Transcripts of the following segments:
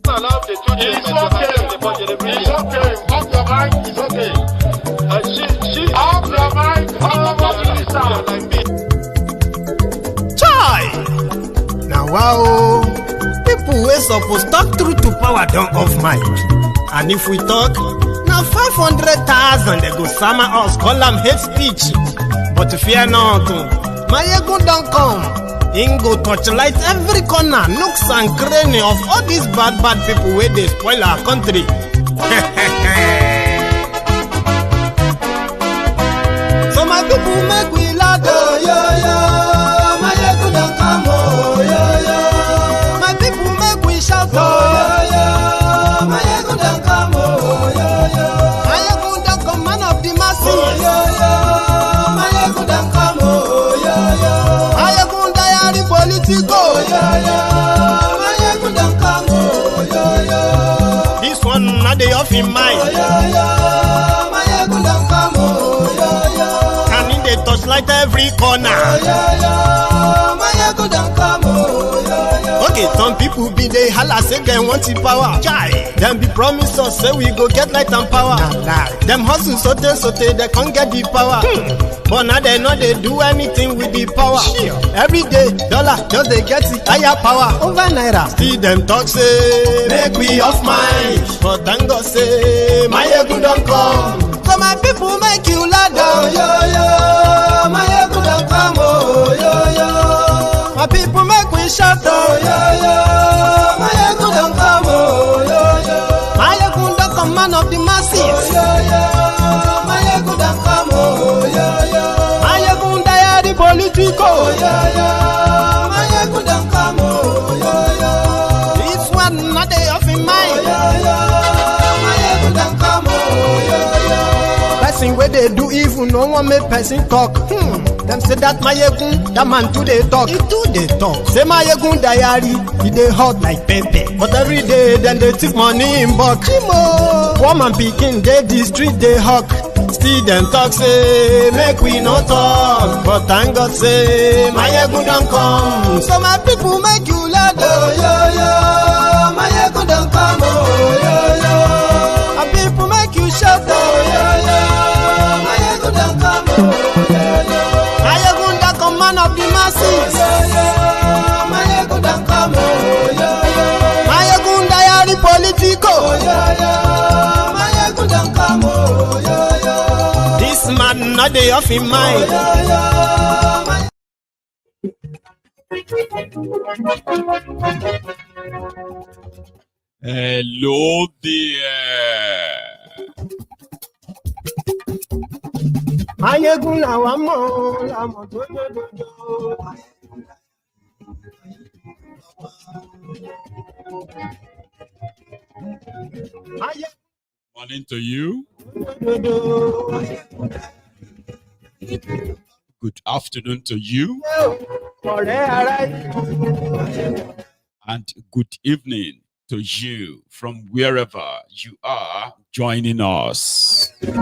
It's okay. Off your mic. It's okay. Off your mic. Chai! Now wow, people wey suppose talk truth to power don't off mic. And if we talk, now 500,000 they go summer us, call them hate speech. But fear not, my ego don't come. Him go torchlight every corner, nooks and cranny of all these bad people where they spoil our country. So my people make we laugh, oh, yo. My ego don't come, oh, yo. My people make we shout, oh, yo. My ego don't come, oh, yo. My ego don't come, man of the masses, oh, yo. My ego don't come, oh, yo. My ego diary politico, yo. My ego don't come, oh, yo. This one not the off in mind, oh, yo. My ego don't come, oh, yo. And in the touchlight every corner, oh, yo. My ego don't come, oh, yo. Okay, some people be they holla say they want the power. Chai, them be promise us say we go get light and power. Nah. Them hustle sote they can't get the power. But now they know they do anything with the power. Sure. Every day, dollar just they get the higher power over naira. See them talk say make we off mind, but thank God say my ego don't come. So my people make you laugh, oh, yo yo. My ego don't come, oh, yo yo. My people make we shout, oh, yo yo. My ego don't come, oh, yo yo. My ego don't come, man of the masses, oh, yo yo. My ego don't come, oh, yo yo. My ego diary politico, oh, yo yo. My ego don't come, oh, yo yo. This one not they off in mind, oh, yo yo. My ego don't come, oh, yo yo. Person where they do evil, no one make person talk. Them say that my yegun, that man too they talk. He too they talk. Say my yegun diary, he they hot like pepper. But every day then they take money in bulk. Woman picking they the street they hawk. Still them talk say make we no talk. But thank God say my yegun don't come. So my people make you laugh, oh yo yo. My yegun don't come, oh yo yo. My people make you shout, oh yo yo. My yegun don't come, oh yo yo. Man of the masses, oh, yeah. My ego don't come, oh, yeah. My ego diary politico, oh, yeah. My ego don't come, oh, yeah. This man not the off in mind, oh, yeah. Hello there. Mayegun la wa mo la mo dojo. Morning to you. Good afternoon to you. And good evening to you from wherever you are joining us. It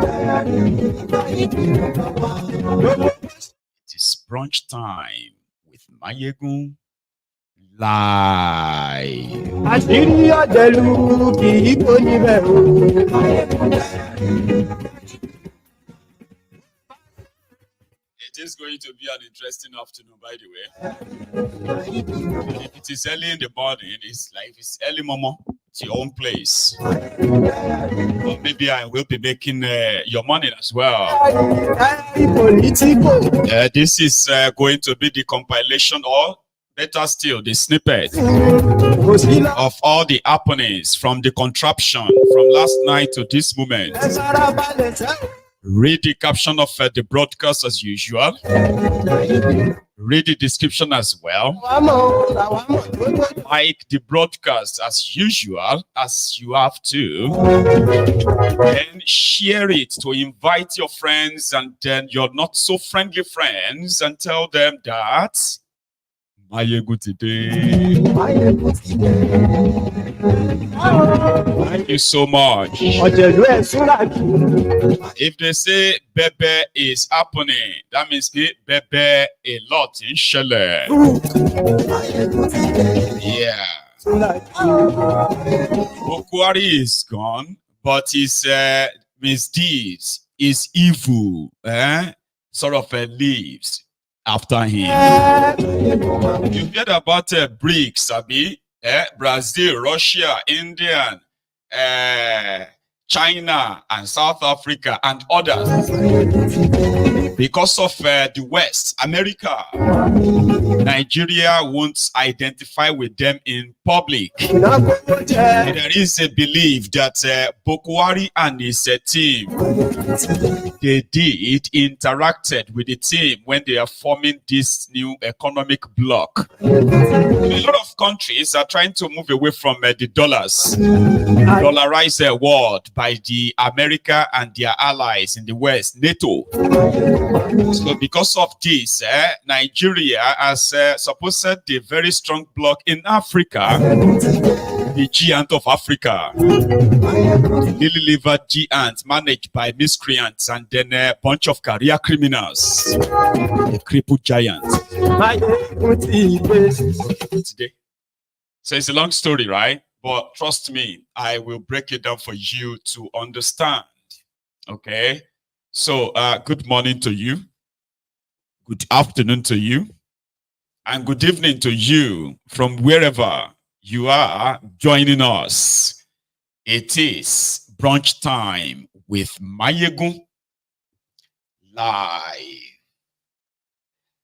is brunch time with Mayegun live. It is going to be an interesting afternoon, by the way. It is early in the morning. It's like it's early, mama. It's your own place. Or maybe I will be making your money as well. This is going to be the compilation, or better still, the snippet of all the happenings from the contraption from last night to this moment. Read the caption of the broadcast as usual. Read the description as well. Like the broadcast as usual, as you have to. And share it to invite your friends and then your not so friendly friends and tell them that Mayegun today. Thank you so much. If they say Bebe is happening, that means Bebe a lot in Shele. Yeah. Bokwari is gone, but his misdeeds, his evil, sort of lives after him. You heard about BRICS, Abi? Brazil, Russia, India, China, and South Africa, and others. Because of the West, America, Nigeria won't identify with them in public. There is a belief that Bokwari and his team, they interacted with the team when they are forming this new economic bloc. A lot of countries are trying to move away from the dollars, dollarized world by the America and their allies in the West, NATO. So because of this, Nigeria has supposed the very strong bloc in Africa, the giant of Africa, the lily-livered giant managed by miscreants and then a bunch of career criminals, the crippled giant. Today. So it's a long story, right? But trust me, I will break it down for you to understand. Okay? So good morning to you. Good afternoon to you. And good evening to you from wherever you are joining us. It is brunch time with Mayegun live.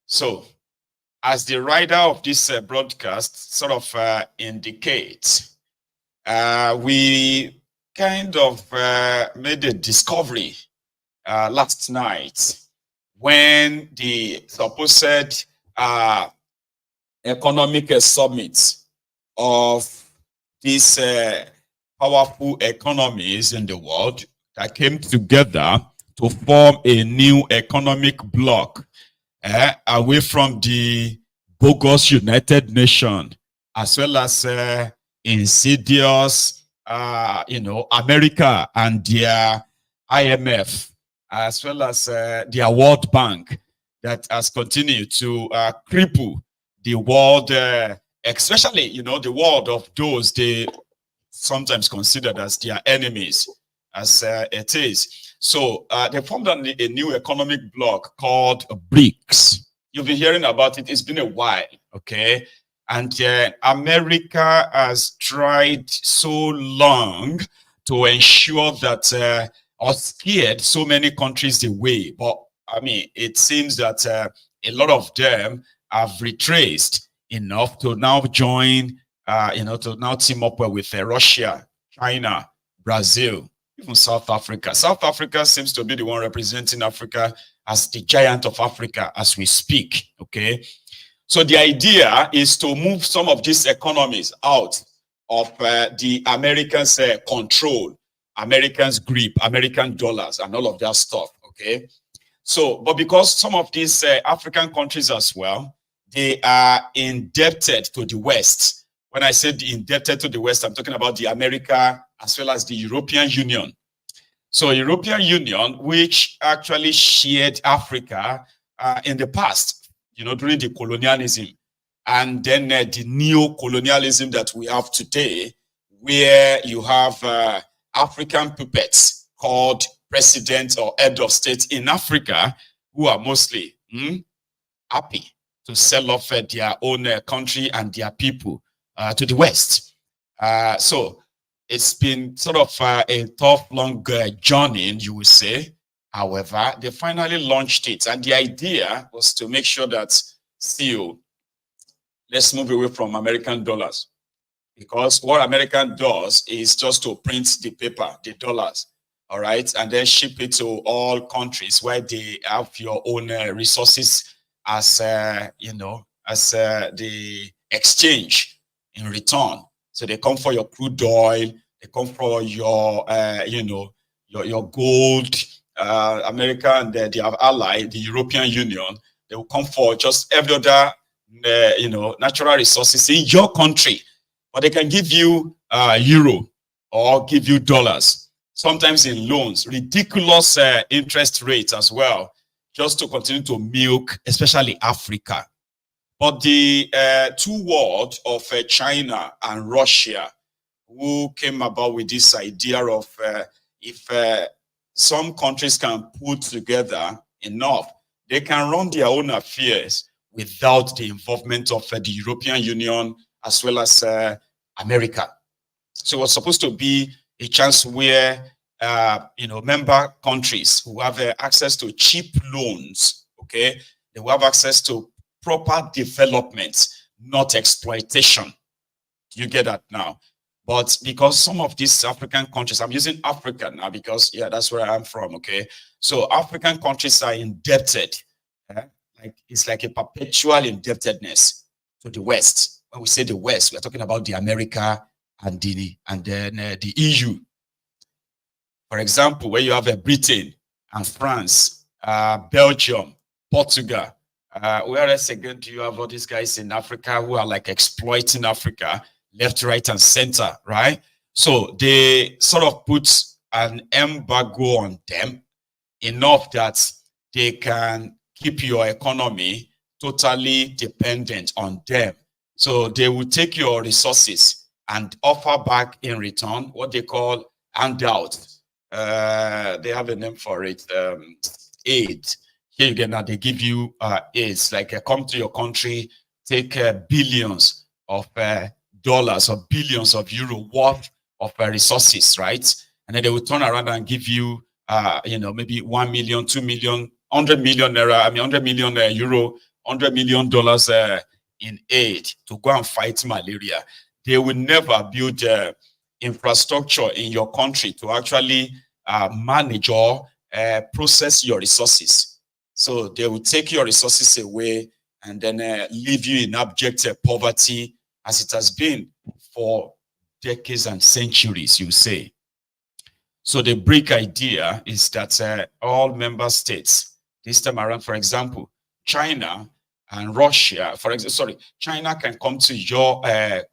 So, as the writer of this broadcast sort of indicates, we kind of made a discovery last night when the supposed economic summit of these powerful economies in the world that came together to form a new economic bloc away from the bogus United Nations, as well as insidious, America and their IMF, as well as their World Bank, that has continued to cripple the world, especially, the world of those they sometimes considered as their enemies, as it is. So they formed a new economic bloc called BRICS. You've been hearing about it. It's been a while, okay? And America has tried so long to ensure that, or scared so many countries away. But, I mean, it seems that a lot of them have retraced enough to now join, to now team up with Russia, China, Brazil, even South Africa. South Africa seems to be the one representing Africa as the giant of Africa as we speak, okay? So the idea is to move some of these economies out of the Americans' control, Americans' grip, American dollars, and all of that stuff, okay? So, but because some of these African countries as well, they are indebted to the West. When I said indebted to the West, I'm talking about the America as well as the European Union. So European Union, which actually shared Africa in the past, during the colonialism, and then the neo-colonialism that we have today, where you have African puppets called president or head of state in Africa, who are mostly happy to sell off their own country and their people to the West. So it's been sort of a tough, long journey, you would say. However, they finally launched it. And the idea was to make sure that still, let's move away from American dollars. Because what American does is just to print the paper, the dollars, all right, and then ship it to all countries where they have your own resources as, the exchange in return. So they come for your crude oil, they come for your, your gold. America and their ally, the European Union, they will come for just every other, natural resources in your country. But they can give you euro or give you dollars, sometimes in loans, ridiculous interest rates as well, just to continue to milk, especially Africa. But the two words of China and Russia, who came about with this idea of if some countries can put together enough, they can run their own affairs without the involvement of the European Union as well as America. So it was supposed to be a chance where member countries who have access to cheap loans, okay, they will have access to proper development, not exploitation. You get that now? But because some of these African countries, I'm using Africa now because, yeah, that's where I'm from, okay? So African countries are indebted. Like it's like a perpetual indebtedness to the West. When we say the West, we're talking about the America and then the EU. For example, where you have Britain and France, Belgium, Portugal, where else again do you have all these guys in Africa who are like exploiting Africa, left, right, and center, right? So they sort of put an embargo on them enough that they can keep your economy totally dependent on them. So they will take your resources and offer back in return what they call handout. They have a name for it, aid. Here you get now, they give you aids, like come to your country, take billions of dollars or billions of euro worth of resources, right? And then they will turn around and give you, maybe 1 million, 2 million, 100 million naira, 100 million euro, $100 million in aid to go and fight malaria. They will never build infrastructure in your country to actually manage or process your resources. So they will take your resources away and then leave you in abject poverty, as it has been for decades and centuries, you say. So the BRIC idea is that all member states, this time around, for example, China and Russia, China can come to your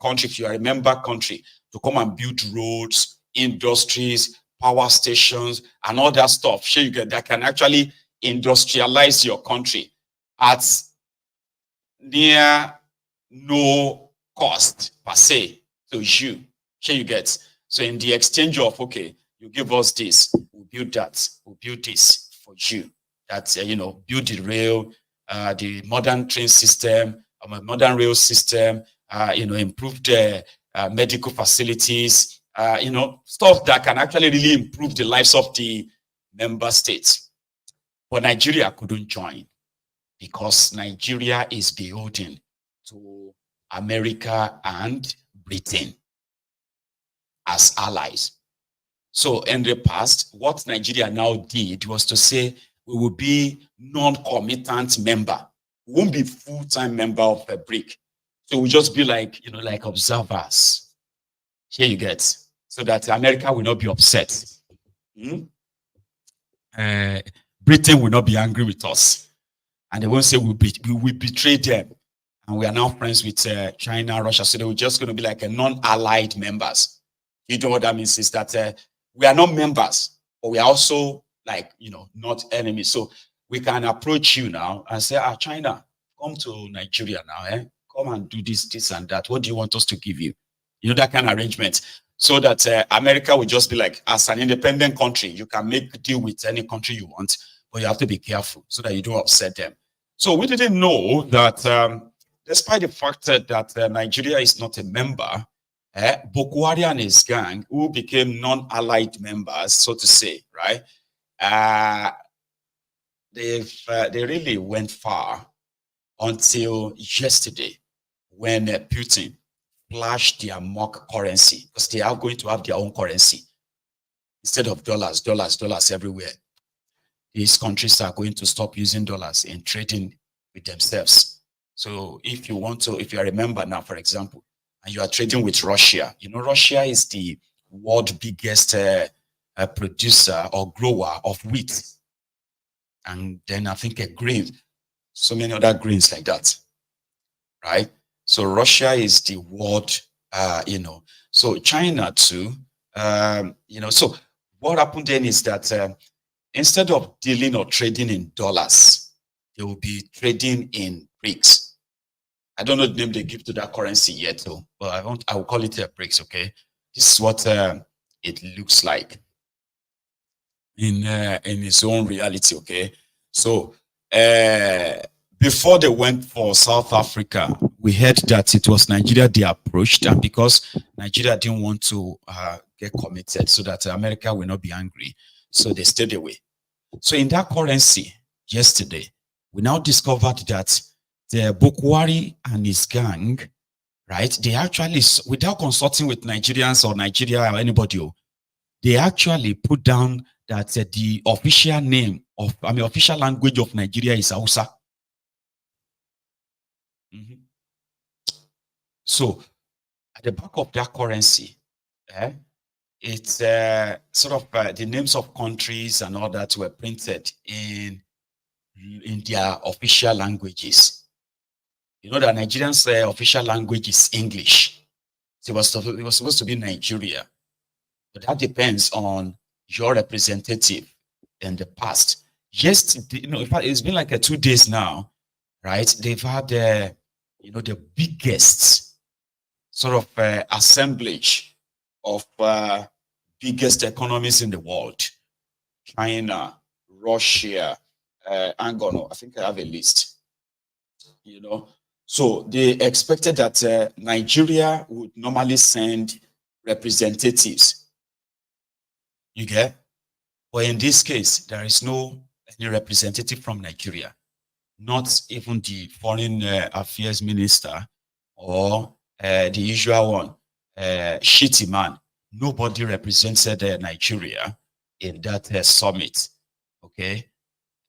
country, if you are a member country, to come and build roads, industries, power stations, and all that stuff. Sure, you get that can actually industrialize your country at near no cost per se to you. Sure, you get. So in the exchange of, okay, you give us this, we'll build that, we'll build this for you. That's, build the rail, the modern train system, modern rail system, improve the medical facilities, stuff that can actually really improve the lives of the member states. But Nigeria couldn't join because Nigeria is beholden to America and Britain as allies. So in the past, what Nigeria now did was to say, we will be non-committant member. We won't be full-time member of a BRIC. So we'll just be like, like observers. Here you get. So that America will not be upset. Britain will not be angry with us. And they won't say we betray them. And we are now friends with China, Russia. So they were just going to be like a non-allied members. You know what that means is that we are not members, but we are also like, not enemies. So we can approach you now and say, China, come to Nigeria now, come and do this and that. What do you want us to give you? That kind of arrangement. So that America will just be like, as an independent country, you can make a deal with any country you want, but you have to be careful so that you don't upset them. So we didn't know that despite the fact that Nigeria is not a member, Boko Haram and his gang, who became non-allied members, so to say, right? They really went far until yesterday when Putin flashed their mock currency, because they are going to have their own currency instead of dollars everywhere. These countries are going to stop using dollars in trading with themselves. So if you are a member now, for example, and you are trading with Russia, Russia is the world biggest producer or grower of wheat, and then I think a grain, so many other grains like that, right? So Russia is the world, so China too, so what happened then is that instead of dealing or trading in dollars, they will be trading in BRICS. I don't know the name they give to that currency yet, though, but I will call it a BRICS. Okay, this is what it looks like in its own reality. Okay, so before they went for South Africa, we heard that it was Nigeria they approached, and because Nigeria didn't want to get committed so that America will not be angry, so they stayed away. So in that currency yesterday, we now discovered that the Bokwari and his gang, right, they actually, without consulting with Nigerians or Nigeria or anybody, they actually put down that the official name of, official language of Nigeria is Hausa. So at the back of that currency, it's sort of the names of countries and all that were printed in their official languages. You know that Nigerians' official language is English. So it was supposed to be Nigeria, but that depends on your representative in the past. Yes, in fact, it's been like 2 days now, right? They've had the biggest sort of assemblage of biggest economies in the world: China, Russia, Angola. I think I have a list. So they expected that Nigeria would normally send representatives. You get? But in this case, there is no any representative from Nigeria, not even the foreign affairs minister or the usual one, shitty man. Nobody represented Nigeria in that summit. Okay,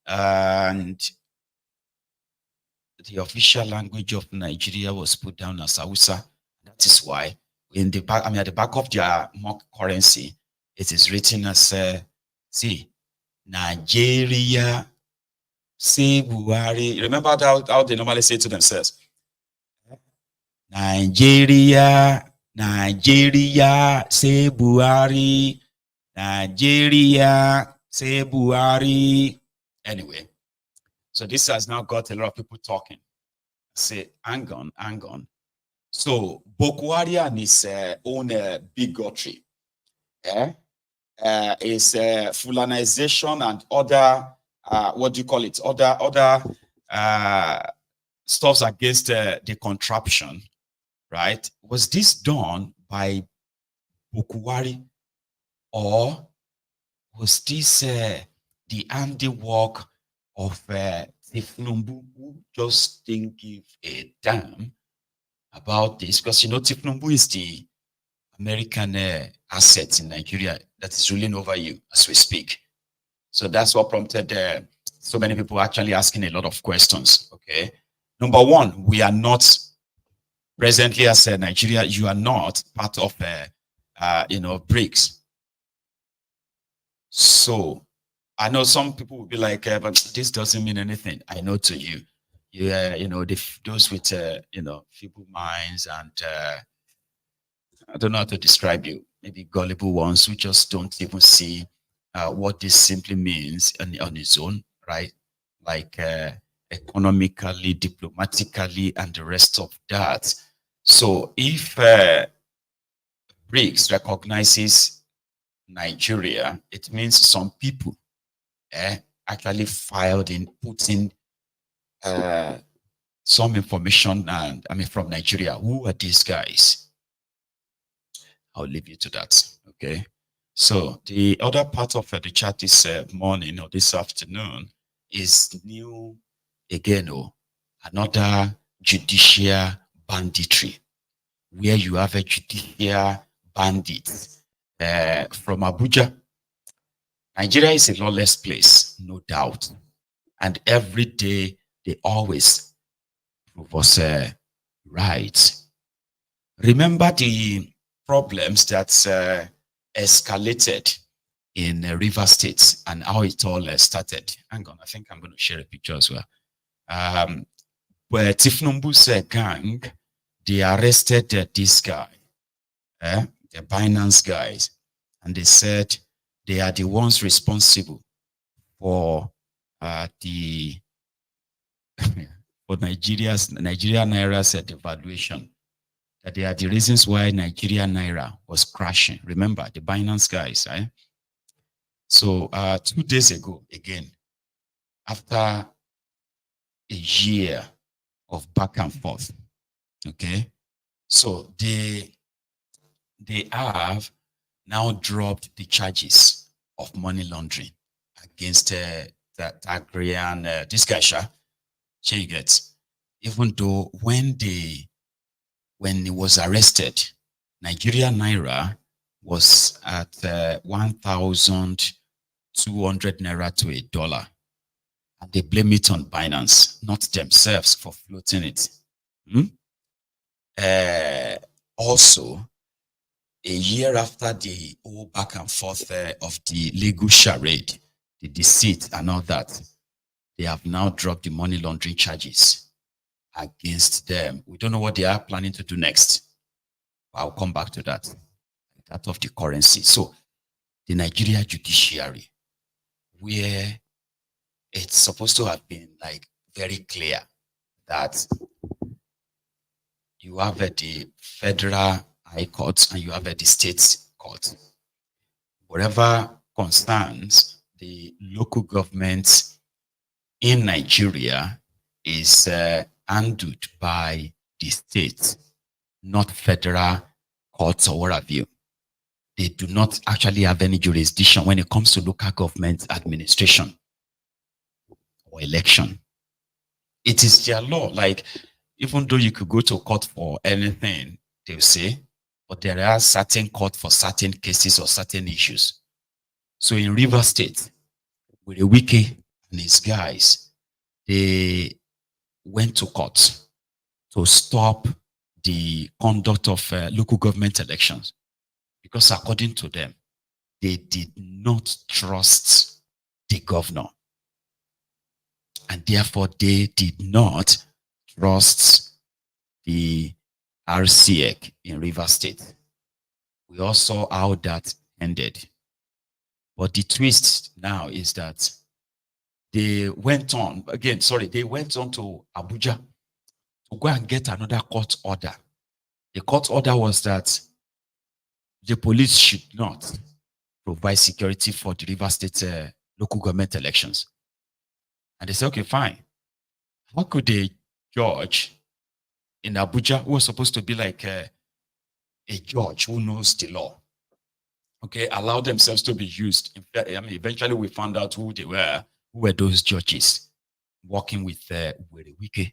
and the official language of Nigeria was put down as Hausa. That is why in the back, at the back of their mock currency, it is written as see, Nigeria, say Buhari. Remember how they normally say to themselves, Nigeria, Nigeria, say Buhari, Nigeria, say Buhari. Anyway, so this has now got a lot of people talking. Say, hang on. So Bokwari and his own bigotry is Fulanization and other what do you call it? Other stuffs against the contraption, right? Was this done by Bokwari, or was this the handiwork of thiefnubu, who just didn't give a damn about this? Because thiefnubu is the American asset in Nigeria that is ruling over you as we speak. So that's what prompted so many people actually asking a lot of questions. Okay, number one, we are not presently as Nigeria. You are not part of BRICS. So I know some people will be like, but this doesn't mean anything. I know to you, those with feeble minds and I don't know how to describe you, maybe gullible ones who just don't even see what this simply means on its own, right? Like economically, diplomatically, and the rest of that. So if BRICS recognizes Nigeria, it means some people actually filed in, put in some information, and from Nigeria. Who are these guys? I'll leave you to that. Okay. So the other part of the chat this morning or this afternoon is new again, another judicial banditry, where you have a judicial bandit from Abuja. Nigeria is a lawless place, no doubt. And every day they always prove us right. Remember the problems that escalated in River State and how it all started. Hang on, I think I'm going to share a picture as well. Where thiefnubu's gang, they arrested this guy, the Binance guys, and they said they are the ones responsible for the for Nigerian Naira's devaluation, that they are the reasons why Nigerian Naira was crashing. Remember, the Binance guys, right? So 2 days ago, again, after a year of back and forth, okay, so they have now dropped the charges of money laundering against that Nigerian this guy, she gets, even though when he was arrested, Nigerian Naira was at 1,200 Naira to $1. And they blame it on Binance, not themselves, for floating it. Also, a year after the whole back and forth of the legal charade, the deceit and all that, they have now dropped the money laundering charges against them. We don't know what they are planning to do next. I'll come back to that. That of the currency. So the Nigeria judiciary, where it's supposed to have been like very clear that you have the Federal High Court and you have the State Court. Whatever concerns the local governments in Nigeria is handled by the state, not federal courts or what have you. They do not actually have any jurisdiction when it comes to local government administration or election. It is their law. Like, even though you could go to court for anything, they'll say, but there are certain court for certain cases or certain issues. So in River State, with Wike and his guys, they went to court to stop the conduct of local government elections, because according to them, they did not trust the governor. And therefore, they did not trust the KSIEC in River State. We all saw how that ended. But the twist now is that they went on, they went on to Abuja to go and get another court order. The court order was that the police should not provide security for the River State local government elections. And they said, okay, fine. How could a judge in Abuja, who was supposed to be like a judge who knows the law, okay, allow themselves to be used? In fact, I mean, eventually we found out who they were. Who were those judges working with Wike?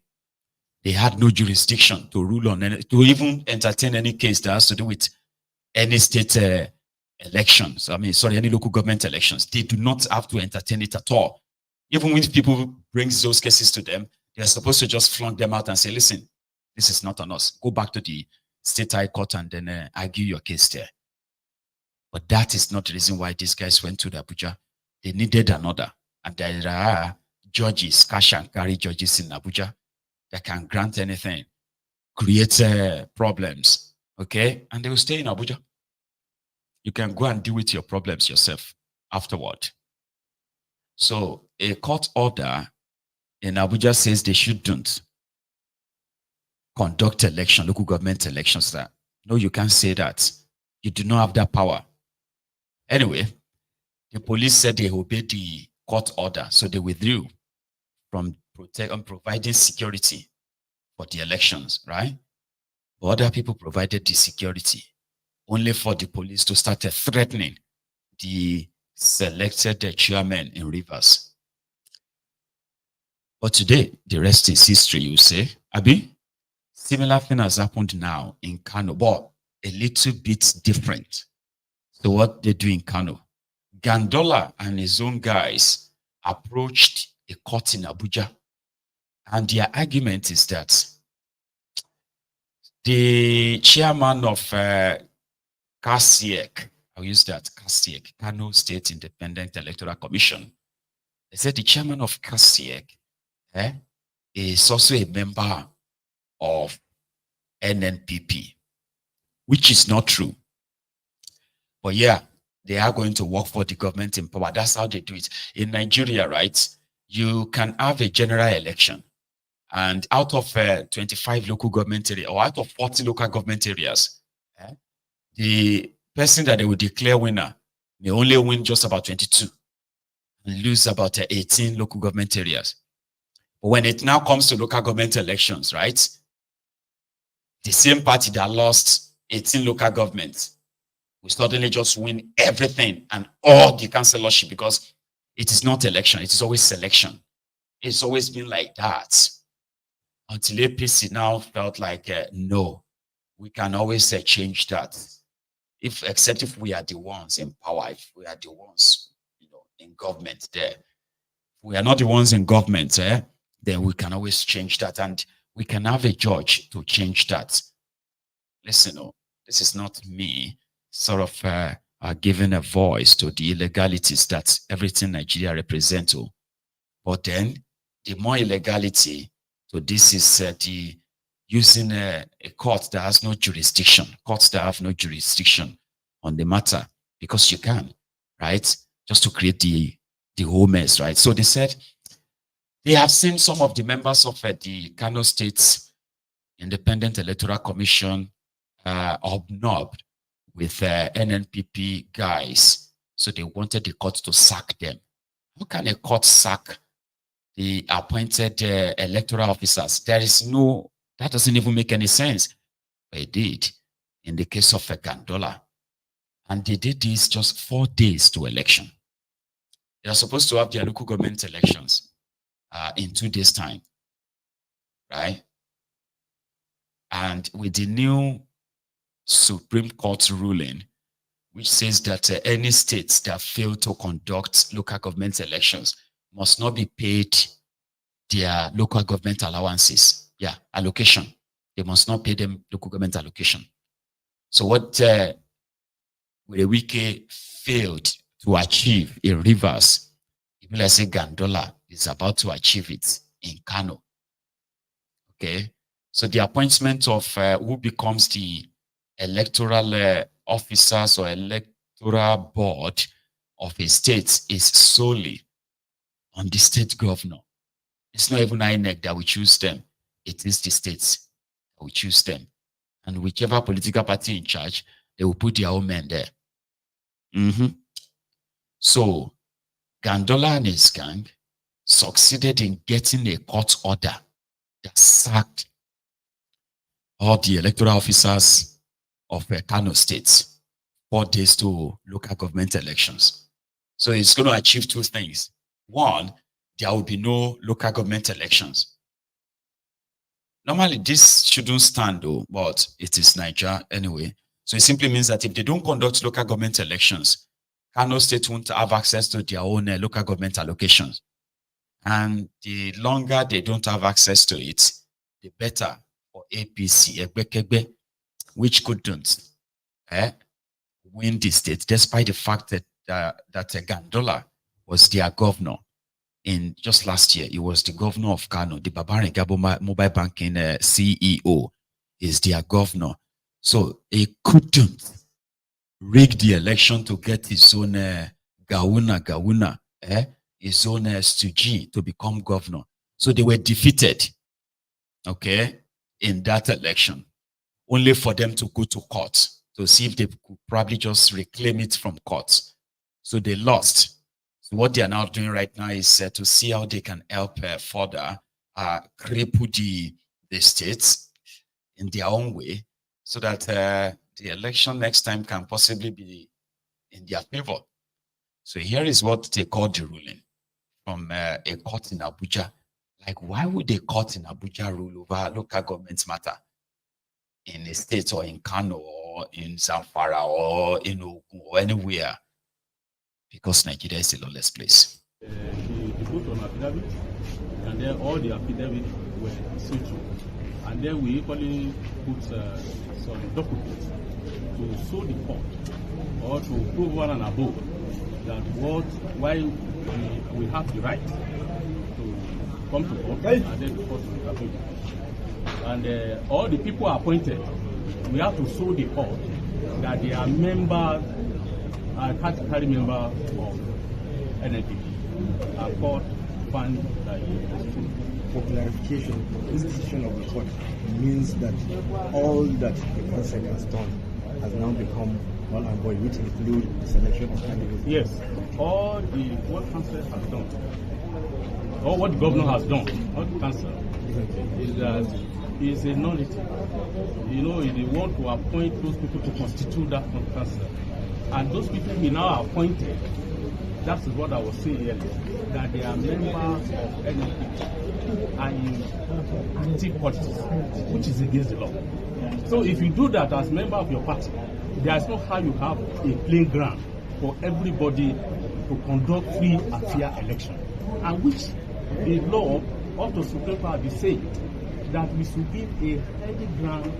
They had no jurisdiction to rule on any, to even entertain any case that has to do with any state elections. I mean, sorry, any local government elections. They do not have to entertain it at all. Even when people bring those cases to them, they are supposed to just flunk them out and say, listen, this is not on us. Go back to the state high court and then argue your case there. But that is not the reason why these guys went to the Abuja. They needed another. And there are judges, cash and carry judges in Abuja that can grant anything, create problems, okay? And they will stay in Abuja. You can go and deal with your problems yourself afterward. So a court order in Abuja says they shouldn't conduct election, local government elections. That no, you can't say that. You do not have that power. Anyway, the police said they obeyed the court order, so they withdrew from providing security for the elections, right? But other people provided the security only for the police to start threatening the selected chairman in Rivers. But today, the rest is history, you say. Abi, similar thing has happened now in Kano, but a little bit different. So what they do in Kano, Gandollar and his own guys approached a court in Abuja, and their argument is that the chairman of KSIEC, I'll use that, KSIEC, Kano State Independent Electoral Commission, they said the chairman of KSIEC is also a member of NNPP, which is not true. But yeah, they are going to work for the government in power. That's how they do it. In Nigeria, right, you can have a general election And out of 25 local government areas, or out of 40 local government areas, the person that they will declare winner may only win just about 22 and lose about 18 local government areas. But when it now comes to local government elections, right, the same party that lost 18 local governments will suddenly just win everything and all the councillorship, because it is not election, it is always selection. It's always been like that. Until APC now felt like, no, we can always change that. Except if we are the ones in power, if we are the ones, in government there. If we are not the ones in government, then we can always change that, and we can have a judge to change that. Listen, this is not me sort of giving a voice to the illegalities that everything Nigeria represents. But then, the more illegality, so this is the using a court that has no jurisdiction, courts that have no jurisdiction on the matter, because you can, right? Just to create the whole mess, right? So they said they have seen some of the members of the Kano State Independent Electoral Commission hobnobbed with NNPP guys. So they wanted the court to sack them. How can a court sack the appointed electoral officers? There is no, that doesn't even make any sense. But it did in the case of Gandollar. And they did this just 4 days to election. They are supposed to have their local government elections in 2 days' time, right? And with the new Supreme Court ruling, which says that any states that fail to conduct local government elections must not be paid their local government allowances. Yeah, allocation. They must not pay them local government allocation. So what Wike failed to achieve in Rivers, even let's say Gandollar is about to achieve it in Kano. Okay, so the appointment of who becomes the electoral officers or electoral board of a state is solely on the state governor. It's not even INEC that will choose them. It is the states that will choose them. And whichever political party in charge, they will put their own men there. So Gandollar and his gang succeeded in getting a court order that sacked all the electoral officers of Kano State 4 days to local government elections. So it's going to achieve two things. One, there will be no local government elections. Normally, this shouldn't stand though, but it is Nigeria anyway. So it simply means that if they don't conduct local government elections, Kano State won't have access to their own local government allocations. And the longer they don't have access to it, the better for APC, which couldn't win the state, despite the fact that Gandollar was their governor. In just last year, he was the governor of Kano. The Babari Gabo mobile banking CEO is their governor. So he couldn't rig the election to get his own Gawuna, his own Stuji to become governor. So they were defeated, okay, in that election, only for them to go to court to see if they could probably just reclaim it from court. So they lost. So what they are now doing right now is to see how they can help further cripple the states in their own way, so that the election next time can possibly be in their favor. So here is what they call the ruling from a court in Abuja. Like, why would a court in Abuja rule over local government matter in a state or in Kano or in Zamfara or in Ogun or anywhere? Because Nigeria is a lawless place. They put on affidavit, and then all the affidavits were sealed. And then we equally put some documents to show the court or to prove one and above that why we have the right to come to court and then the court will approve. And all the people appointed, we have to show the court that they are members, category member of NNPP. Our court found that it was true. for clarification, this decision of the court means that all that the council has done has now become null and void, which include the selection of candidates. Yes, what council has done, or what the governor has done, not the council, is that is a nullity. You know, they want to appoint those people to constitute that council, and those people we now appointed. That is what I was saying earlier, that they are members of NNPP and in active politics, which is against the law. So if you do that as member of your party, there is no how you have a playing ground for everybody to conduct free and fair election, and which the law of the Supreme Court is saying that we should give a healthy ground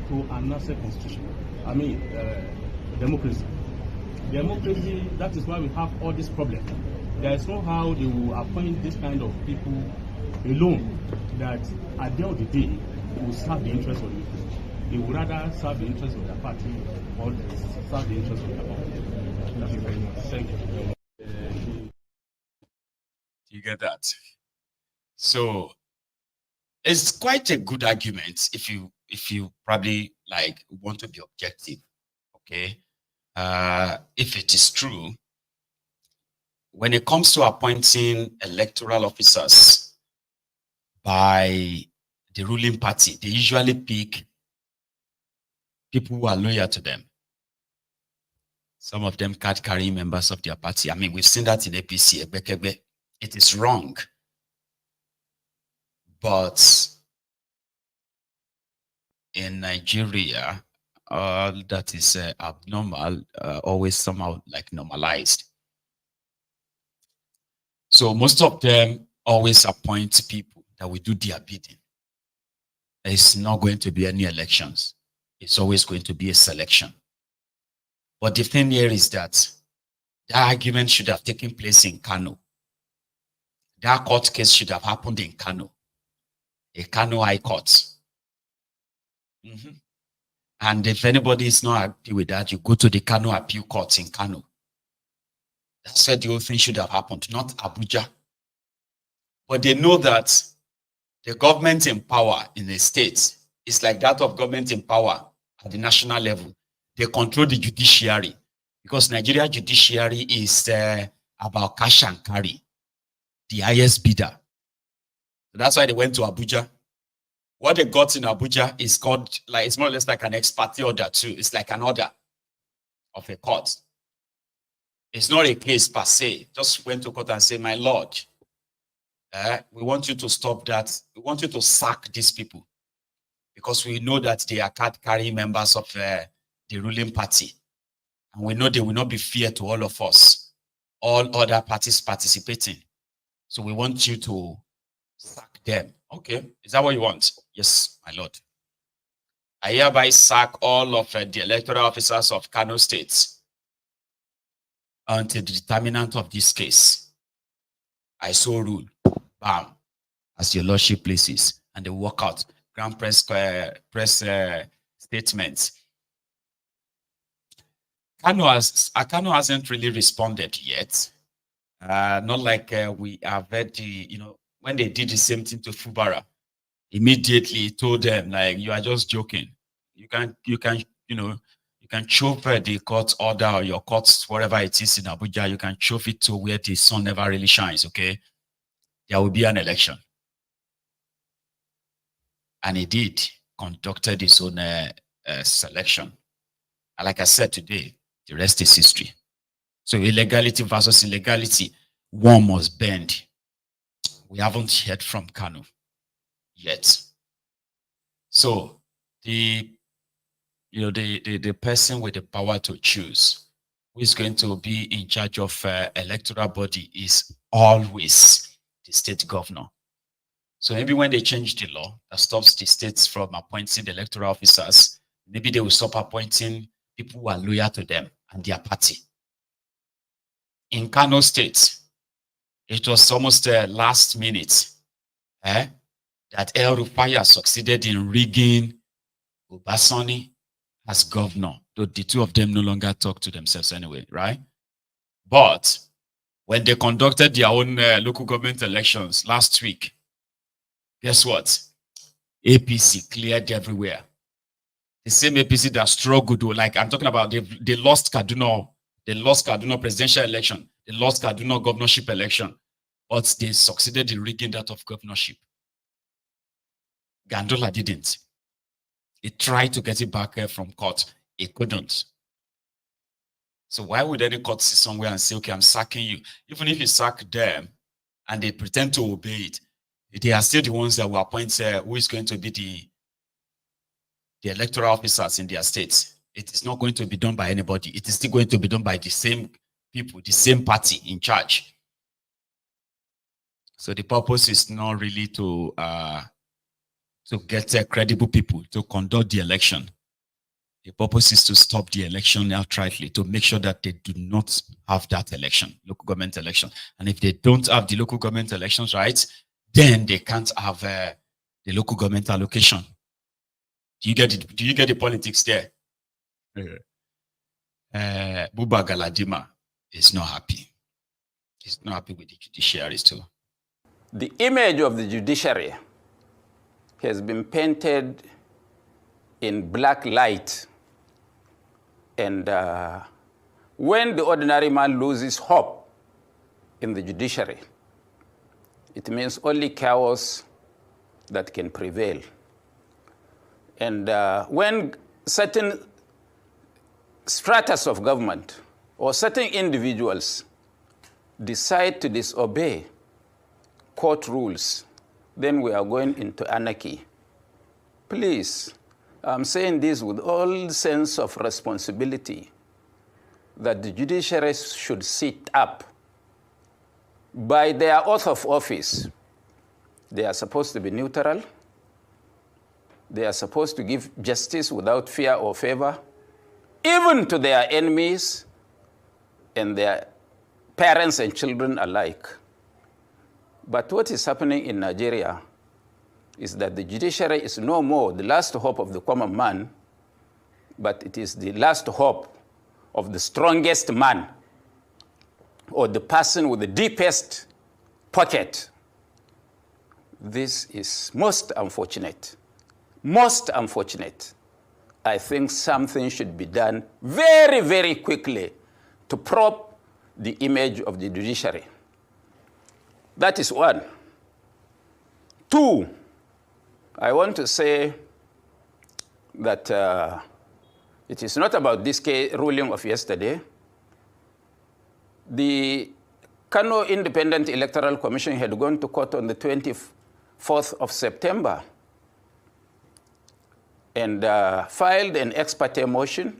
to an national constitution. I mean, democracy. Democracy, that is why we have all this problem. There is no how they will appoint this kind of people alone that at the end of the day will serve the interest of the people. They would rather serve the interest of their party or serve the interest of their party. Thank you very much. Thank you. You get that? So it's quite a good argument if you probably like want to be objective. Okay. If it is true, when it comes to appointing electoral officers by the ruling party, they usually pick people who are loyal to them. Some of them card carrying members of their party. I mean, we've seen that in APC. It is wrong. But in Nigeria, that is abnormal, always somehow like normalized. So most of them always appoint people that will do their bidding. It's not going to be any elections. It's always going to be a selection. But the thing here is that that argument should have taken place in Kano. That court case should have happened in Kano, a Kano High Court. And if anybody is not happy with that, you go to the Kano Appeal Court in Kano. That's where the whole thing should have happened, not Abuja. But they know that the government in power in the state is like that of government in power at the national level. They control the judiciary because Nigeria judiciary is about cash and carry, the highest bidder. So that's why they went to Abuja. What they got in Abuja is called, like, it's more or less like an ex parte order too. It's like an order of a court. It's not a case per se. Just went to court and say, my lord, we want you to stop that. We want you to sack these people because we know that they are card-carrying members of the ruling party. And we know they will not be fair to all of us, all other parties participating. So we want you to sack them. Okay, is that what you want? Yes, my lord. I hereby sack all of the electoral officers of Kano State until the determinant of this case. I so rule. Bam. As your lordship places. And they walk out. Grand press statements. Kano hasn't really responded yet. Not like we have heard the, when they did the same thing to Fubara, immediately told them, like, you are just joking. You can chop the court order or your courts, whatever it is in Abuja, you can chop it to where the sun never really shines, okay? There will be an election. And he did, conducted his own selection. And like I said today, the rest is history. So illegality versus illegality, one must bend. We haven't heard from Kanu yet. So the person with the power to choose who is going to be in charge of electoral body is always the state governor. So maybe when they change the law that stops the states from appointing the electoral officers, maybe they will stop appointing people who are loyal to them and their party. In Kano State, it was almost last minute that El Rufai succeeded in rigging Obasani as governor, though the two of them no longer talk to themselves anyway, right? But when they conducted their own local government elections last week, Guess what? APC cleared everywhere. The same APC that struggled, like I'm talking about, they lost Kaduna presidential election, they lost Kaduna governorship election, but they succeeded in rigging that of governorship. Gandollar didn't. He tried to get it back from court. He couldn't. So why would any court sit somewhere and say, okay, I'm sacking you? Even if you sack them and they pretend to obey it, they are still the ones that will appoint who is going to be the electoral officers in their states. It is not going to be done by anybody. It is still going to be done by the same people, the same party in charge. So the purpose is not really to get credible people to conduct the election. The purpose is to stop the election outrightly, to make sure that they do not have that election, local government election. And if they don't have the local government elections right, then they can't have the local government allocation. Do you get it? Do you get the politics there? Buba Galadima is not happy. He's not happy with the judiciary too. The image of the judiciary has been painted in black light. And when the ordinary man loses hope in the judiciary, it means only chaos that can prevail. And when certain stratas of government or certain individuals decide to disobey court rules, then we are going into anarchy. Please, I'm saying this with all sense of responsibility, that the judiciary should sit up. By their oath of office, they are supposed to be neutral. They are supposed to give justice without fear or favor, even to their enemies and their parents and children alike. But what is happening in Nigeria is that the judiciary is no more the last hope of the common man, but it is the last hope of the strongest man, or the person with the deepest pocket. This is most unfortunate. Most unfortunate. I think something should be done very, very quickly to prop the image of the judiciary. That is one. Two, I want to say that it is not about this ruling of yesterday. The Kano Independent Electoral Commission had gone to court on the 24th of September and filed an ex parte motion,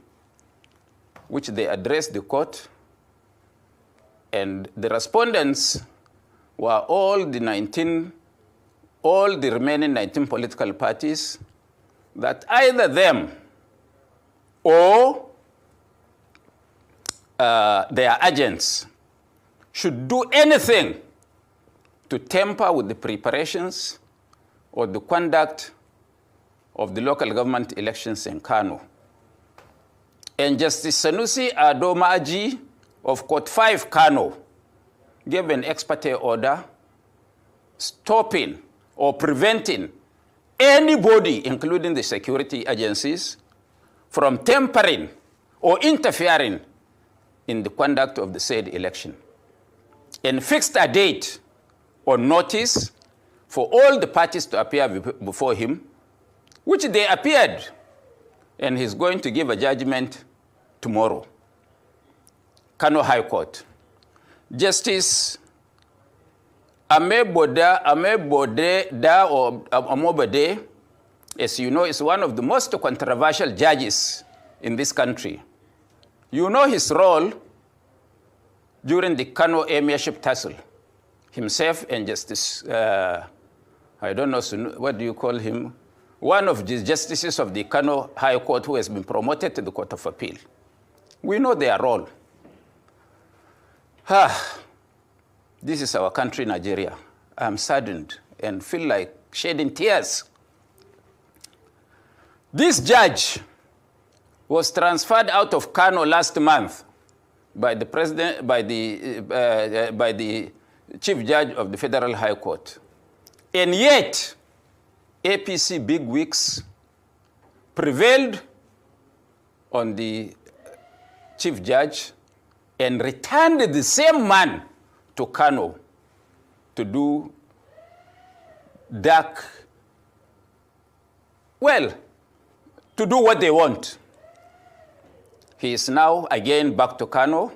which they addressed the court. And the respondents were all the remaining 19 political parties, that either them or their agents should do anything to tamper with the preparations or the conduct of the local government elections in Kano. And Justice Sanusi Adomaji of Court 5 Kano gave an ex parte order stopping or preventing anybody, including the security agencies, from tampering or interfering in the conduct of the said election, and fixed a date or notice for all the parties to appear before him, which they appeared, and he's going to give a judgment tomorrow. Kano High Court. Justice Amobode, as you know, is one of the most controversial judges in this country. You know his role during the Kano Emirship tussle. Himself and Justice, I don't know, what do you call him? One of the justices of the Kano High Court who has been promoted to the Court of Appeal. We know their role. This is our country, Nigeria. I'm saddened and feel like shedding tears. This judge was transferred out of Kano last month by the president, by the chief judge of the Federal High Court. And yet, APC bigwigs prevailed on the chief judge and returned the same man to Kano to do to do what they want. He is now again back to Kano,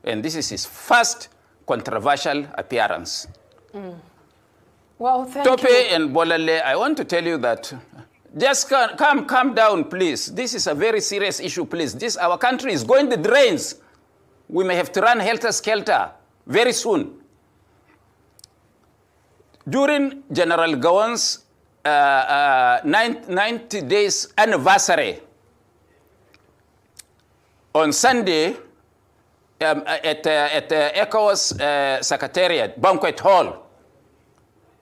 and this is his first controversial appearance. Well, thank Tope you. and Bolale, I want to tell you that just calm down, please. This is a very serious issue, please. Our country is going the drains. We may have to run helter-skelter very soon. During General Gowon's 90 days anniversary, on Sunday, at ECOWAS Secretariat, Banquet Hall,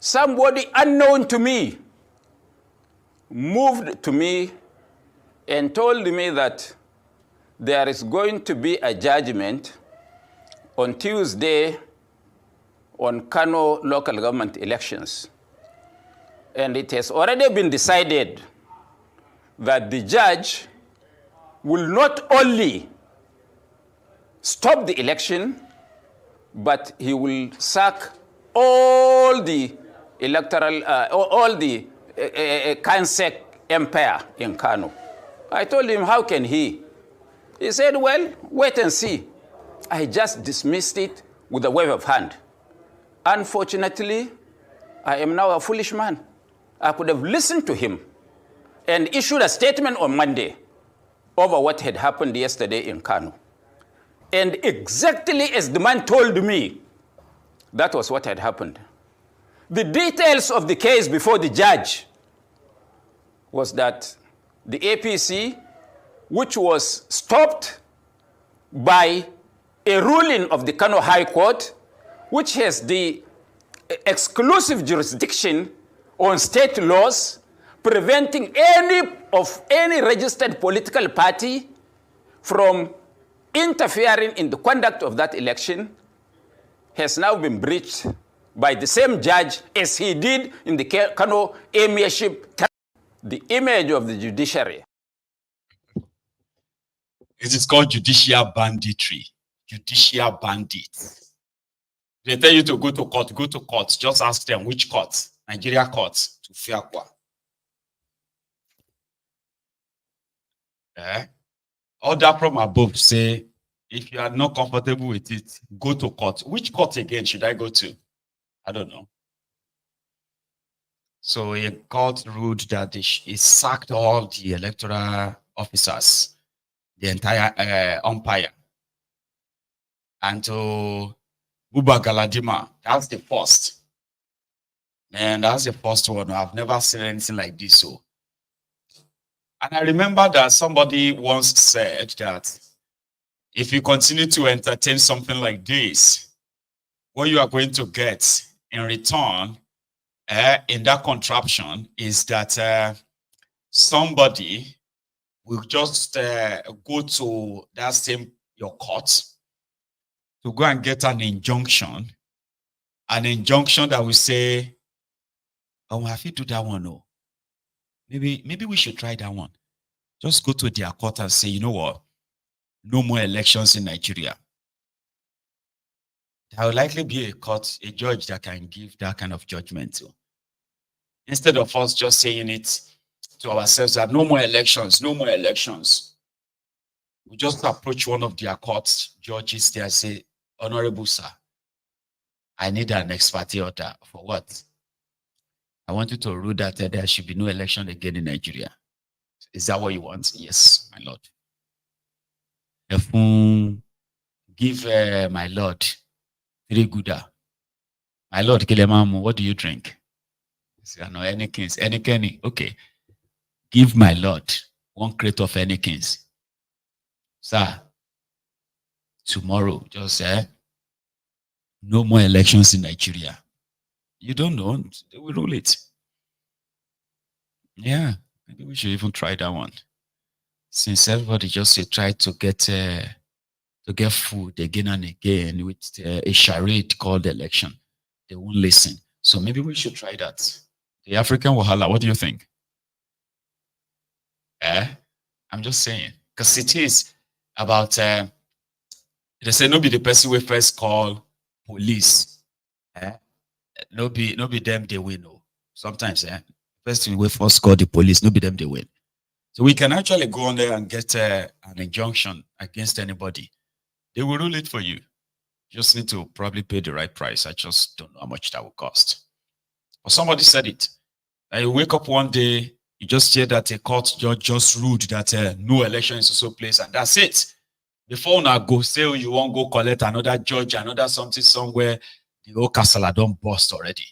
somebody unknown to me moved to me and told me that there is going to be a judgment on Tuesday on Kano local government elections. And it has already been decided that the judge will not only stop the election, but he will sack all the electoral, all the KSIEC empire in Kano. I told him, how can he? He said, well, wait and see. I just dismissed it with a wave of hand. Unfortunately, I am now a foolish man. I could have listened to him and issued a statement on Monday over what had happened yesterday in Kano. And exactly as the man told me, that was what had happened. The details of the case before the judge was that the APC, which was stopped by a ruling of the Kano High Court, which has the exclusive jurisdiction on state laws, preventing any registered political party from interfering in the conduct of that election, has now been breached by the same judge as he did in the Kano Emirship. The image of the judiciary. It is called judicial banditry. Judicial bandits. They tell you to go to court, go to court. Just ask them which court. Nigeria court to Fiakwa. Order from above say, if you are not comfortable with it, go to court. Which court again should I go to? I don't know. So a court ruled that it sacked all the electoral officers, the entire umpire. And to Buba Galadima, that's the first. And that's the first one. I've never seen anything like this. So, and I remember that somebody once said that if you continue to entertain something like this, what you are going to get in return in that contraption is that somebody will just go to that same your court to go and get an injunction that will say, oh, have you do that one? No. Maybe we should try that one. Just go to their court and say, you know what? No more elections in Nigeria. There will likely be a judge that can give that kind of judgment to. Instead of us just saying it to ourselves that no more elections, no more elections. We just approach one of their court judges there and say, Honorable sir, I need an expertise order. For what? I want you to rule that there should be no election again in Nigeria. Is that what you want? Yes, my lord. Give my lord 3 Gouda. My lord Kilemamu, what do you drink? I know any Kenny. Okay. Give my lord 1 crate of any kings. Sir, tomorrow, just say, no more elections in Nigeria. You don't know, they will rule it. Yeah, maybe we should even try that one. Since everybody just try to get food again and again with a charade called election, they won't listen. So maybe we should try that. The African Wahala, what do you think? I'm just saying. Because it is about, they say, no be the person we first call police. No be them they win. No. Sometimes, first thing we first call the police, no be them they win. So we can actually go on there and get an injunction against anybody. They will rule it for you. You just need to probably pay the right price. I just don't know how much that will cost. But somebody said it. You wake up one day, you just hear that a court judge just ruled that no election is also place, and that's it. Before now go say you won't go collect another judge, another something somewhere, the whole castle don't bust already.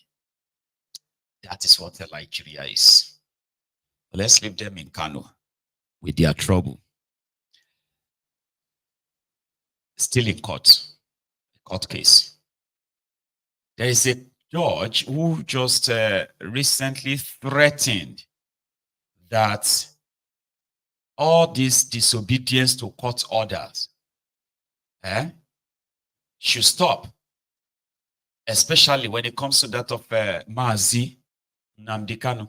That is what Nigeria is. But let's leave them in Kano with their trouble. Still in court case. There is a judge who just recently threatened that all this disobedience to court orders should stop, especially when it comes to that of Mazi Nnamdi Kanu.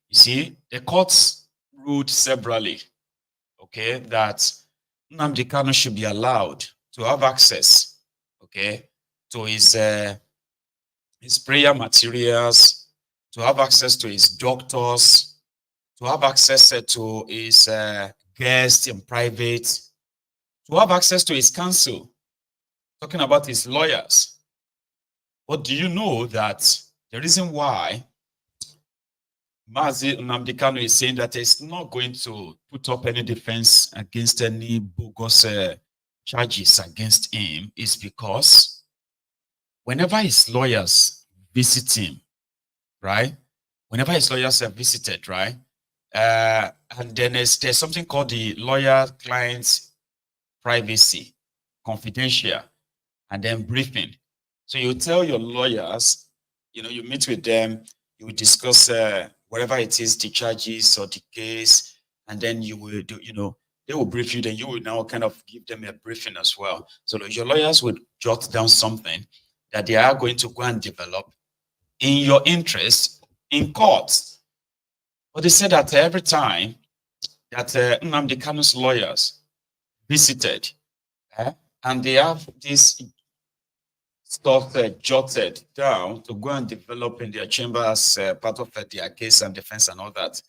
You see, the courts ruled severally, okay, that Nnamdi Kanu should be allowed to have access, okay, to his prayer materials, to have access to his doctors, to have access to his guests in private, to have access to his counsel, talking about his lawyers. But do you know that the reason why Mazi Nnamdi Kanu is saying that he's not going to put up any defense against any bogus charges against him is because whenever his lawyers visit him, right? Whenever his lawyers have visited, right? And then there's something called the lawyer-client privacy, confidential, and then briefing. So you tell your lawyers, you meet with them, you will discuss whatever it is, the charges or the case, and then you will do, they will brief you, then you will now kind of give them a briefing as well. So your lawyers would jot down something that they are going to go and develop in your interest in court. But they said that every time that Nnamdi Kanu's lawyers visited, and they have this stuff jotted down to go and develop in their chamber as part of their case and defense and all that,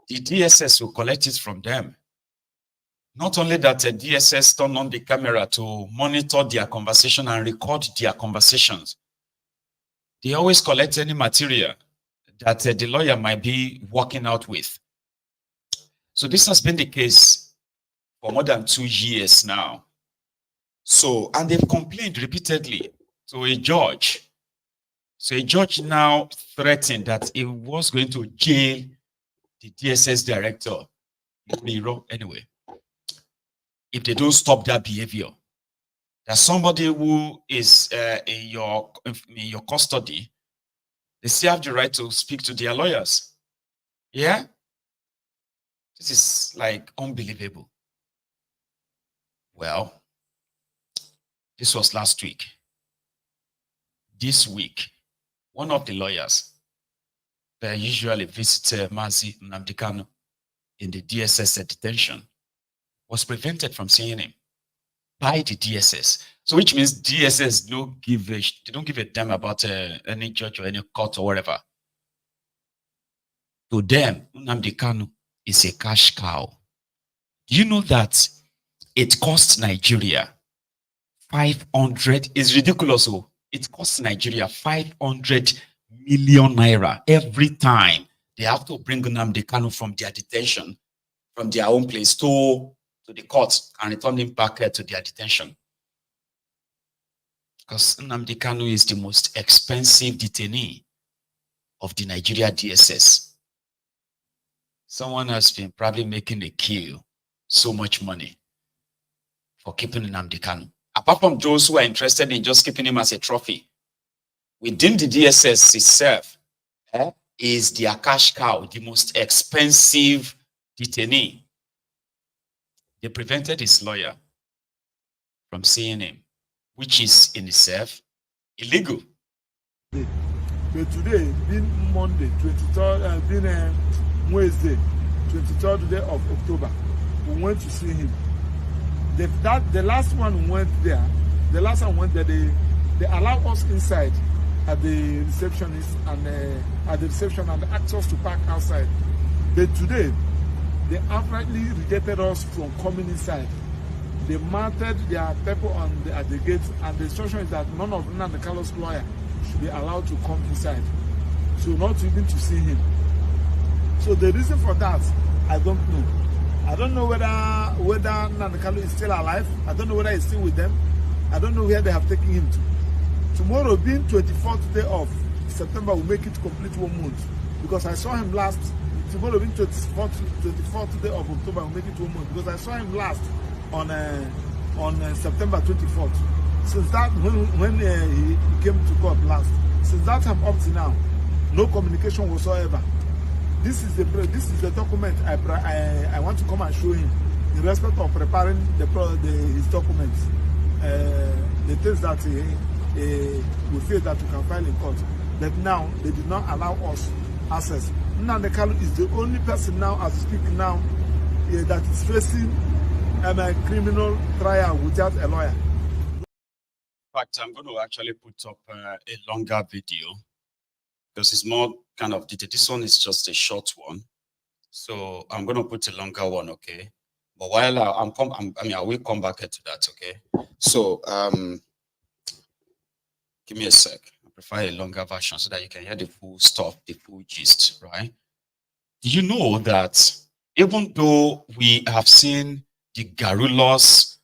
the DSS will collect it from them. Not only that, DSS turn on the camera to monitor their conversation and record their conversations. They always collect any material that the lawyer might be working out with. So this has been the case for more than 2 years now. So, and they've complained repeatedly to a judge. So a judge now threatened that he was going to jail the DSS director, anyway, if they don't stop that behavior. That somebody who is in your custody, they still have the right to speak to their lawyers. Yeah? This is like unbelievable. Well, this was last week. This week, one of the lawyers that usually visit Mazi Nnamdi Kanu in the DSS detention was prevented from seeing him by the DSS. So which means DSS they don't give a damn about any judge or any court or whatever. To them, Nnamdi Kanu is a cash cow. Do you know that it costs Nigeria 500, it's ridiculous. So it costs Nigeria 500 million naira every time they have to bring Nnamdi Kanu from their detention, from their own place to the court and return him back to their detention. Because Nnamdi Kanu is the most expensive detainee of the Nigeria DSS. Someone has been probably making a kill so much money for keeping Nnamdi Kanu. Apart from those who are interested in just keeping him as a trophy, within the DSS itself, is their cash cow, the most expensive detainee. They prevented his lawyer from seeing him, which is in itself illegal. But today, being Monday, 23rd, being Wednesday, 23rd day of October, we went to see him. The last one went there. The last one went there. They allowed us inside at the receptionist and asked us to park outside. But today, they outrightly rejected us from coming inside. They mounted their people at the gate, and the instruction is that none of Nnamdi Kanu's lawyer should be allowed to come inside. So not even to see him. So the reason for that, I don't know. I don't know whether Nnamdi Kanu is still alive. I don't know whether he's still with them. I don't know where they have taken him to. Tomorrow, being 24th day of September, will make it complete 1 month. Because I saw him last. Tomorrow, being 24th day of October, will make it 1 month. Because I saw him last on September 24th. Since that, when he came to court last, since that time up to now, no communication whatsoever. This is the document I want to come and show him in respect of preparing his documents, the things that we feel that we can file in court. But now they did not allow us access. Nnamdi Kanu is the only person now, as we speak now, that is facing a criminal trial without a lawyer. In fact, I'm going to actually put up a longer video because it's more kind of detailed. This one is just a short one, so I'm going to put a longer one, okay? But while I will come back to that, okay? So give me a sec. I prefer a longer version so that you can hear the full stuff, the full gist, right? Do you know that even though we have seen the garrulous,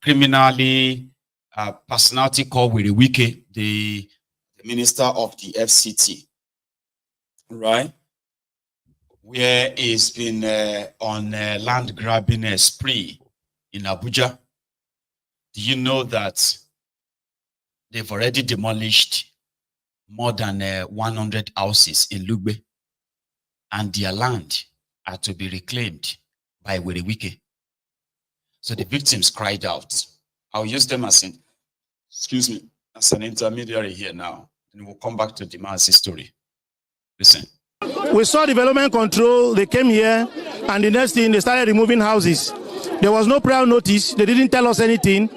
criminally personality called Wike, the minister of the FCT, right? Where he's been on land grabbing spree in Abuja. Do you know that they've already demolished more than 100 houses in Lugbe, and their land are to be reclaimed by Wike? So the victims cried out. I'll use them as an intermediary here now. And we'll come back to the man's story. Listen. We saw development control. They came here, and the next thing, they started removing houses. There was no prior notice. They didn't tell us anything.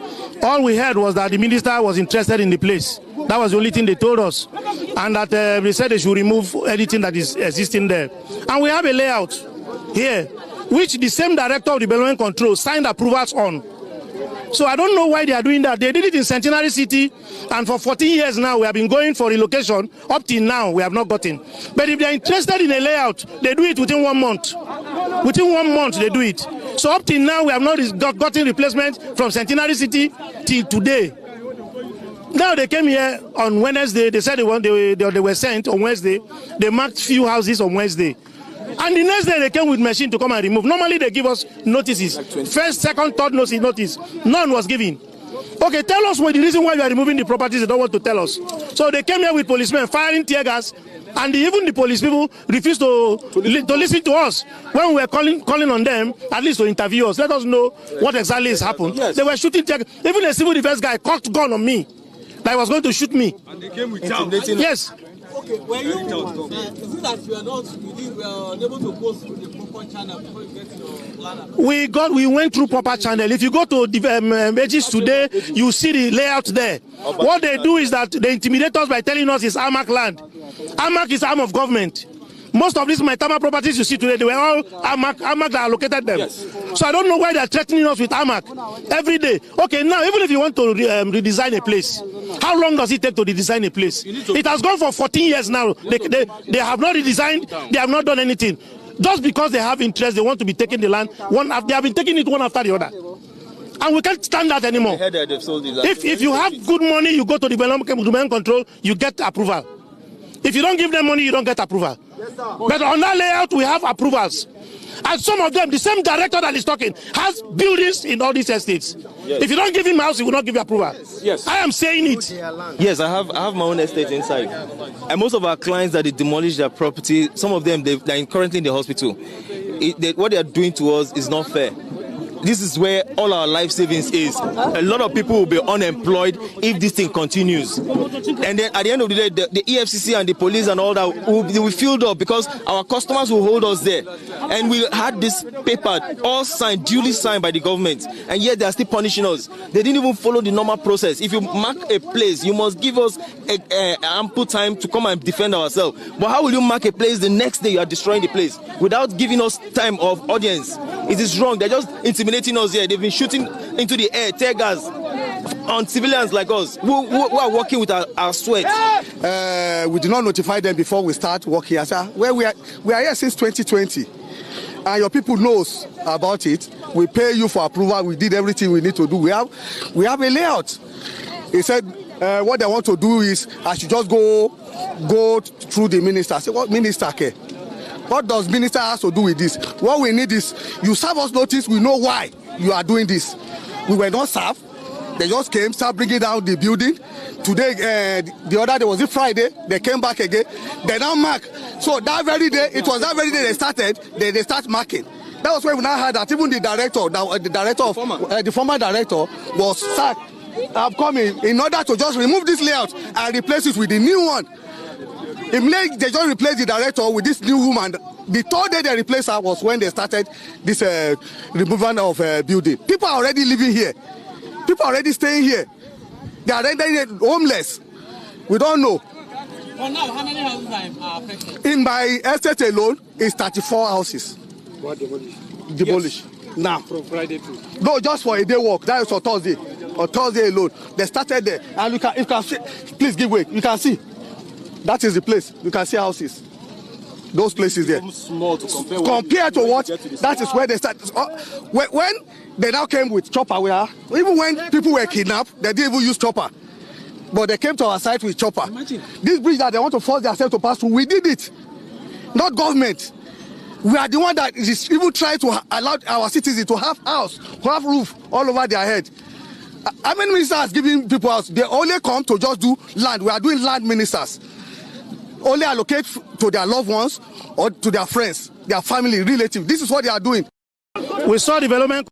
All we heard was that the minister was interested in the place. That was the only thing they told us. And that they said they should remove anything that is existing there. And we have a layout here, which the same director of development control signed approvals on. So I don't know why they are doing that. They did it in Centenary City, and for 14 years now, we have been going for relocation. Up till now, we have not gotten. But if they are interested in a layout, they do it within 1 month. Within 1 month, they do it. So up till now, we have not gotten replacement from Centenary City till today. Now they came here on Wednesday. They said they were sent on Wednesday. They marked few houses on Wednesday. And the next day they came with machine to come and remove. Normally they give us notices. First, second, third notice. None was given. Okay, tell us what the reason why you are removing the properties. They don't want to tell us. So they came here with policemen firing tear gas, and even the police people refused to listen to us when we were calling on them, at least to interview us. Let us know what exactly has happened. Yes. They were shooting tear gas. Even a civil defense guy cocked gun on me. That he was going to shoot me. And they came with yes. Okay, were you, is it that you are not able to go through the proper channel before you get your plan? We went through proper channel. If you go to the pages today, you see the layout there. What they do is that they intimidate us by telling us it's AMAC land. AMAC is arm of government. Most of these Maitama properties you see today, they were all AMAC that allocated them. Yes. So I don't know why they are threatening us with AMAC every day. Okay, now even if you want to redesign a place, how long does it take to redesign a place? It has gone for 14 years now. They have not redesigned, they have not done anything. Just because they have interest, they want to be taking the land. They have been taking it one after the other. And we can't stand that anymore. If you have good money, you go to development control, you get approval. If you don't give them money, you don't get approval. Yes, but on that layout, we have approvals. And some of them, the same director that is talking, has buildings in all these estates. Yes. If you don't give him a house, he will not give you approval. Yes. I am saying it. Yes, I have my own estate inside. And most of our clients that they demolish their property, some of them, they're currently in the hospital. What they are doing to us is not fair. this is where all our life savings is. A lot of people will be unemployed if this thing continues. And then at the end of the day, the EFCC and the police and all that will filled up because our customers will hold us there. And we had this paper all signed, duly signed by the government, and yet they are still punishing us. They didn't even follow the normal process. If you mark a place, you must give us ample time to come and defend ourselves. But how will you mark a place the next day you are destroying the place without giving us time of audience? It is wrong. They're just intimidating us here. They've been shooting into the air, tear gas on civilians like us who are working with our sweat. We did not notify them before we start working. Well, we are here since 2020, and your people knows about it. We pay you for approval. We did everything we need to do. We have a layout. He said what they want to do is I should just go through the minister. I said, what minister care? What does minister have to do with this? What we need is you serve us notice. We know why you are doing this. We were not served. They just came, start bringing down the building. Today, the other day, was it Friday? They came back again. They now mark. So that very day, it was that very day they started. They start marking. That was when we now heard that even the former director was sacked. I've come in order to just remove this layout and replace it with the new one. They just replaced the director with this new woman. The third day they replaced her was when they started this removal of building. People are already living here. People are already staying here. They are already homeless. We don't know. For now, how many houses are affected? In my estate alone, it's 34 houses. What demolished? Demolished. Yes. Now. From Friday to? No, just for a day work. That is for Thursday. On Thursday alone. They started there. And you can see, please give way. You can see. That is the place. You can see houses. Those places there. Small to compare. Compared to what? That is where they started. When they now came with chopper, even when people were kidnapped, they didn't even use chopper. But they came to our site with chopper. Imagine. This bridge that they want to force themselves to pass through, we did it. Not government. We are the one that is even trying to allow our citizens to have house, to have roof all over their head. How many ministers are giving people house? They only come to just do land. We are doing land ministers. Only allocate to their loved ones or to their friends, their family, relatives. This is what they are doing. We saw development.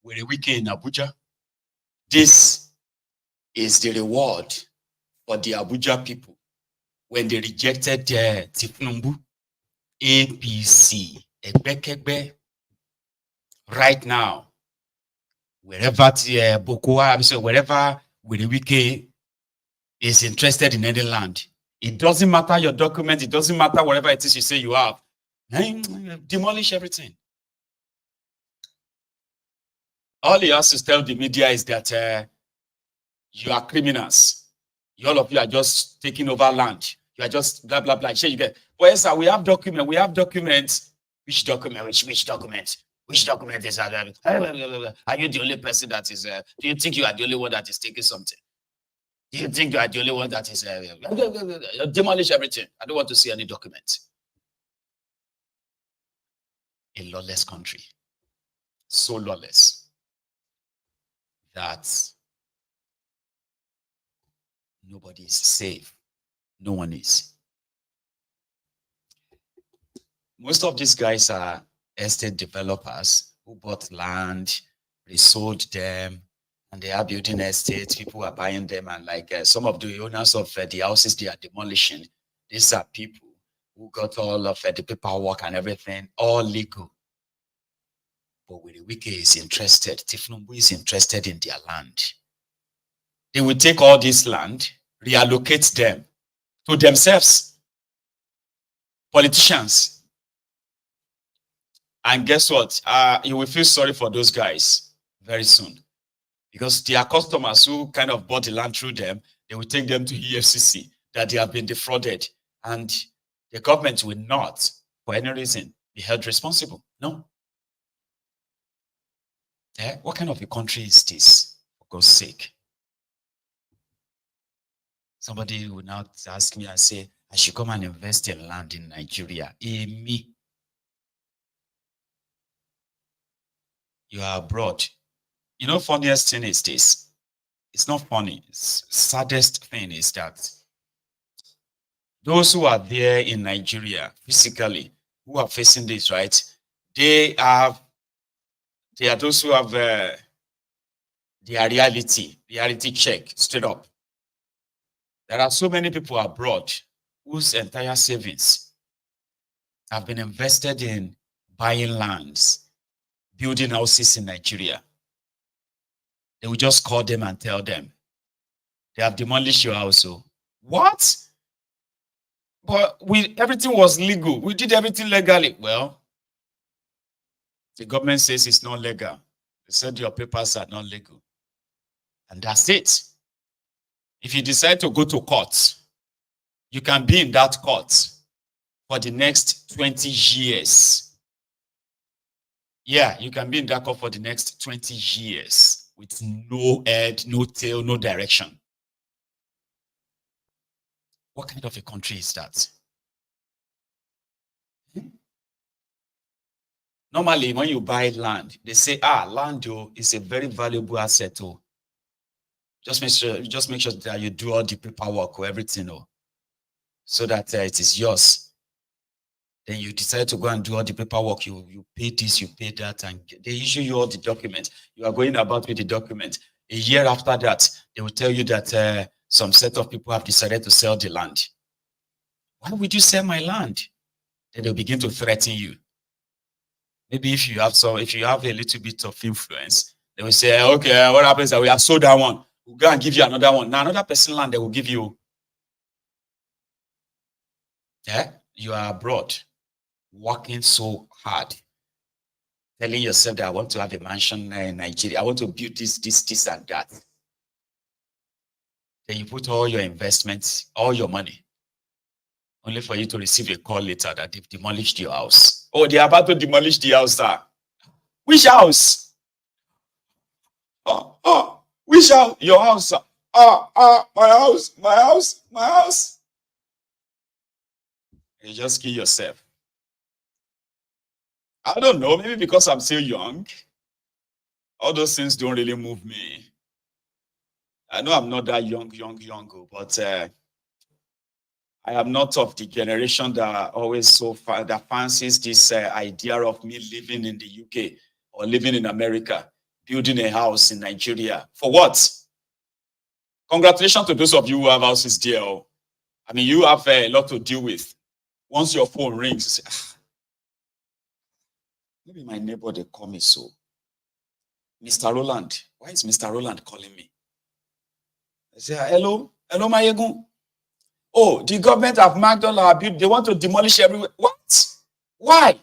We're a weekend in Abuja. This is the reward for the Abuja people when they rejected thiefnubu, APC, Ebekebe. Right now, wherever Boko Haram, so wherever Wike is interested in any land, it doesn't matter your document, it doesn't matter whatever it is you say you have, demolish everything. All he has to tell the media is that you are criminals. All of you are just taking over land. You are just blah, blah, blah. You get, well, yes, sir, we have documents. We have documents. Which document? Which document? Which document is that? Are you the only person that is? Do you think you are the only one that is taking something? Do you think you are the only one that is? Demolish everything. I don't want to see any document. A lawless country. So lawless that nobody is safe. No one is. Most of these guys are estate developers who bought land, resold them, and they are building estates. People are buying them, and like some of the owners of the houses they are demolishing, these are people who got all of the paperwork and everything, all legal. But when the Wike is interested, thiefnubu is interested in their land. They will take all this land, reallocate them to themselves, politicians. And guess what? You will feel sorry for those guys very soon. Because their customers who kind of bought the land through them, they will take them to EFCC that they have been defrauded. And the government will not, for any reason, be held responsible. No. What kind of a country is this, for God's sake? Somebody will now ask me and say, I should come and invest in land in Nigeria. Me. You are abroad. You know, funniest thing is this. It's not funny. Saddest thing is that those who are there in Nigeria physically, who are facing this, right? they are those who have their reality check straight up. There are so many people abroad whose entire savings have been invested in buying lands, building houses in Nigeria. They will just call them and tell them, they have demolished your house. So, what? But everything was legal. We did everything legally. Well, the government says it's not legal. They said your papers are not legal. And that's it. If you decide to go to court, you can be in that court for the next 20 years. Yeah, you can be in that court for the next 20 years with no head, no tail, no direction. What kind of a country is that? Normally, when you buy land, they say, land is a very valuable asset. Just make sure that you do all the paperwork or everything, so that it is yours. Then you decide to go and do all the paperwork. You pay this, you pay that, and they issue you all the documents. You are going about with the document. A year after that, they will tell you that some set of people have decided to sell the land. Why would you sell my land? Then they'll begin to threaten you. Maybe if you have a little bit of influence, they will say, okay, what happens is that we have sold that one. We'll go and give you another one. Now another person land they will give you. Yeah, you are abroad, working so hard, telling yourself that I want to have a mansion in Nigeria. I want to build this, and that. Then you put all your investments, all your money, only for you to receive a call later that they've demolished your house. Oh, they are about to demolish the house, sir. Which house? Which house? Your house, sir. My house. You just kill yourself. I don't know, maybe because I'm still young. All those things don't really move me. I know I'm not that young, but I am not of the generation that always that fancies this idea of me living in the UK or living in America, building a house in Nigeria. For what? Congratulations to those of you who have houses there. I mean, you have a lot to deal with. Once your phone rings, you say, maybe my neighbor, they call me so. Mr. Roland, why is Mr. Roland calling me? I say, hello, Mayegun. Oh, the government have marked all our buildings. They want to demolish everywhere. What? Why?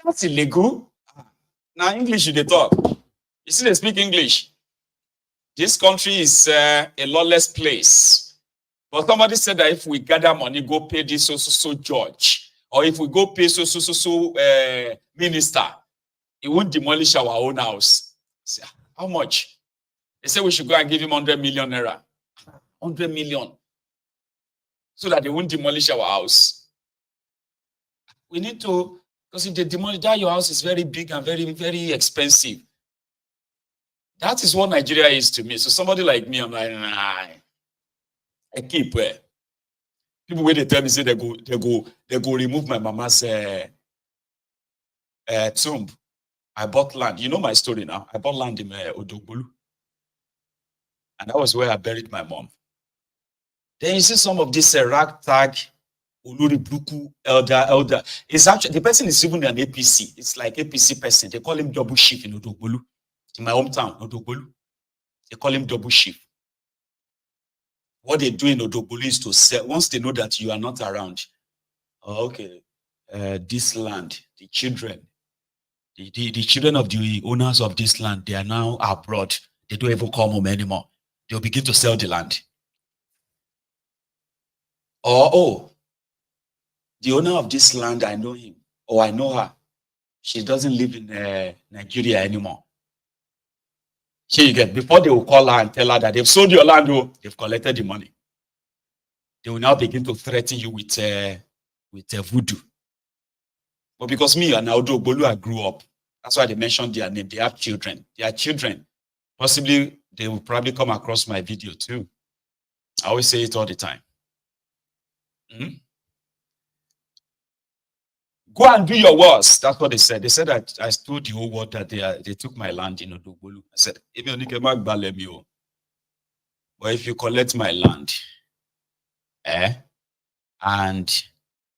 That's illegal. Now, English, they talk. You see, they speak English. This country is a lawless place. But somebody said that if we gather money, go pay this so judge, or if we go pay so minister, it won't demolish our own house. Say, how much? They say we should go and give him 100 million naira. 100 million. So that they won't demolish our house. We need to, because if they demolish that, your house is very big and very, very expensive. That is what Nigeria is to me. So somebody like me, I'm like, nah. I keep people when they tell me say they go remove my mama's tomb. I bought land. You know my story now. I bought land in Odogbolu. And that was where I buried my mom. Then you see some of this ragtag Olori Bruku elder. It's actually the person is even an APC. It's like APC person. They call him double chief in Odogbolu. In my hometown, Odogbolu. They call him double chief. What they do in Odogbolu is to sell. Once they know that you are not around, this land, the children of the owners of this land, they are now abroad. They don't even come home anymore. They'll begin to sell the land. Or, the owner of this land, I know him, or I know her. She doesn't live in Nigeria anymore. Here you get, before they will call her and tell her that they've sold your land, they've collected the money. They will now begin to threaten you with voodoo. But because me and Odogbolu, I grew up, that's why they mentioned their name. They have children. They are children. Possibly, they will probably come across my video too. I always say it all the time. Go and do your worst. That's what they said. They said that I told the whole world that they took my land in Odogbolu. I said, but if you collect my land, and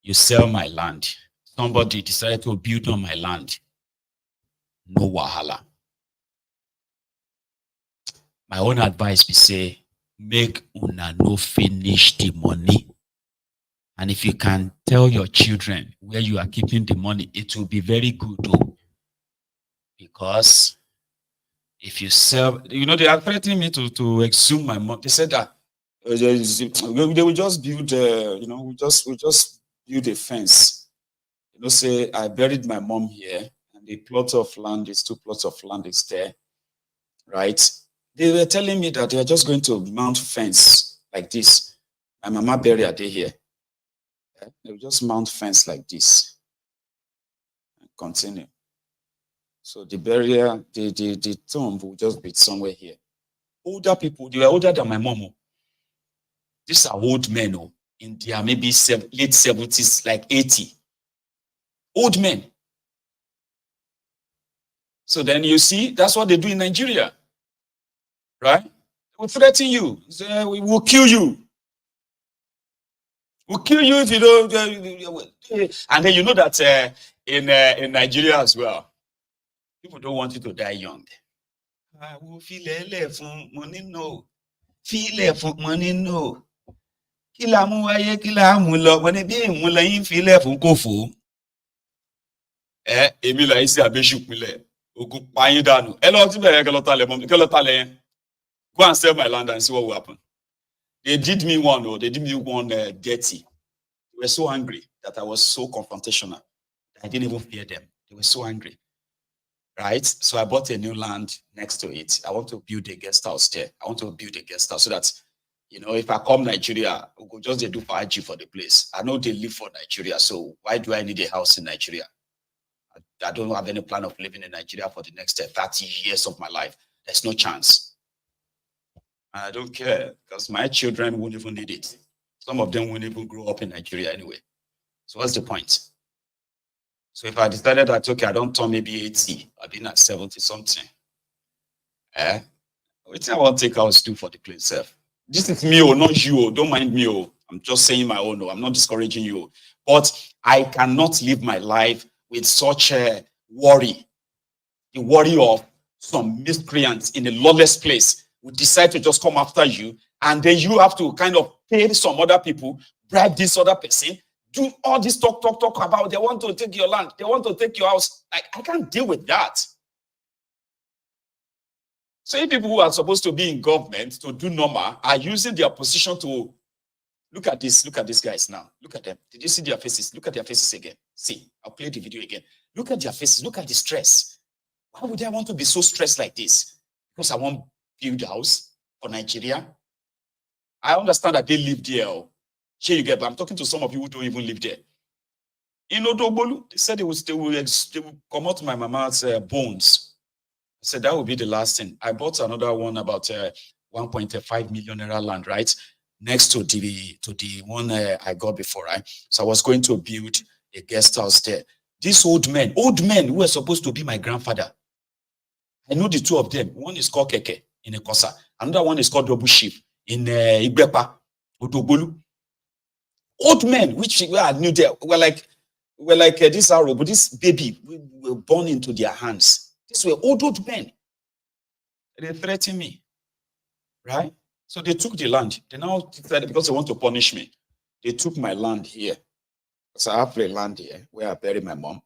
you sell my land, somebody decided to build on my land, no wahala. My own advice be say, make una no finish the money. And if you can tell your children where you are keeping the money, it will be very good though. Because if you sell, you know, they are threatening me to exhume my money. They said that they will just build, you know, we just build a fence. You know, say I buried my mom here, and the plot of land is 2 plots of land is there, right? They were telling me that they are just going to mount fence like this. My mama buried her day here. They will just mount fence like this and continue. So the barrier, the tomb will just be somewhere here. Older people, they were older than my mom. These are old men in their maybe late 70s, like 80. Old men. So then you see, that's what they do in Nigeria. Right? They will threaten you. Say, we will kill you. We'll kill you if you don't. And then you know that in Nigeria as well, people don't want you to die young. I will feel money no. Feel for money no. Kila mu waye kila mu lo money bi mu lo yin feel fun kofo. Èmi la isi abesu pinle. Ogun pa yin dànù. Ẹ lọ ti bẹ̀rẹ̀ ke lo tale mo. Ke lo tale yen. Go and sell my land and see what will happen. They did me one, they did me one dirty. They were so angry that I was so confrontational. I didn't even fear them. They were so angry. Right? So I bought a new land next to it. I want to build a guest house there. I want to build a guest house so that, you know, if I come Nigeria, we'll go just do for IG for the place. I know they live for Nigeria, so why do I need a house in Nigeria? I don't have any plan of living in Nigeria for the next 30 years of my life. There's no chance. I don't care because my children won't even need it. Some of them won't even grow up in Nigeria anyway. So what's the point? So if I decided that, okay, I don't turn maybe 80, I've been at 70 something. What I want to take house do for the place self. This is me, not you. Don't mind me. I'm just saying my own. I'm not discouraging you. But I cannot live my life with such a worry. The worry of some miscreants in a lawless place will decide to just come after you, and then you have to kind of pay some other people, bribe this other person, do all this talk about they want to take your land, they want to take your house. Like, I can't deal with that. So if people who are supposed to be in government to do normal are using their position to look at these guys now. Look at them. Did you see their faces? Look at their faces again. See, I'll play the video again. Look at their faces. Look at the stress. Why would I want to be so stressed like this? Because I want build house for Nigeria. I understand that they live there. Here you get, but I'm talking to some of you who don't even live there. In Odogbolu, they said they will come out my mama's bones. I said that would be the last thing. I bought another one about 1.5 million naira land, right, next to the one I got before, right? So I was going to build a guest house there. These old men who were supposed to be my grandfather. I know the two of them. One is called Keke in Ekosa. Another one is called Double Chief in Igbepa, Odogbolu. Old men, which I knew there, were like this arrow, but this baby were born into their hands. These were old men. They threatened me, right? So they took the land. They now decided, because they want to punish me, they took my land here. So I have a land here where I bury my mom.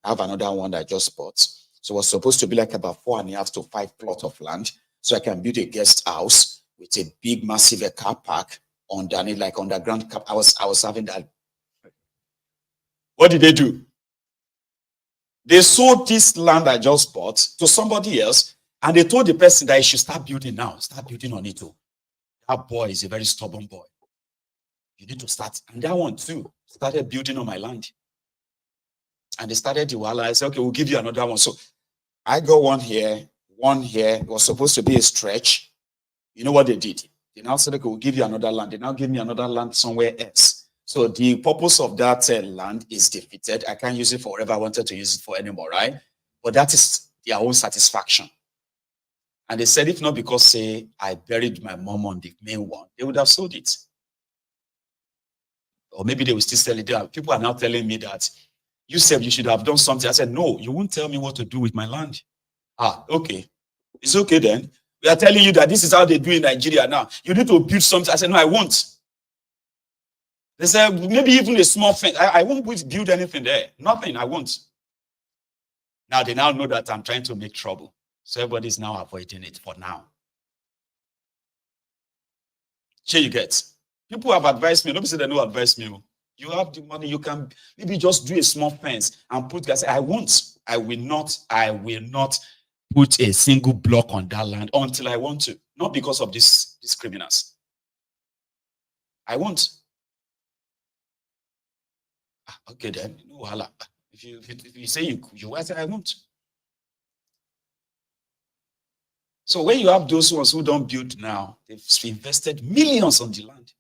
I have another one that I just bought. So it was supposed to be like about 4.5 to 5 plots of land, so I can build a guest house with a big, massive car park underneath, like underground. I was having that. What did they do? They sold this land I just bought to somebody else, and they told the person that he should start building now. Start building on it too. That boy is a very stubborn boy. You need to start. And that one too started building on my land. And they started the wall. I said, okay, we'll give you another one. So I got one here. It was supposed to be a stretch. You know what they did? They now said, okay, we'll give you another land. They now gave me another land somewhere else. So the purpose of that land is defeated. I can't use it for whatever I wanted to use it for anymore, right? But that is their own satisfaction. And they said, if not because, say, I buried my mom on the main one, they would have sold it. Or maybe they will still sell it. People are now telling me that you said you should have done something. I said, no, you won't tell me what to do with my land. Ah, okay. It's okay then. We are telling you that this is how they do in Nigeria now. You need to build something. I said, no, I won't. They said, maybe even a small fence. I won't build anything there. Nothing, I won't. Now they now know that I'm trying to make trouble. So everybody's now avoiding it for now. Here you get. People have advised me. Nobody said they don't advise me. You have the money, you can maybe just do a small fence and put gas. I won't. I will not put a single block on that land until I want to. Not because of these criminals. I won't. Okay then, no hala. If you say you I say I won't. So when you have those ones who don't build now, they've invested millions on the land.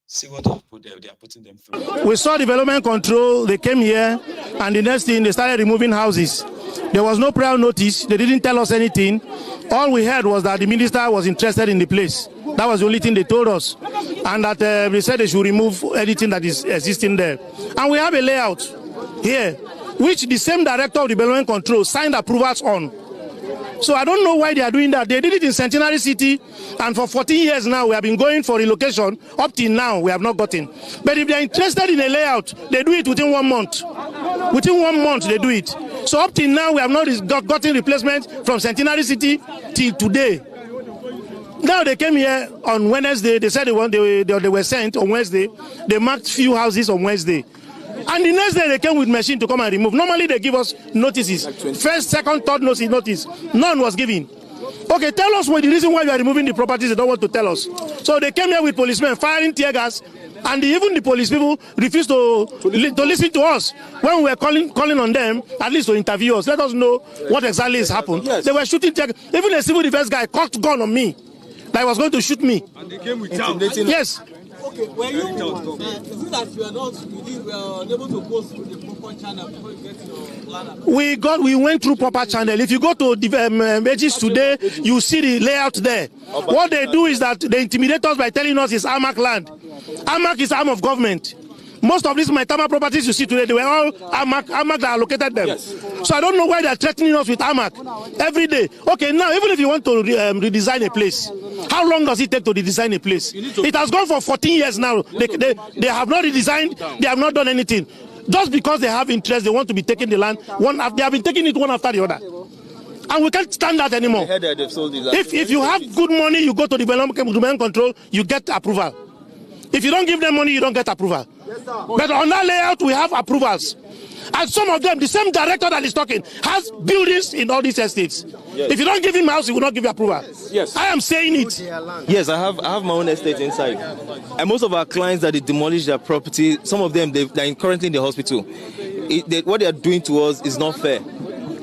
See what they are putting them through. We saw development control, they came here, and the next thing, they started removing houses. There was no prior notice, they didn't tell us anything. All we heard was that the minister was interested in the place. That was the only thing they told us. And that they said they should remove anything that is existing there. And we have a layout here, which the same director of development control signed approvals on. So I don't know why they are doing that. They did it in Centenary City, and for 14 years now, we have been going for relocation. Up till now, we have not gotten. But if they are interested in a layout, they do it within 1 month. Within 1 month, they do it. So up till now, we have not gotten replacement from Centenary City till today. Now they came here on Wednesday. They said they were sent on Wednesday. They marked few houses on Wednesday. And the next day they came with machine to come and remove. Normally they give us notices. First, second, third notice. None was given. Okay, tell us what the reason why you are removing the properties. They don't want to tell us. So they came here with policemen firing tear gas, and even the police people refused to listen to us when we were calling on them, at least to interview us. Let us know what exactly has happened. Yes. They were shooting tear gas. Even a civil defense guy cocked gun on me. That he was going to shoot me. And they came with yes. Okay, when you is it that you are unable to go through the proper channel before you get your plan? We went through proper channel. If you go to the pages today, you see the layout there. What they do is that they intimidate us by telling us it's AMAC land. AMAC is arm of government. Most of these Maitama properties you see today, they were all AMAC that allocated them. Yes. So I don't know why they are threatening us with AMAC every day. Okay, now even if you want to redesign a place, how long does it take to redesign a place? It has gone for 14 years now. They have not redesigned, they have not done anything. Just because they have interest, they want to be taking the land. They have been taking it one after the other. And we can't stand that anymore. If you have good money, you go to development control, you get approval. If you don't give them money, you don't get approval. Yes, but on that layout, we have approvals. And some of them, the same director that is talking, has buildings in all these estates. Yes. If you don't give him a house, he will not give you approval. Yes. I am saying it. Yes, I have my own estate inside. And most of our clients that they demolish their property, some of them, they're currently in the hospital. What they are doing to us is not fair.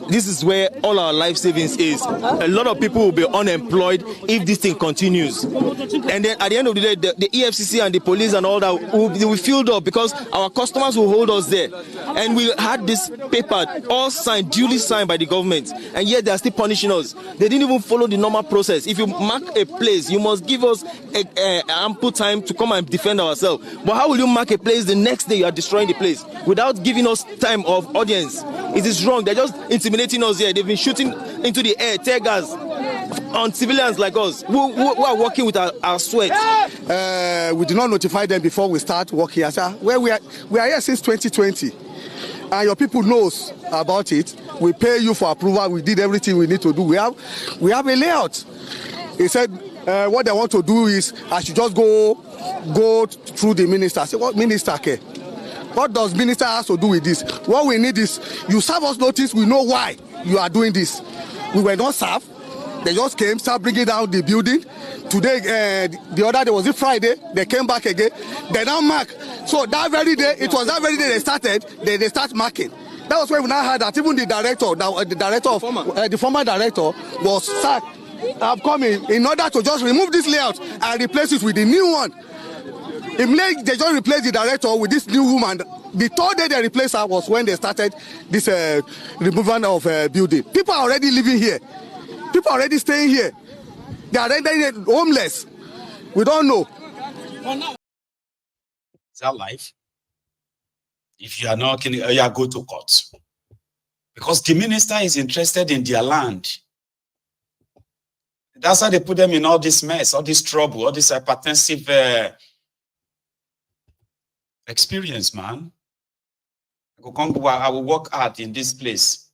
This is where all our life savings is. A lot of people will be unemployed if this thing continues. And then at the end of the day, the EFCC and the police and all that will filled up because our customers will hold us there. And we had this paper all signed, duly signed by the government, and yet they are still punishing us. They didn't even follow the normal process. If you mark a place, you must give us ample time to come and defend ourselves. But how will you mark a place the next day you are destroying the place without giving us time of audience? It is wrong. They're just intimidating us here. They've been shooting into the air, tear gas on civilians like us who are working with our sweat. We did not notify them before we start working here. Well, we are here since 2020, and your people knows about it. We pay you for approval. We did everything we need to do. We have a layout. He said what they want to do is I should just go through the minister. I said, what minister care? What does minister have to do with this? What we need is you serve us notice. We know why you are doing this. We were not served. They just came, start bringing down the building. Today, the other day, was it Friday? They came back again. They now mark. So that very day, it was that very day they started. They start marking. That was when we now heard that even the former director was sacked. I've come in order to just remove this layout and replace it with the new one. Immediately they just replaced the director with this new woman. The third day they replaced her was when they started this removal of building. People are already living here. People are already staying here. They are already homeless. We don't know. Is that life? If you are not, can you go to court? Because the minister is interested in their land. That's how they put them in all this mess, all this trouble, all this hypertensive experience, man. I will work hard in this place.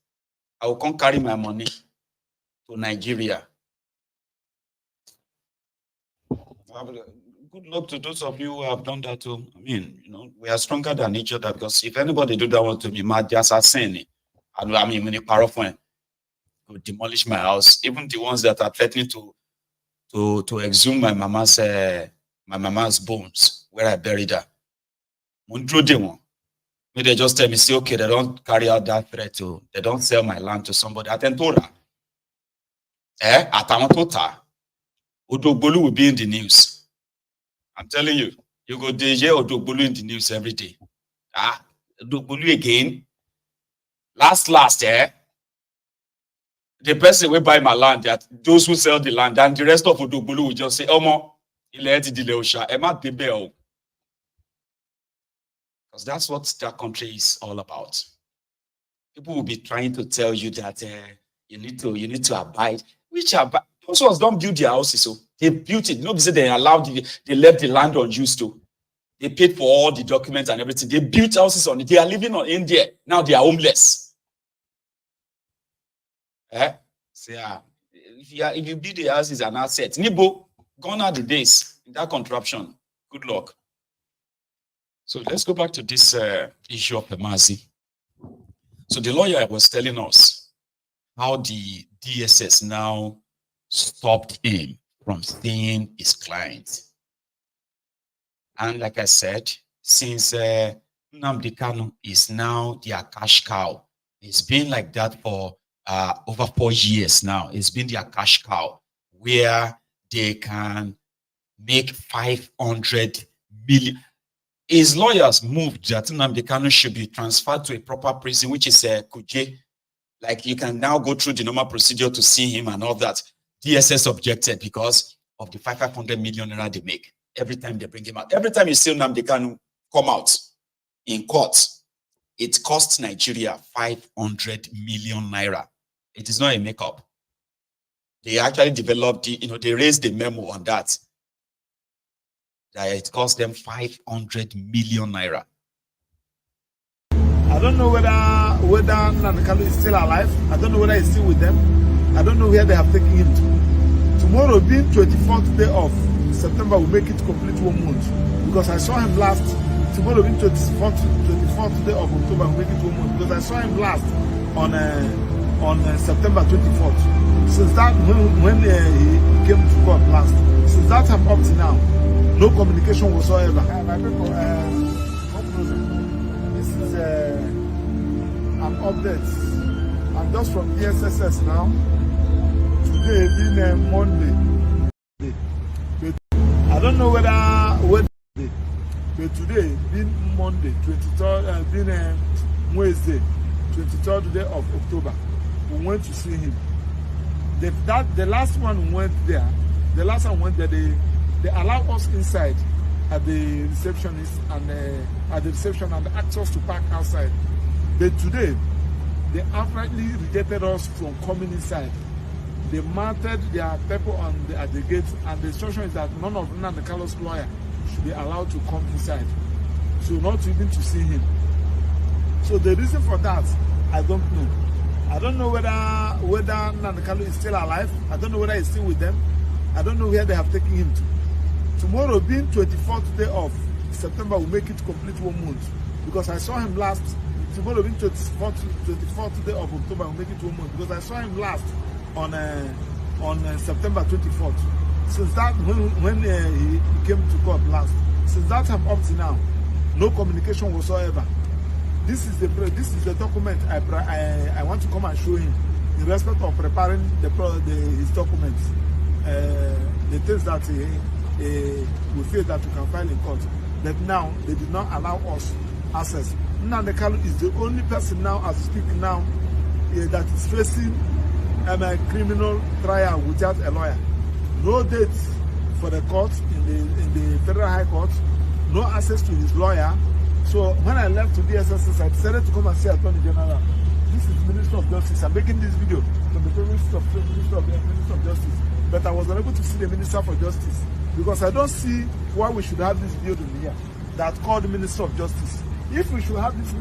I will come carry my money to Nigeria. Good luck to those of you who have done that too. I mean, you know, we are stronger than each other, because if anybody do that want to be mad, just assassin. And I mean, when you paraffin to demolish my house, even the ones that are threatening to exhume my mama's bones where I buried her. May they just tell me, say, okay, they don't carry out that threat to, they don't sell my land to somebody. Atentora. Atamotota. Odogbolu will be in the news. I'm telling you, you go DJ Odogbolu in the news every day. Odogbolu again. Last, the person will buy my land, that those who sell the land, and the rest of Odogbolu will just say, Omo, because that's what that country is all about. People will be trying to tell you that you need to abide. Which abide? Those ones don't build their houses, so they built it. You know, they left the land unused to. They paid for all the documents and everything. They built houses on it. They are living in there. Now they are homeless. So, if you build the house is an asset. Nibo, gone are the days in that contraption. Good luck. So let's go back to this issue of Emazi. So the lawyer was telling us how the DSS now stopped him from seeing his client. And like I said, since Nnamdi Kanu is now their cash cow, it's been like that for over 4 years now. It's been their cash cow, where they can make 500 million. His lawyers moved that Nnamdi Kanu should be transferred to a proper prison, which is Kuje. Like, you can now go through the normal procedure to see him and all that. DSS objected because of the 500 million naira they make every time they bring him out. Every time you see Nnamdi Kanu come out in court, it costs Nigeria 500 million naira. It is not a makeup. They actually developed they raised the memo on that. That it cost them 500 million naira. I don't know whether Nnamdi Kanu is still alive. I don't know whether he's still with them. I don't know where they have taken him to. Tomorrow, being 24th day of September, will make it complete 1 month. Because I saw him last. Tomorrow, being 24th day of October, will make it 1 month. Because I saw him last on September 24th. Since that, when he came to court last, since that time up to now, no communication whatsoever. My people, this is an update. I'm just from DSS now. Today being Monday. I don't know whether but today being Monday, 23rd, being Wednesday, 23rd day of October, we went to see him. The last one went there. The last one went there. They allowed us inside at the receptionist and asked us to park outside. But today, they outrightly rejected us from coming inside. They mounted their people at the gate, and the instruction is that none of Nnamdi Kanu's lawyer should be allowed to come inside. So not even to see him. So the reason for that, I don't know. I don't know whether Nnamdi Kanu is still alive. I don't know whether he's still with them. I don't know where they have taken him to. Tomorrow, being 24th day of September, will make it complete 1 month. Because I saw him last. Tomorrow, being 24th day of October, will make it 1 month. Because I saw him last on September 24th. Since that, when he came to court last, since that time up to now, no communication whatsoever. This is the document I want to come and show him in respect of preparing his documents. The things that we feel that we can file in court. But now they did not allow us access. Nnamdi Kanu is the only person now, as we speak now, that is facing a criminal trial without a lawyer. No date for the court in the Federal High Court, no access to his lawyer. So when I left to DSS, I decided to come and see Attorney General. This is Minister of Justice. I'm making this video from the Minister of Justice. But I was unable to see the Minister for Justice because I don't see why we should have this building here that called the Minister of Justice. If we should have this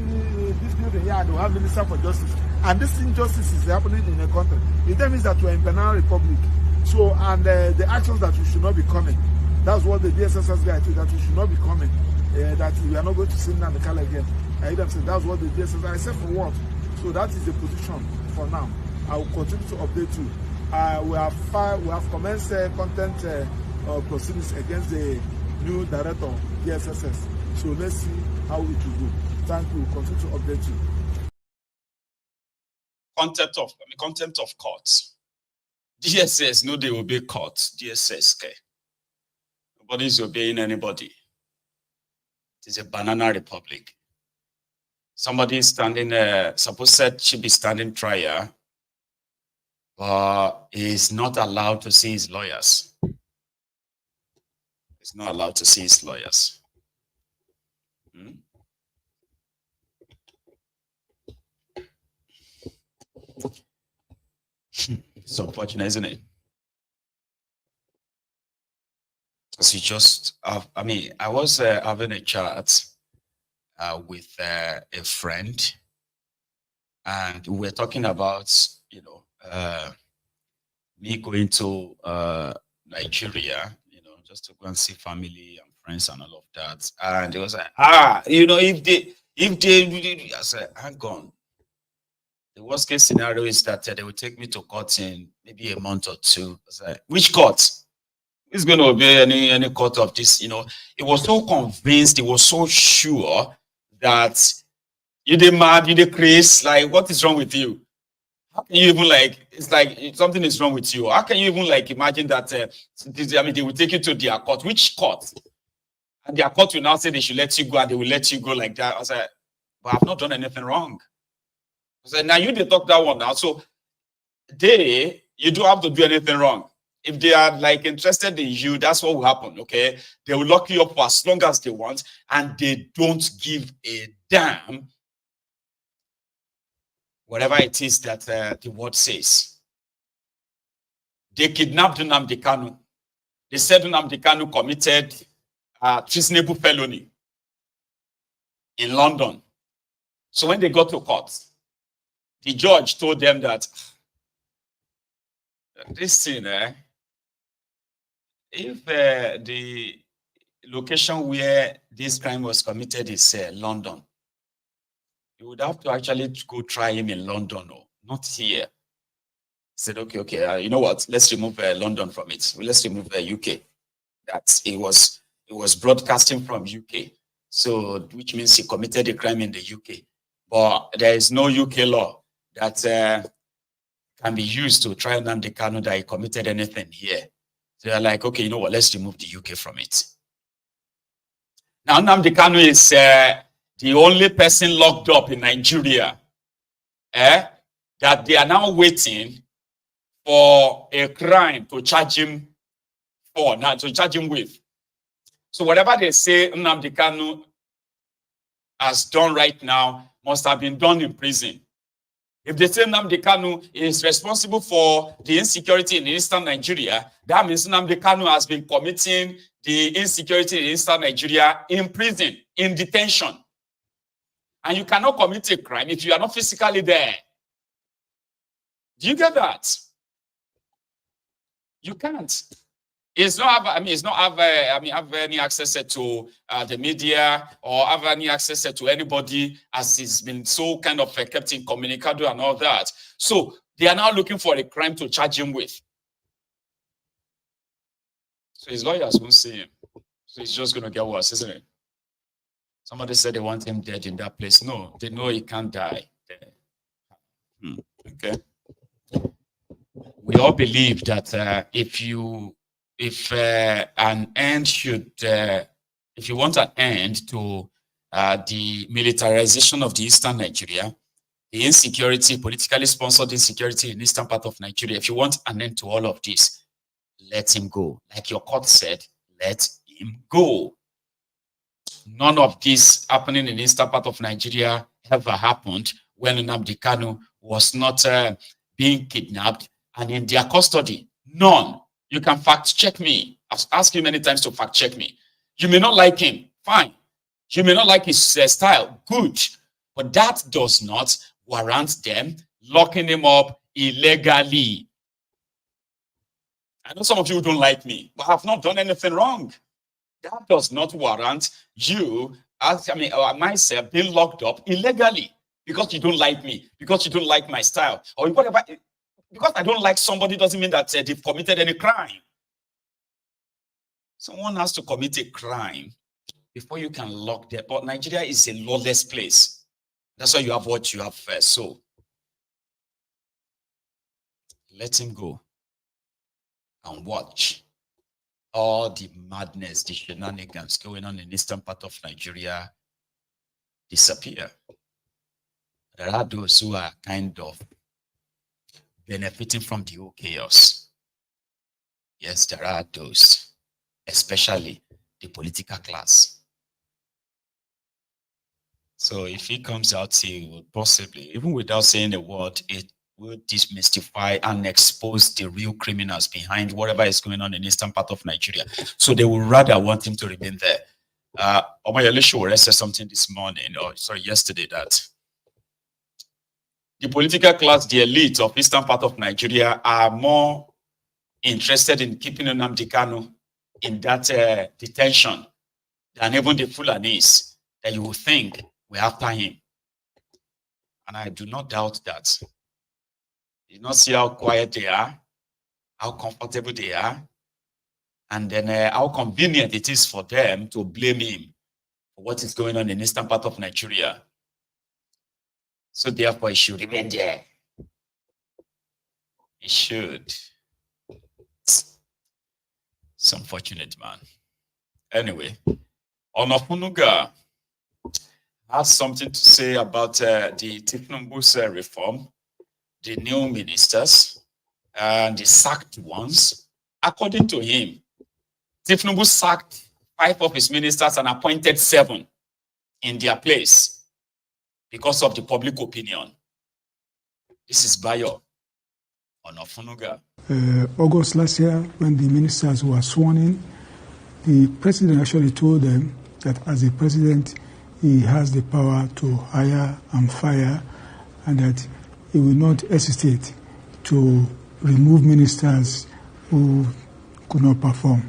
building here and we have Minister for Justice, and this injustice is happening in a country, it means that we're in Banana Republic. So, and the actions that we should not be coming. That's what the DSS has got to, that we should not be coming. That we are not going to see Nnamdi Kanu again. I either said that's what the DSS. I said for what? So that is the position for now. I will continue to update you. We have commenced content proceedings against the new director of DSS. So let's see how it will go. Thank you. Continue to update you. Contempt of courts. DSS, no, they obey courts. DSS, okay. Nobody's obeying anybody. It is a banana republic. Somebody is standing, supposed should be standing trial, but is not allowed to see his lawyers. He's not allowed to see his lawyers. It's unfortunate, isn't it? Because you just have, I was having a chat with a friend, and we were talking about, me going to Nigeria, just to go and see family and friends and all of that. And it was like, if they, I said, hang on. The worst case scenario is that they will take me to court in maybe a month or two. I was like, which court? It's going to obey any court of this, It was so convinced, it was so sure that you did mad, you did crazy. Like, what is wrong with you? How can you even it's like something is wrong with you. How can you even imagine that, they will take you to their court. Which court? And their court will now say they should let you go and they will let you go like that. I was like, but I've not done anything wrong. I said, now you did talk that one now. So you don't have to do anything wrong. If they are interested in you, that's what will happen, okay? They will lock you up for as long as they want, and they don't give a damn whatever it is that the word says. They kidnapped Nnamdi Kanu. They said Nnamdi Kanu committed treasonable felony in London. So when they got to court, the judge told them that this thing, if the location where this crime was committed is London, you would have to actually go try him in London, or not here. He said, okay, you know what? Let's remove London from it. Let's remove UK. That it was broadcasting from UK, so which means he committed a crime in the UK. But there is no UK law that can be used to try Nnamdi Kanu that he committed anything here. So they're like, okay, you know what? Let's remove the UK from it. Now Nnamdi Kanu is the only person locked up in Nigeria that they are now waiting for a crime to charge him with. So whatever they say Nnamdi Kanu has done right now must have been done in prison. If they say Nnamdi Kanu is responsible for the insecurity in eastern Nigeria, that means Nnamdi Kanu has been committing the insecurity in eastern Nigeria in prison, in detention. And you cannot commit a crime if you are not physically there. Do you get that? You can't. It's not have any access to the media or have any access to anybody, as it's been so kind of kept incommunicado and all that. So they are now looking for a crime to charge him with. So his lawyers won't see him. So it's just going to get worse, isn't it? Somebody said they want him dead in that place. No, they know he can't die there. Okay. We all believe that if you if an end should, if you want an end to the militarization of the eastern Nigeria, the insecurity, politically sponsored insecurity in the eastern part of Nigeria, if you want an end to all of this, let him go. Like your court said, let him go. None of this happening in the eastern part of Nigeria ever happened when Nnamdi Kanu was not being kidnapped and in their custody. None. You can fact check me. I've asked you many times to fact check me. You may not like him. Fine. You may not like his style. Good. But that does not warrant them locking him up illegally. I know some of you don't like me, but I've not done anything wrong. That does not warrant you, myself, being locked up illegally because you don't like me, because you don't like my style, or whatever. Because I don't like somebody doesn't mean that they've committed any crime. Someone has to commit a crime before you can lock them. But Nigeria is a lawless place. That's why you have what you have first. So let him go and watch all the madness, the shenanigans going on in the eastern part of Nigeria disappear. There are those who are kind of benefiting from the whole chaos. Yes, there are those, especially the political class. So if he comes out, he will possibly, even without saying a word, it will demystify and expose the real criminals behind whatever is going on in the eastern part of Nigeria. So they will rather want him to remain there. Omoyele Sowore said something this morning, or sorry, yesterday, that the political class, the elite of eastern part of Nigeria, are more interested in keeping Nnamdi Kanu in that detention than even the Fulanis that you would think were after him. And I do not doubt that. You not see how quiet they are, how comfortable they are, and then how convenient it is for them to blame him for what is going on in the eastern part of Nigeria. So therefore, he should remain there. He should. It's unfortunate, man. Anyway, Onafunnuga has something to say about the thiefnubu's reform, the new ministers, and the sacked ones. According to him, thiefnubu sacked 5 of his ministers and appointed 7 in their place because of the public opinion. This is Bayo Onafunnuga. August last year, when the ministers were sworn in, the president actually told them that as a president, he has the power to hire and fire, and that he will not hesitate to remove ministers who could not perform.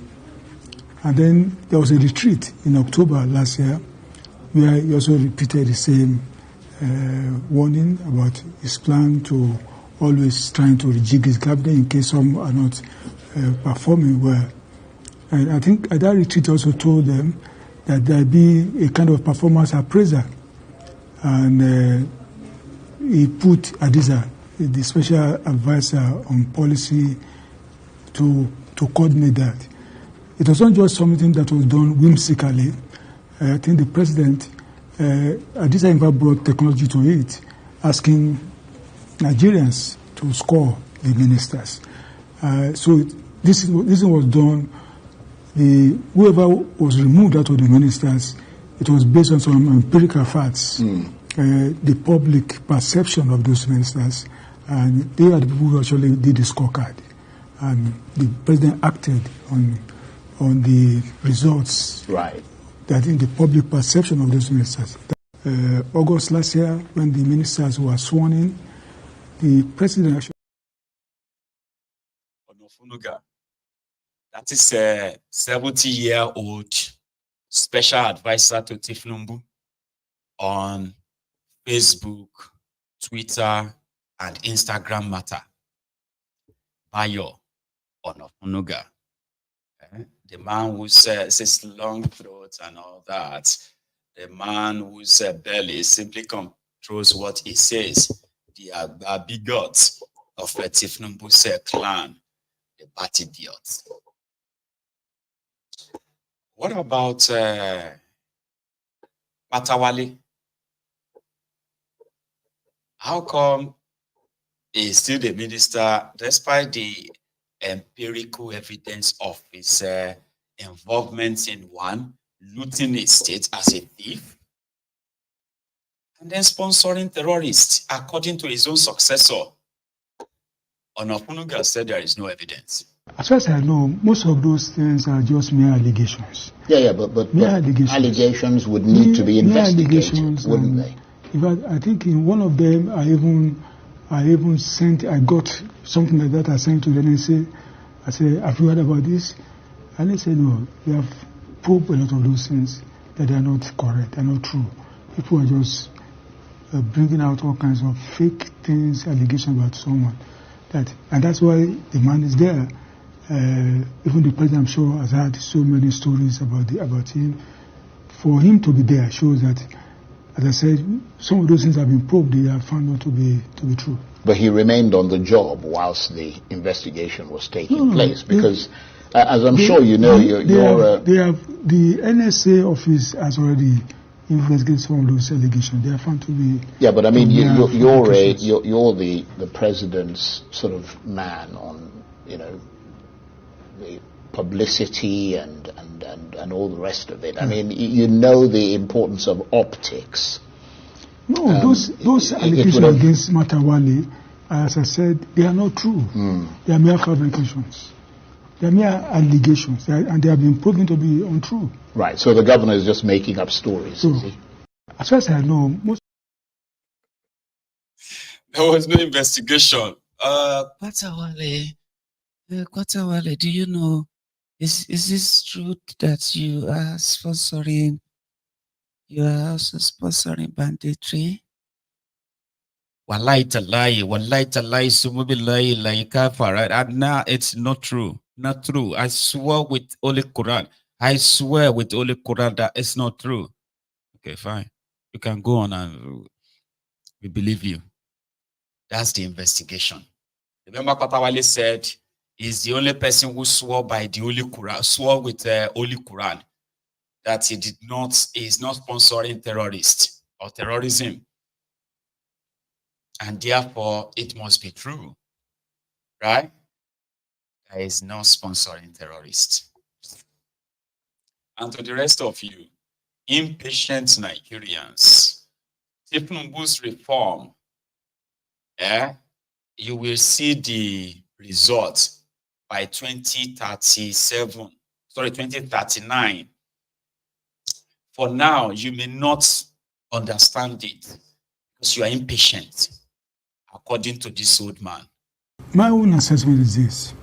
And then there was a retreat in October last year where he also repeated the same warning about his plan to always trying to rejig his cabinet in case some are not performing well. And I think at that retreat also told them that there be a kind of performance appraiser. And he put Adiza, the special advisor on policy, to coordinate that. It was not just something that was done whimsically. I think the president, Adiza in fact brought technology to it, asking Nigerians to score the ministers. So this was done. Whoever was removed out of the ministers, it was based on some empirical facts, the public perception of those ministers, and they are the people who actually did the scorecard. And the president acted on the results. Right. That in the public perception of those ministers. August last year, when the ministers were sworn in, the president actually. Onafunnuga, that is a 70-year-old special advisor to thiefnubu on Facebook, Twitter, and Instagram matter. Bayo Onafunnuga, the man who says long throat and all that, the man whose belly simply controls what he says, the bigots of the thiefnubu's clan, the bat idiots. What about Matawale? How come he's still the minister despite the empirical evidence of his involvement in one, looting a state as a thief, and then sponsoring terrorists according to his own successor? Onafunnuga said there is no evidence. As far as I know, most of those things are just mere allegations. Yeah, but allegations would need to be investigated, wouldn't they? In fact, I think in one of them, I got something like that. I sent to them and I said, have you heard about this? And they said, no, we have probed a lot of those things that they are not correct, they are not true. People are just bringing out all kinds of fake things, allegations about someone. And that's why the man is there. Even the president, I'm sure, has had so many stories about him. For him to be there shows that, as I said, some of those things have been probed, they are found not to be true. But he remained on the job whilst the investigation was taking place, because, as I'm sure you know, the NSA office has already investigated some of those allegations. They are found to be. Yeah, but I mean, you're the president's sort of man on, the publicity and all the rest of it. I mean, you know the importance of optics. No, those allegations against Matawale, as I said, they are not true. They are mere fabrications. They are mere allegations, and they have been proven to be untrue. Right, so the governor is just making up stories, is he? As far as I know, there was no investigation. Kwakwanso, do you know, is this true that you are also sponsoring banditry? Wallahi talai, sumubillahi laika farad. And now it's not true. Not true. I swear with Holy Quran. That it's not true. Okay, fine. You can go on and we believe you. That's the investigation. Remember Kwakwanso said he's the only person who swore by the Holy Quran, swore with the Holy Quran, that he is not sponsoring terrorists or terrorism. And therefore, it must be true, right? There is no sponsoring terrorists. And to the rest of you, impatient Nigerians, thiefnubu's reform, you will see the results by 2039. For now, you may not understand it because you are impatient, according to this old man. My own assessment is this.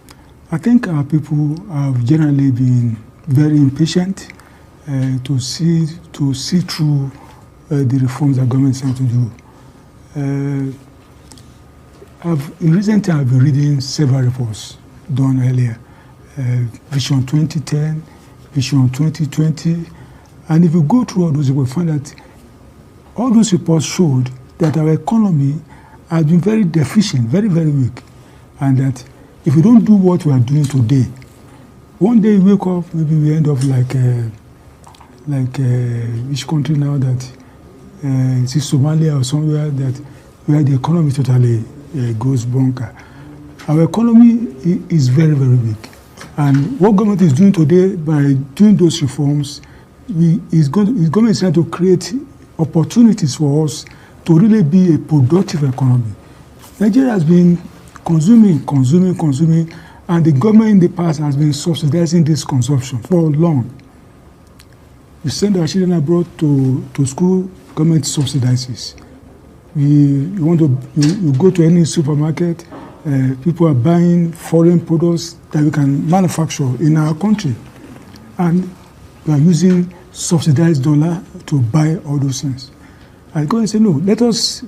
I think our people have generally been very impatient to see through the reforms that government is trying to do. In recent times, I've been reading several reports done earlier. Vision 2010, Vision 2020. And if you go through all those, you will find that all those reports showed that our economy has been very deficient, very, very weak. And that if we don't do what we are doing today, one day we wake up, maybe we end up like which country now that it's Somalia or somewhere that where the economy totally goes bonker. Our economy is very, very weak. And what government is doing today by doing those reforms, government is trying to create opportunities for us to really be a productive economy. Nigeria has been consuming, and the government in the past has been subsidizing this consumption for long. We send our children abroad to school, government subsidizes. You go to any supermarket, people are buying foreign products that we can manufacture in our country. And we are using subsidized dollar to buy all those things. I go and say, no, let this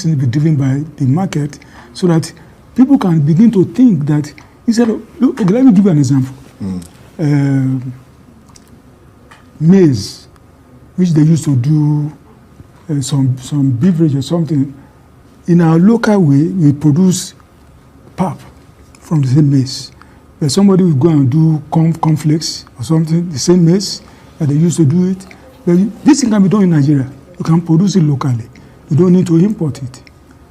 thing be driven by the market so that people can begin to think that instead of, okay, let me give you an example. Maize, which they used to do some beverage or something, in our local way, we produce pap from the same maize. But somebody will go and do conflicts or something, the same mess that they used to do it. But this thing can be done in Nigeria. You can produce it locally. You don't need to import it.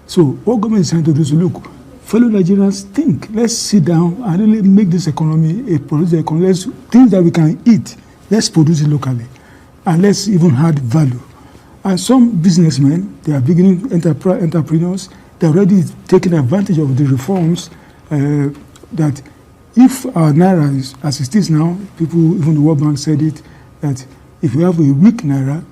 So what government is trying to do is look, fellow Nigerians, think. Let's sit down and really make this economy a producer economy. Let's things that we can eat. Let's produce it locally, and let's even add value. And some businessmen, they are beginning entrepreneurs. They're already taking advantage of the reforms that if our naira is as it is now, people, even the World Bank said it, that if we have a weak naira,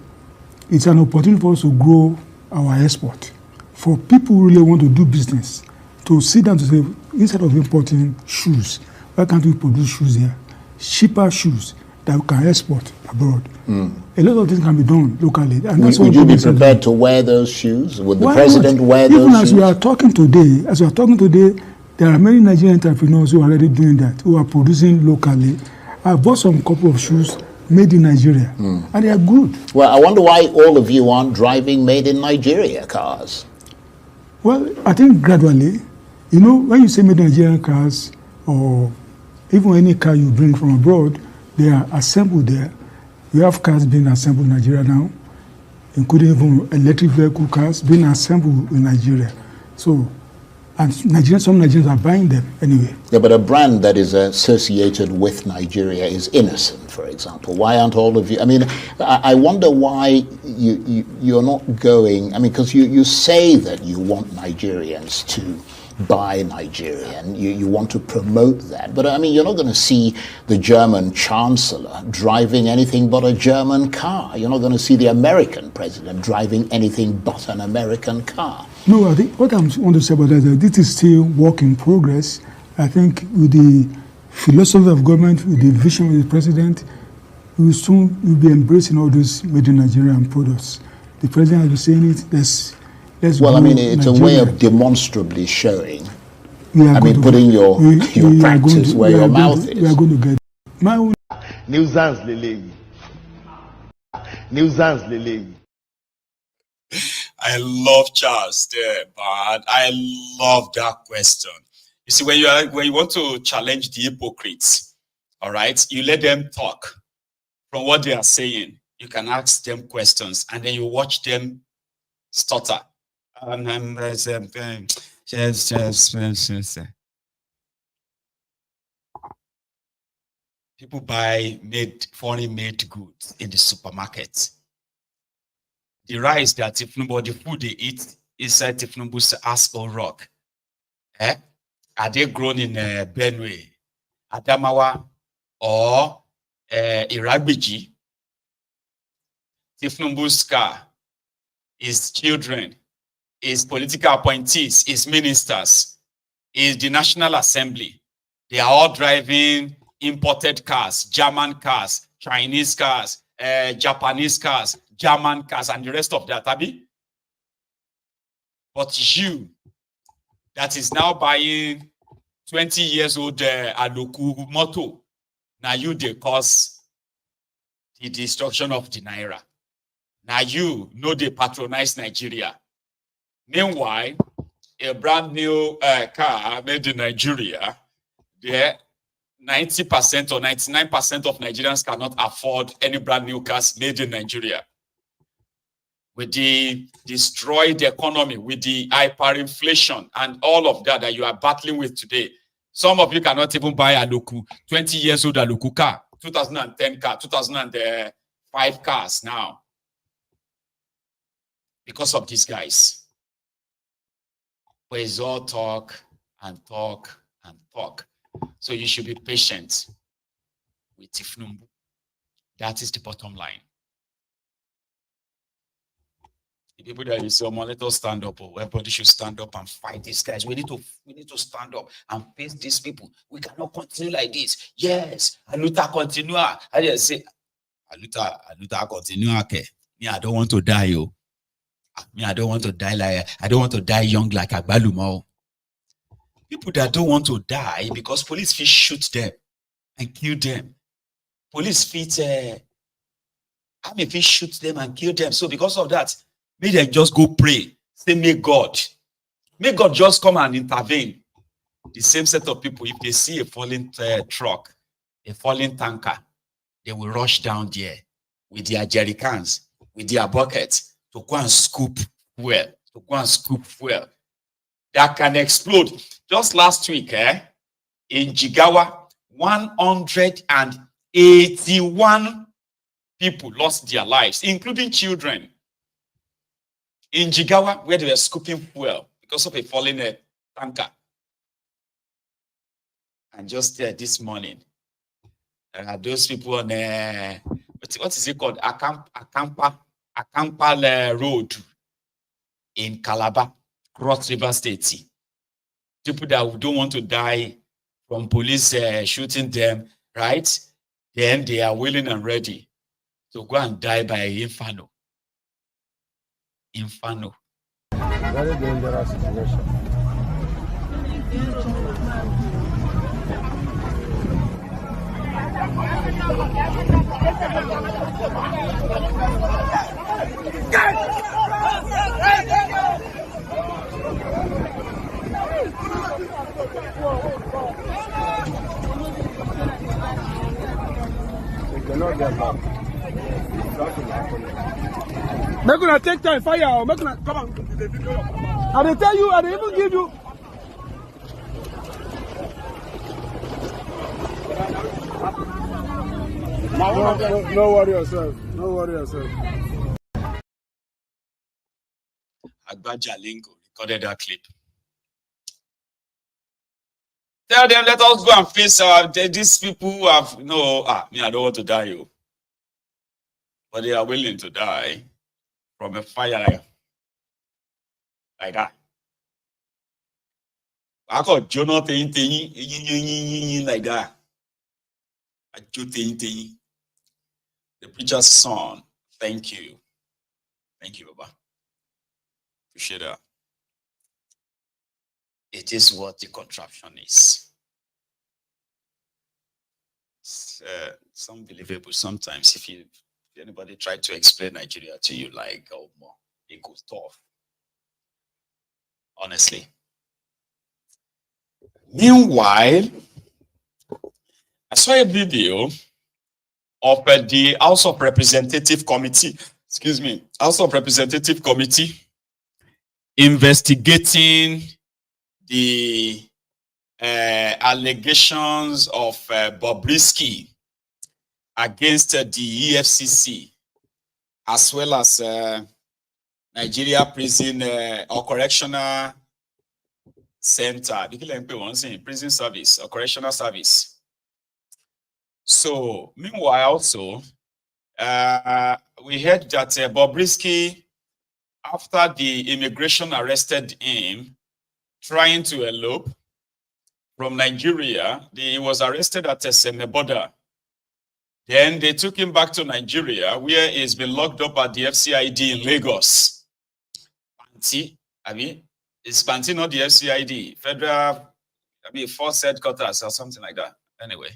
it's an opportunity for us to grow our export. For people who really want to do business, to sit down to say, instead of importing shoes, why can't we produce shoes here? Cheaper shoes that we can export abroad. A lot of things can be done locally. And that's would you be prepared to wear those shoes? Would the president wear those shoes? Even as we are talking today, there are many Nigerian entrepreneurs who are already doing that, who are producing locally. I bought some couple of shoes made in Nigeria, and they are good. Well, I wonder why all of you aren't driving made in Nigeria cars. Well, I think gradually, you know, when you say made in Nigerian cars, or even any car you bring from abroad, they are assembled there. We have cars being assembled in Nigeria now, including even electric vehicle cars being assembled in Nigeria. So, and some Nigerians are buying them anyway. Yeah, but a brand that is associated with Nigeria is innocent, for example. Why aren't all of you? I mean, I wonder why you're not going. I mean, because you say that you want Nigerians to buy Nigerian, you want to promote that. But I mean, you're not going to see the German chancellor driving anything but a German car. You're not going to see the American president driving anything but an American car. No, I think what I want to say about that is that this is still work in progress. I think with the philosophy of government, with the vision of the president, we will soon be embracing all those made in Nigerian products. The president has been saying it. Well, I mean, it's Nigeria. A way of demonstrably showing. I mean, putting your practice where your mouth is. We are going to get Nuisance Lele. I love Charles there, but I love that question. You see, when you want to challenge the hypocrites, all right, you let them talk from what they are saying. You can ask them questions, and then you watch them stutter. People buy foreign made goods in the supermarket. The rice that thiefnubu, the food they eat inside thiefnubu's asshole rock, are they grown in Benue, Adamawa, or Iragbiji? Thiefnubu's car, his children, his political appointees, his ministers, his the National Assembly. They are all driving imported cars, German cars, Chinese cars, Japanese cars, German cars, and the rest of that, Abi. But you, that is now buying 20 years old Aloku moto, now you they cause the destruction of the Naira. Now you know they patronize Nigeria. Meanwhile, a brand new car made in Nigeria, there 90% or 99% of Nigerians cannot afford any brand new cars made in Nigeria. With the destroyed economy, with the hyperinflation and all of that you are battling with today, some of you cannot even buy a Aloku, 20 years old Aloku car, 2010 car, 2005 cars now. Because of these guys. But it's all talk and talk and talk. So you should be patient with thiefnubu. That is the bottom line. The people that you say, let us stand up, or everybody should stand up and fight these guys. We need to stand up and face these people. We cannot continue like this. Yes, Aluta continua. I just say, Aluta continua. Okay. Me, I don't want to die, yo. Me, I don't want to die young like Agbalumo. People that don't want to die because police fit shoot them and kill them. Police fit army fit shoot them and kill them. So because of that, may they just go pray. Say, may God just come and intervene. the same set of people, if they see a falling truck, a falling tanker, they will rush down there with their jerry cans, with their buckets to go and scoop fuel, that can explode. Just last week, in Jigawa, 181 people lost their lives, including children. In Jigawa, where they were scooping fuel because of a falling tanker. And just this morning, those people on what is it called? Akampa Road in Calabar, Cross River State. People that don't want to die from police shooting them, right? Then they are willing and ready to go and die by inferno. Very dangerous situation. We cannot get back. Make una take time, fire. Make una come on. I dey tell you, I dey even give you. No worry yourself. No worry yourself. Abuja Lingo recorded that clip. Tell them, let us go and face these people who have me, I don't want to die, you. But they are willing to die from a fire like that. I got Jonathan like that. The preacher's son. Thank you. Thank you, Baba. Appreciate that. It is what the contraption is. It's unbelievable sometimes if anybody try to explain Nigeria to you like, oh, it goes tough. Honestly. Meanwhile, I saw a video of the House of Representative Committee, House of Representative Committee investigating the allegations of Bobrisky against the EFCC, as well as Nigeria Prison or Correctional Center, Prison Service or Correctional Service. So, meanwhile, also, we heard that Bobrisky, after the immigration arrested him, trying to elope from Nigeria, he was arrested at Seme border. Then they took him back to Nigeria, where he's been locked up at the FCID in Lagos. Panti, it's Panti, not the FCID, Federal, Force Headquarters or something like that. Anyway.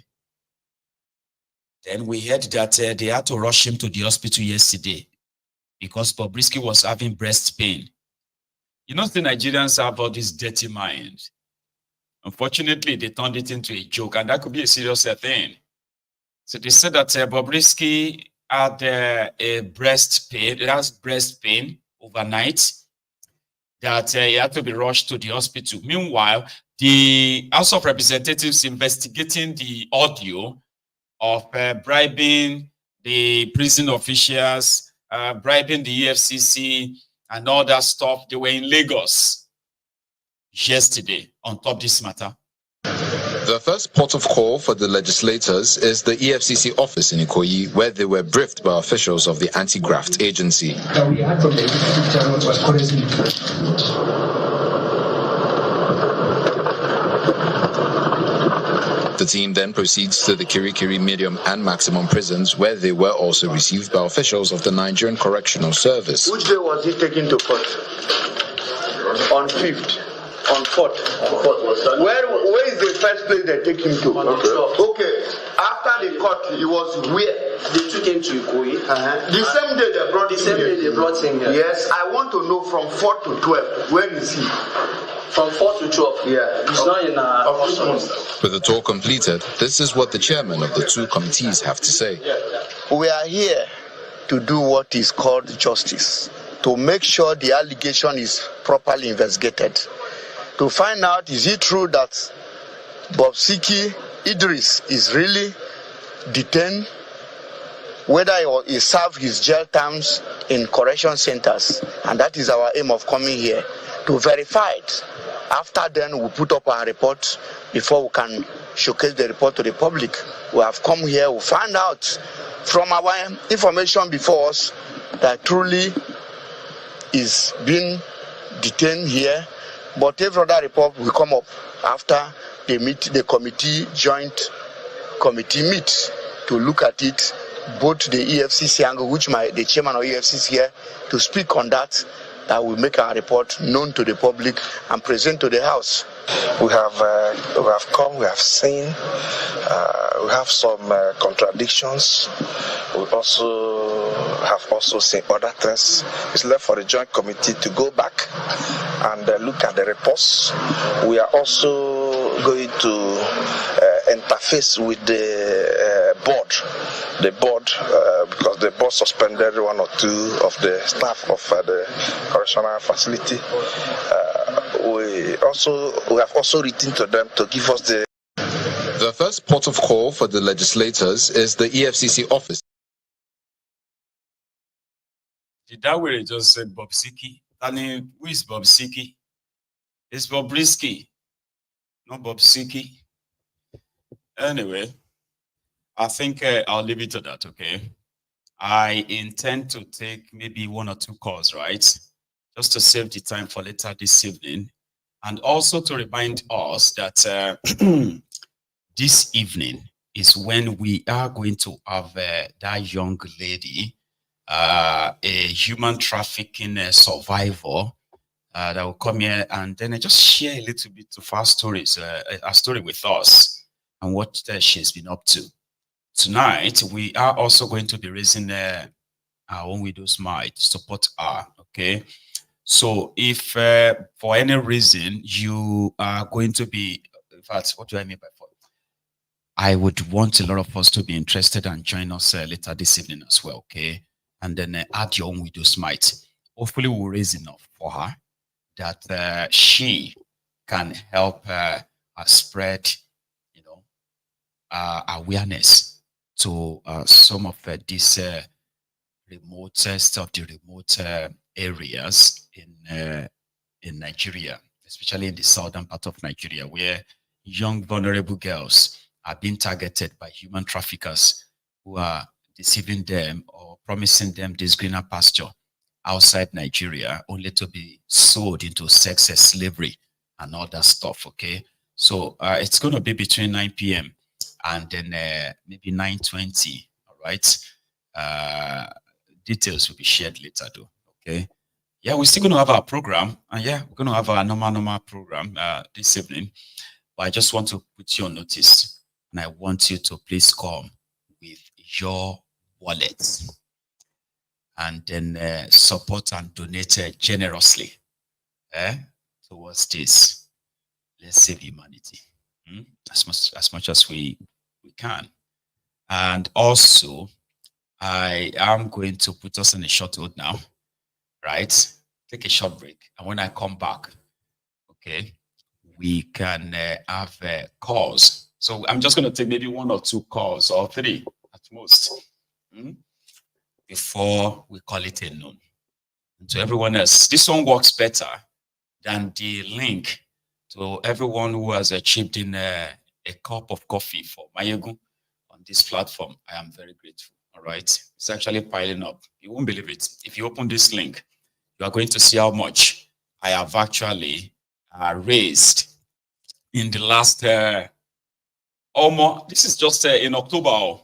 Then we heard that they had to rush him to the hospital yesterday because Bobrisky was having breast pain. You know, the Nigerians have all this dirty mind. Unfortunately, they turned it into a joke, and that could be a serious thing. So they said that Bobrisky had a breast pain, overnight, that he had to be rushed to the hospital. Meanwhile, the House of Representatives investigating the audio of bribing the prison officials, bribing the EFCC, and all that stuff. They were in Lagos yesterday on top of this matter. The first port of call for the legislators is the EFCC office in Ikoyi, where they were briefed by officials of the anti-graft agency. The team then proceeds to the Kirikiri medium and maximum prisons, where they were also received by officials of the Nigerian Correctional Service. Which day was he taken to court? On 5th. On 4th. Where is the first place they take him to? Okay. After the court, he was where? They took him to Ikoyi. The same day they brought him here. The same day they brought him here. Yes, I want to know from 4 to 12. Where is he? From 4 to 12. Yeah. It's not in With the tour completed, this is what the chairman of the two committees have to say. We are here to do what is called justice, to make sure the allegation is properly investigated, to find out, is it true that Bobrisky Idris is really detained, whether he served his jail terms in correction centers, and that is our aim of coming here, to verify it. After then, we put up our report before we can showcase the report to the public. We have come here, we find out from our information before us that truly is being detained here, but every other report will come up after the committee, joint committee meets to look at it, both the EFCC angle, which the chairman of EFCC here to speak on that will make our report known to the public and present to the House. We have come, we have seen, we have some contradictions. We have seen other things. It's left for the joint committee to go back and look at the reports. We are also going to interface with the board. Because the board suspended one or two of the staff of the correctional facility. We have also written to them to give us the... The first port of call for the legislators is the EFCC office. Did that way just said Bobrisky? Who is Bobrisky? It's Bobrisky, not Bobrisky. Anyway, I think I'll leave it to that, okay? I intend to take maybe 1 or 2 calls, right? Just to save the time for later this evening. And also to remind us that this evening is when we are going to have that young lady, a human trafficking survivor that will come here and then just share a little bit of her stories, a story with us and what she's been up to. Tonight, we are also going to be raising our own widow's mite to support her, okay? So if for any reason you are going to be, in fact, what do I mean by for? I would want a lot of us to be interested and join us later this evening as well, okay? And then add your own widow's mite. Hopefully we'll raise enough for her that she can help spread, awareness to some of these remotest of the remote areas in Nigeria, especially in the southern part of Nigeria, where young vulnerable girls are being targeted by human traffickers who are deceiving them or promising them this greener pasture outside Nigeria, only to be sold into sex slavery and all that stuff, okay? So it's going to be between 9 p.m. and then maybe 9:20, all right? Details will be shared later though, okay? Yeah, we're still going to have our program, and yeah, we're going to have our normal program this evening, but I just want to put you on notice, and I want you to please come with your wallet and then support and donate generously towards this. Let's save humanity as much as we can. And also, I am going to put us in a short hold now, right? Take a short break, and when I come back, okay, we can have calls. So I'm just going to take maybe 1 or 2 calls, or 3 at most, before we call it a noon. And to everyone else, this one works better than the link to everyone who has chipped in a cup of coffee for Mayegun on this platform. I am very grateful. All right, it's actually piling up. You won't believe it. If you open this link, you are going to see how much I have actually raised in the last almost. This is just in October.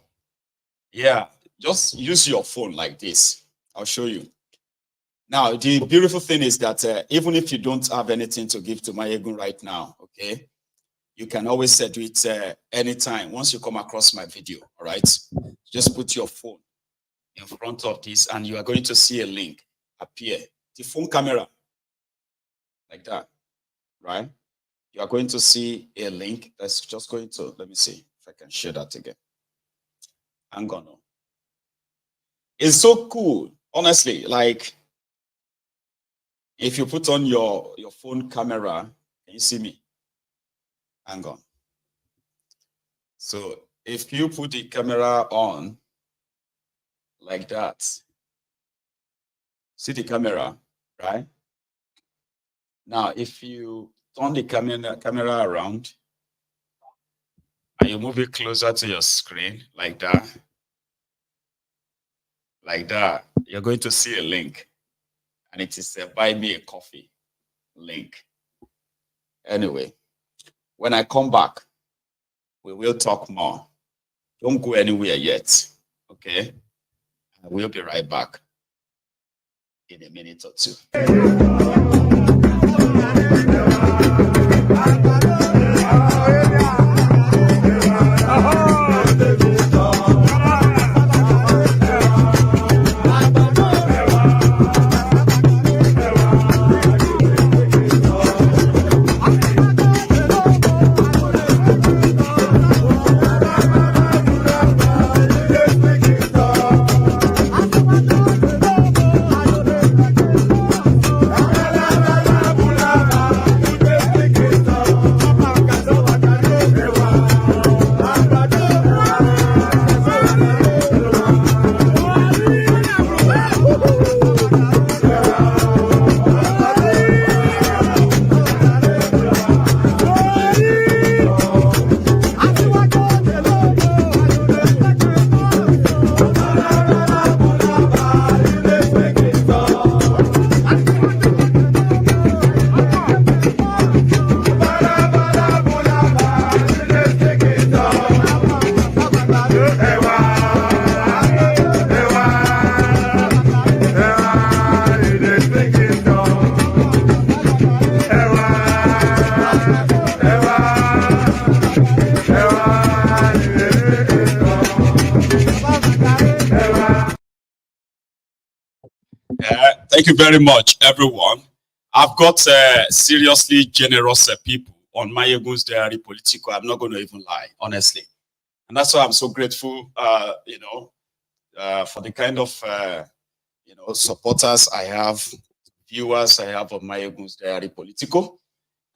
Yeah, just use your phone like this. I'll show you. Now, the beautiful thing is that even if you don't have anything to give to Mayegun right now, okay, you can always do it anytime once you come across my video, all right? Just put your phone in front of this and you are going to see a link appear. The phone camera, like that, right? You are going to see a link that's just going to, let me see if I can share that again. Hang on. It's so cool, honestly. Like, if you put on your phone camera, can you see me? Hang on. So if you put the camera on like that, see the camera, right? Now, if you turn the camera around and you move it closer to your screen like that, you're going to see a link, and it is a buy me a coffee link. Anyway, when I come back, we will talk more. Don't go anywhere yet, okay? We'll be right back in a minute or two. Thank you very much, everyone. I've got seriously generous people on Mayegun's Diary Political. I'm not going to even lie, honestly. And that's why I'm so grateful, for the kind of, supporters I have, viewers I have on Mayegun's Diary Political.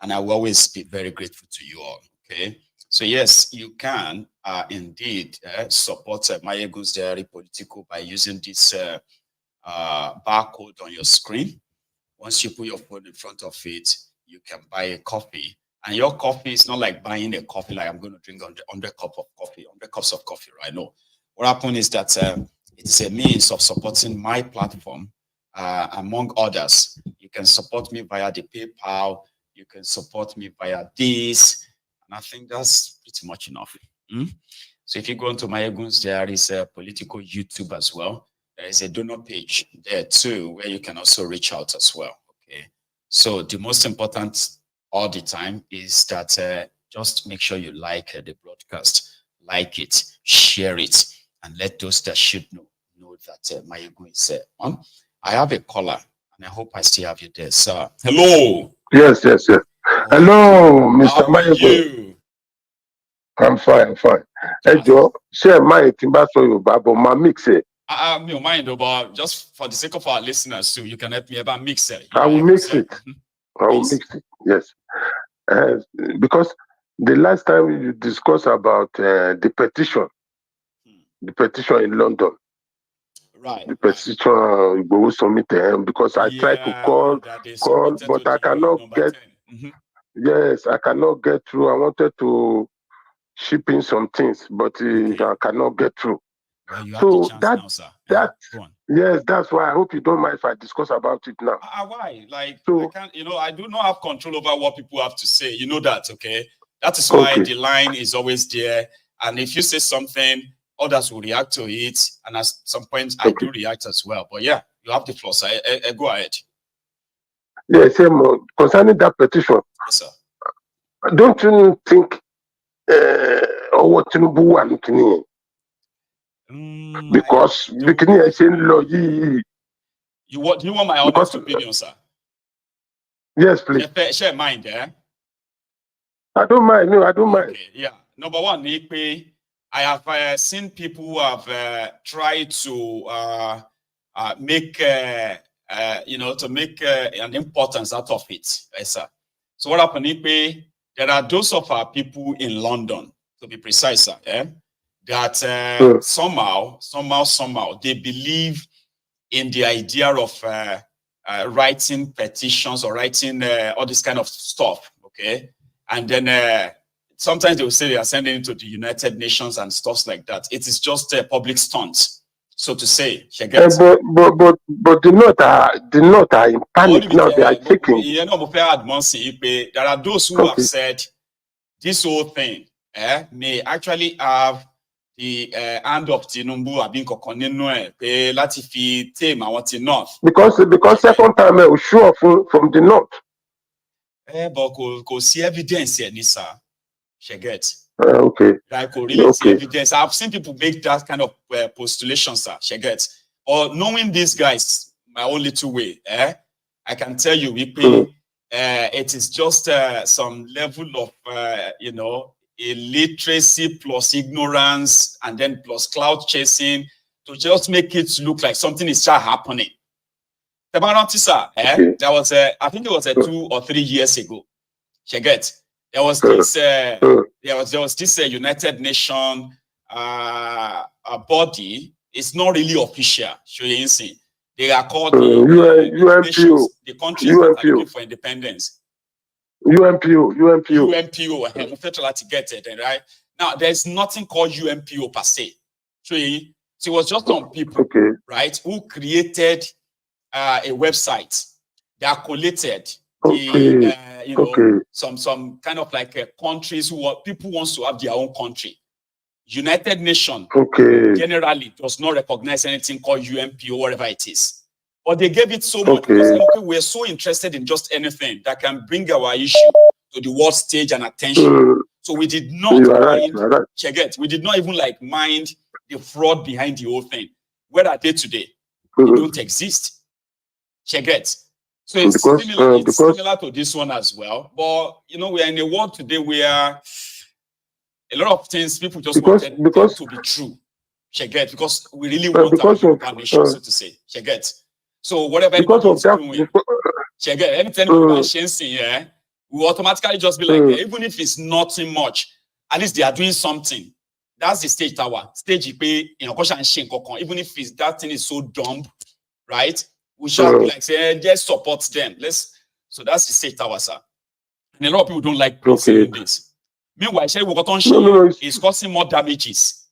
And I will always be very grateful to you all, okay? So yes, you can indeed support Mayegun's Diary Political by using this barcode on your screen. Once you put your phone in front of it, you can buy a coffee. And your coffee is not like buying a coffee like I'm going to drink 100 cups of coffee right now. What happened is that it's a means of supporting my platform, among others. You can support me via the PayPal. You can support me via this. And I think that's pretty much enough. So if you go into Mayegun's Diary's political YouTube as well, there is a donor page there too, where you can also reach out as well. Okay. So the most important all the time is that just make sure you like the broadcast, like it, share it, and let those that should know that Mayegun is on. I have a caller, and I hope I still have you there, sir. Hello. Yes. Hello, Mr. Mayegun. I'm fine. Hey, Joe, share my timbaso you babo ma mix it. I don't mind, but just for the sake of our listeners too, you can help me about mix it. I will mix it. Yes. Because the last time you discussed about the petition in London. Right. The petition will submit because I tried to call, but I cannot get. Yes, I cannot get through. I wanted to ship in some things, but I cannot get through. Well, you have so the chance now, sir. Yes, that's why I hope you don't mind if I discuss about it now. Why? Like, so, I can't, I do not have control over what people have to say. You know that, okay? That is why the line is always there. And if you say something, others will react to it. And at some point, I do react as well. But yeah, you have the floor, sir. Go ahead. Yes, concerning that petition. Yes, sir. Don't you think what Tinubu and Kini? Because Bikini is saying law. Do you want my honest opinion, sir? Yes, please. Share mine there. I don't mind. No, I don't mind. Okay, yeah. Number one, I have seen people who have tried to make, to make an importance out of it. Yes, sir. So what happened, there are those of our people in London, to be precise, sir, that somehow, they believe in the idea of writing petitions or writing all this kind of stuff, okay? And then sometimes they will say they are sending it to the United Nations and stuff like that. It is just a public stunt, so to say. But the note are in panic now. They are taking. There are those who have said this whole thing may actually have the hand of Tinubu have been láti fi tame àwọn north. Because second time we sure from the north. But kò sí evidence here, sir. She gets. Okay. Like really see evidence. I've seen people make that kind of postulation, sir. She gets. Or knowing these guys, my own little way, I can tell you, it is just some level of illiteracy plus ignorance and then plus cloud chasing to just make it look like something is happening. There was I think it was 2 or 3 years ago. She gets. There was this there was this United Nations body. It's not really official. They are called the countries that are looking for independence. UNPO. I'm trying to get it right now. There's nothing called UNPO per se. So it was just some people, right, who created a website that collated some kind of like countries who people wants to have their own country. United Nations generally does not recognize anything called UNPO, whatever it is. But they gave it so much because we're so interested in just anything that can bring our issue to the world stage and attention. So we did not we did not even like mind the fraud behind the whole thing. Where are they today? They don't exist. So it's similar to this one as well. But we are in a world today where a lot of things people just wanted them to be true. Because we really want our nation, so to say. So whatever anybody is doing, anything we automatically just be like, even if it's nothing much, at least they are doing something. That's the stage tower. Stage even if that thing is so dumb, right? We shall be like, say, just support them. So that's the state tower, sir. And a lot of people don't like saying this. Meanwhile, is causing more damages.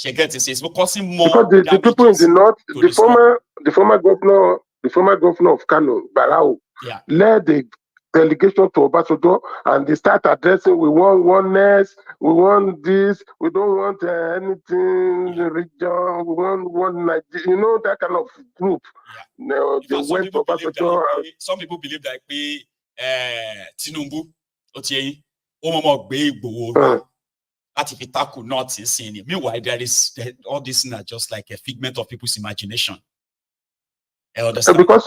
It's causing more because the people in the north, the former governor of Kano, Barao, led the delegation to Obasanjo, and they start addressing, we want oneness, we want this, we don't want anything region, we want one Nigeria, that kind of group. They went to Obasanjo. Some people believe that Tinubu, meanwhile, there is all this are just like a figment of people's imagination. Because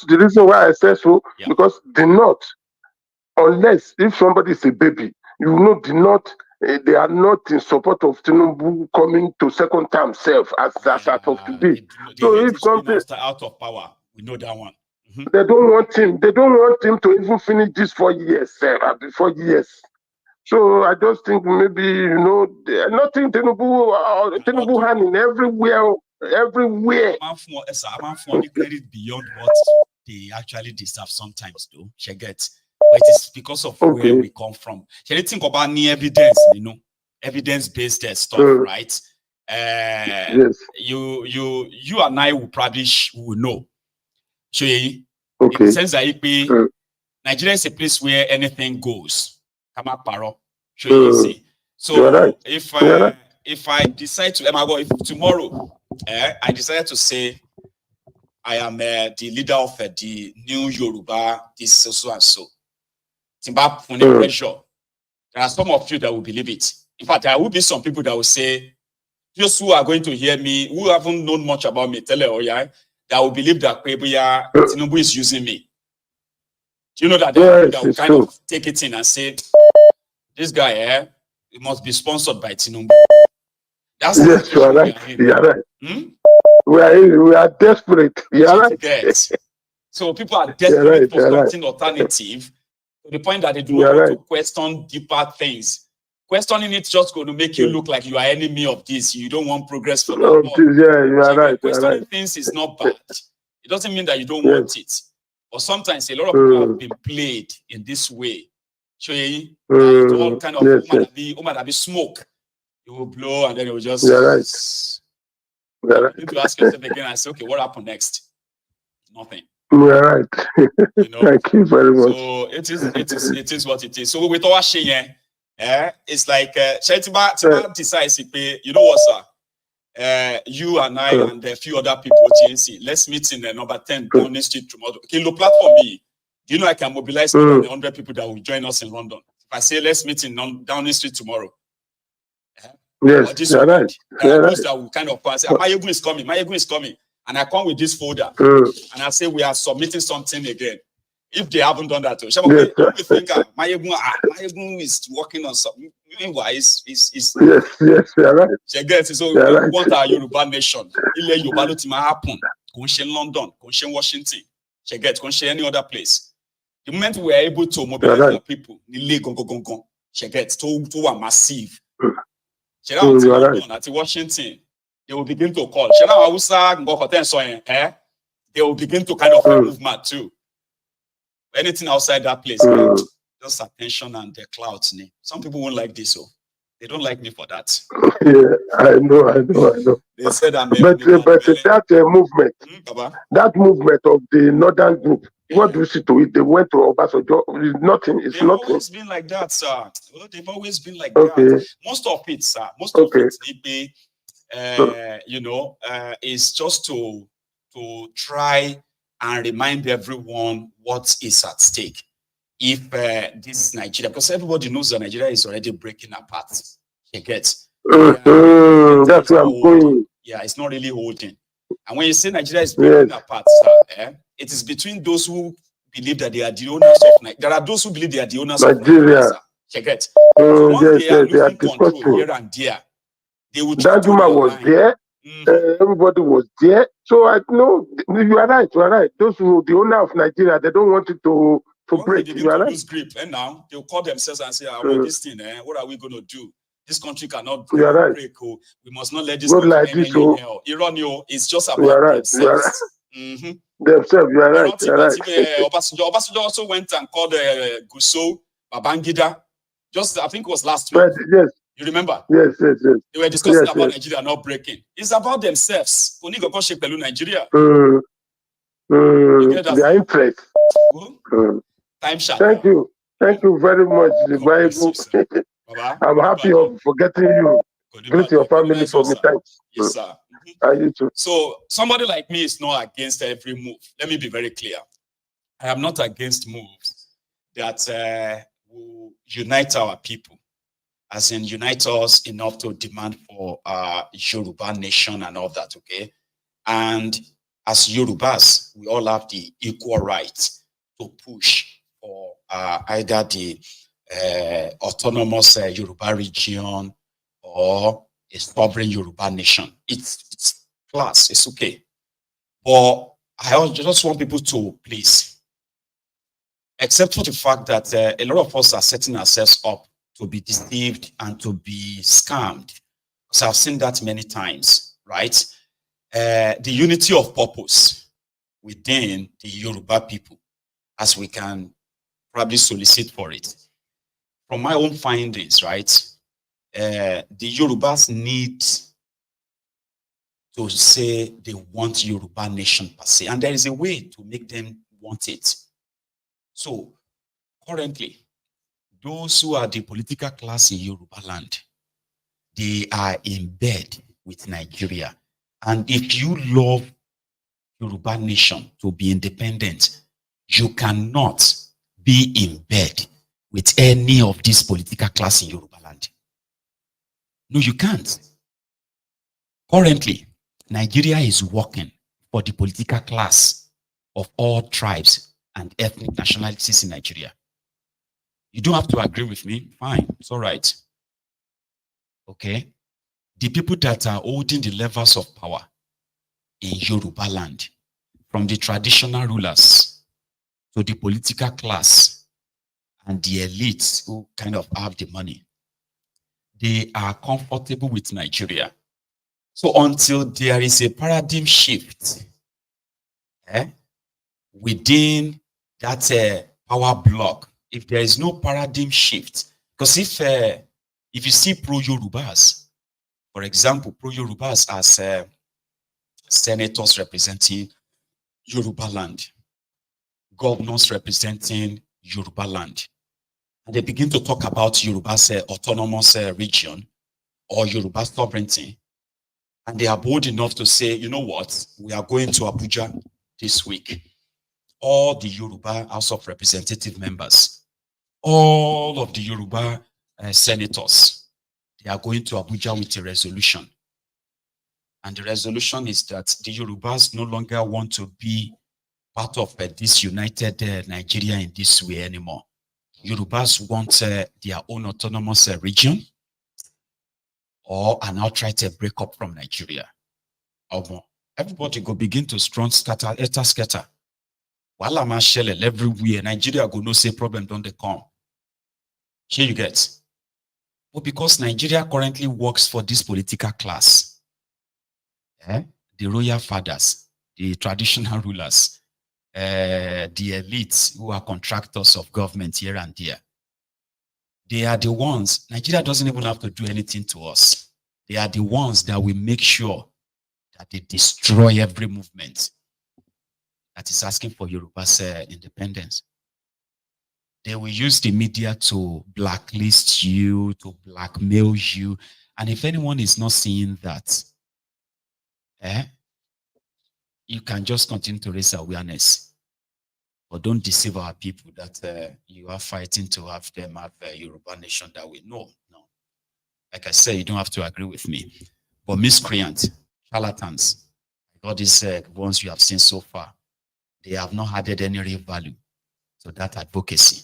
the reason why I say so, because the North, unless if somebody is a baby, the North, they are not in support of Tinubu coming to second term self as of today. So if something out of power, we know that one. They don't want him. They don't want him to even finish this 4 years, 4 years. So I just think maybe nothing Tinubu hand in everywhere. Credit beyond what they actually deserve sometimes, though. But it is because of where we come from. Can you think about any evidence? Evidence-based stuff, right? Yes. You and I will probably will know. In the sense that Nigeria is a place where anything goes. So if I decide to if tomorrow I decided to say I am the leader of the new Yoruba, this so and so, pressure, there are some of you that will believe it. In fact, there will be some people that will say, those who are going to hear me, who haven't known much about me, that will believe that Tinubu is using me. Do you know that there are people that will kind of take it in and say, this guy, he must be sponsored by Tinubu. That's yes, you are right. You are right. We are desperate. You are right. So people are desperate for something alternative to the point that they do not want to question deeper things. Questioning it just going to make you look like you are enemy of this. You don't want progress for that. Yeah, you are right. Questioning things is not bad. It doesn't mean that you don't want it. But sometimes a lot of people have been played in this way. So it's all kind of be smoke. You will blow and then it will just. You're right. You need to ask yourself again and say, okay, what happened next? Nothing. You're right. Thank you very much. So it is what it is. So with our share, it's like Tiba decides, you know what, sir? You and I and a few other people, GNC, let's meet in number 10 Downing Street tomorrow. Can you platform me? Do you know I can mobilize more than 100 people that will join us in London? If I say let's meet in Downing Street tomorrow. Yes, you're right. Those that will kind of say, Mayegun is coming, Mayegun is coming. And I come with this folder and I say we are submitting something again. If they haven't done that, you think Mayegun is working on something. Meanwhile, yes, you're right. So we want our Yoruba nation. Ile Yoruba lo ti ma happen. Kò ń London, kò ń Washington. Kò ń any other place. The moment we are able to mobilize our people, Nile gongongongon, to are massive. At Washington, they will begin to call. They will begin to kind of move mad too. Anything outside that place, just attention and the clouds. Some people won't like this, so they don't like me for that. Yeah, I know. They said I'm but that movement of the northern group, what do you see to it? They went to Obasanjo. It's nothing. It's nothing. They've always been like that, sir. Well, they've always been like that. Most of it, sir. Most of it, is just to try and remind everyone what is at stake. If this Nigeria, because everybody knows that Nigeria is already breaking apart. You get. That's where I'm going. Yeah, it's not really holding. And when you say Nigeria is breaking apart, sir, it is between those who believe that they are the owners of Nigeria. There are those who believe they are the owners of Nigeria. You get. So once they are losing control here and there, they will. That woman was there. Everybody was there. So I know you are right. You are right. Those who the owner of Nigeria, they don't want it to break. You are right. Lose grip, and now they'll call themselves and say, this thing, what are we going to do? This country cannot break. Right. We must not let this country like this. Iran, it's just about themselves. Themselves, you are right. You are right. Obasanjo also went and called Guso, Babangida. Just, I think it was last week. Yes. You remember? Yes. They were discussing about Nigeria not breaking. It's about themselves. Nigeria. Their interest. Time shot. Thank you. Thank you very much, the Bible. I'm happy of forgetting you. Greet your family for me. Thanks. Yes, sir. You too. So somebody like me is not against every move. Let me be very clear. I am not against moves that will unite our people, as in unite us enough to demand for Yoruba nation and all that, okay? And as Yorubas, we all have the equal right to push for either the autonomous Yoruba region or a sovereign Yoruba nation. It's class, it's okay. But I just want people to please, except for the fact that a lot of us are setting ourselves up to be deceived and to be scammed. Because I've seen that many times, right? The unity of purpose within the Yoruba people, as we can probably solicit for it. From my own findings, right, the Yorubas need to say they want Yoruba nation per se, and there is a way to make them want it. So currently, those who are the political class in Yoruba land, they are in bed with Nigeria. And if you love Yoruba nation to be independent, you cannot be in bed with any of this political class in Yoruba land. No, you can't. Currently, Nigeria is working for the political class of all tribes and ethnic nationalities in Nigeria. You don't have to agree with me. Fine, it's all right. Okay. The people that are holding the levers of power in Yoruba land, from the traditional rulers to the political class and the elites who kind of have the money, they are comfortable with Nigeria. So until there is a paradigm shift within that power block, if there is no paradigm shift, because if you see pro-Yorubas, for example, pro-Yorubas as senators representing Yoruba land, governors representing Yoruba land, and they begin to talk about Yoruba's autonomous region or Yoruba sovereignty, and they are bold enough to say, you know what, we are going to Abuja this week. All the Yoruba House of Representative members, all of the Yoruba senators, they are going to Abuja with a resolution. And the resolution is that the Yorubas no longer want to be part of this united Nigeria in this way anymore. Yorubas want their own autonomous region or an outright breakup from Nigeria. Everybody go begin to strong scatter. While I'm everywhere, Nigeria go no say problem don't they come. Here you get. But because Nigeria currently works for this political class, the royal fathers, the traditional rulers, the elites who are contractors of government here and there, they are the ones, Nigeria doesn't even have to do anything to us. They are the ones that will make sure that they destroy every movement that is asking for Yoruba's independence. They will use the media to blacklist you, to blackmail you. And if anyone is not seeing that, you can just continue to raise awareness. But don't deceive our people that you are fighting to have them have a Yoruba nation that we know. No. Like I said, you don't have to agree with me. But miscreant, charlatans, all these ones you have seen so far, they have not added any real value to that advocacy.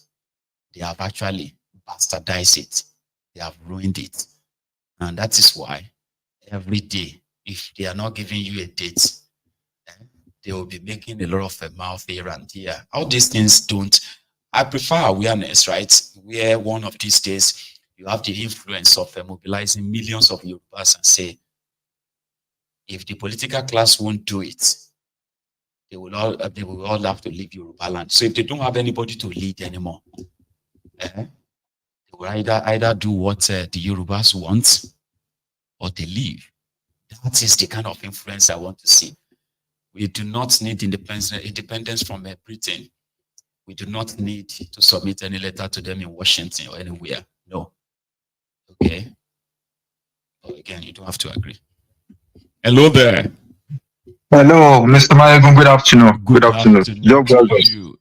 They have actually bastardized it. They have ruined it. And that is why every day, if they are not giving you a date, they will be making a lot of mouth here and here. All these things don't. I prefer awareness, right? Where one of these days, you have the influence of mobilizing millions of Yorubas and say, if the political class won't do it, they will all have to leave Yoruba land. So if they don't have anybody to lead anymore, they will either do what the Yorubas want or they leave. That is the kind of influence I want to see. We do not need independence from Britain. We do not need to submit any letter to them in Washington or anywhere. No. Okay? But again, you don't have to agree. Hello there. Hello, Mr. Mayegun. Good afternoon. Good afternoon.